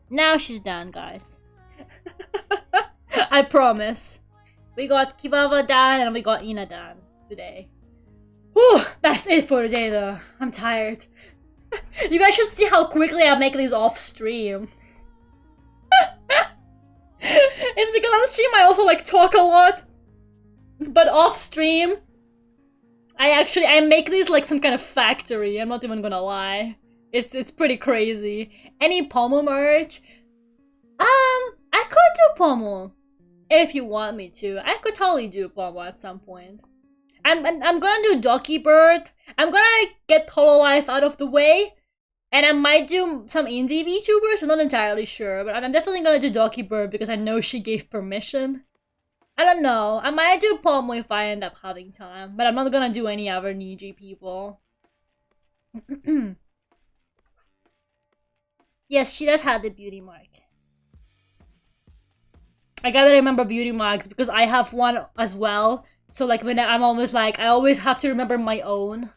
Now she's done, guys. I promise. We got Kivava done and we got Ina done today. Whew, that's it for today though. I'm tired. You guys should see how quickly I make these off stream. It's because on stream I also like talk a lot. But off stream, I make these like some kind of factory. I'm not even gonna lie. It's pretty crazy. Any Pomo merch? I could do Pomo. If you want me to. I could totally do Pomo at some point. I'm gonna do Ducky Bird. I'm gonna get Hololive out of the way. And I might do some indie VTubers. I'm not entirely sure. But I'm definitely gonna do Ducky Bird because I know she gave permission. I don't know. I might do Pomo if I end up having time. But I'm not gonna do any other Niji people. Yes, she does have the beauty mark. I gotta remember beauty marks because I have one as well. So like when I'm always like, I always have to remember my own.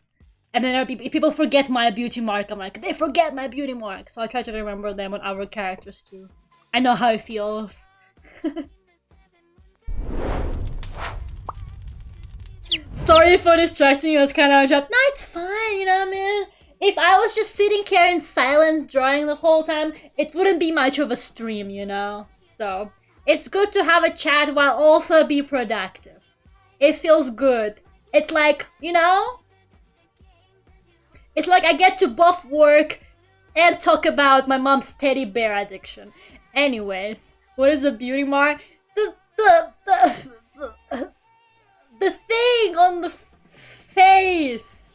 And then if people forget my beauty mark, I'm like, they forget my beauty mark. So I try to remember them on our characters too. I know how it feels. Sorry for distracting you, I was kind of out of job. No, it's fine, you know what I mean? If I was just sitting here in silence drawing the whole time, it wouldn't be much of a stream, you know? So, it's good to have a chat while also be productive. It feels good. It's like, you know? It's like I get to both work and talk about my mom's teddy bear addiction. Anyways, what is a beauty mark? The thing on the face.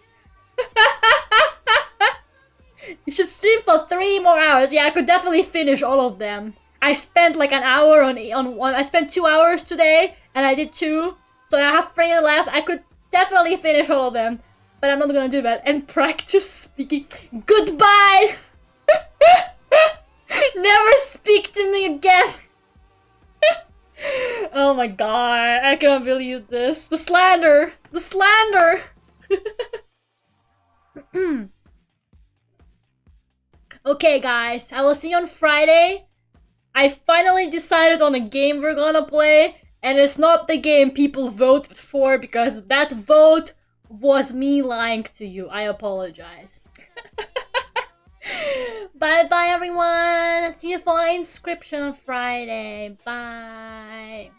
You should stream for 3 more hours. Yeah, I could definitely finish all of them. I spent like an hour on I spent 2 hours today, and I did 2. So I have 3 left. I could definitely finish all of them. But I'm not gonna do that. And practice speaking. Goodbye! Never speak to me again! Oh my god, I can't believe this. The slander! The slander! Okay guys, I will see you on Friday. I finally decided on a game we're gonna play, and it's not the game people voted for because that vote was me lying to you. I apologize. Bye bye everyone. See you for inscription on Friday. Bye.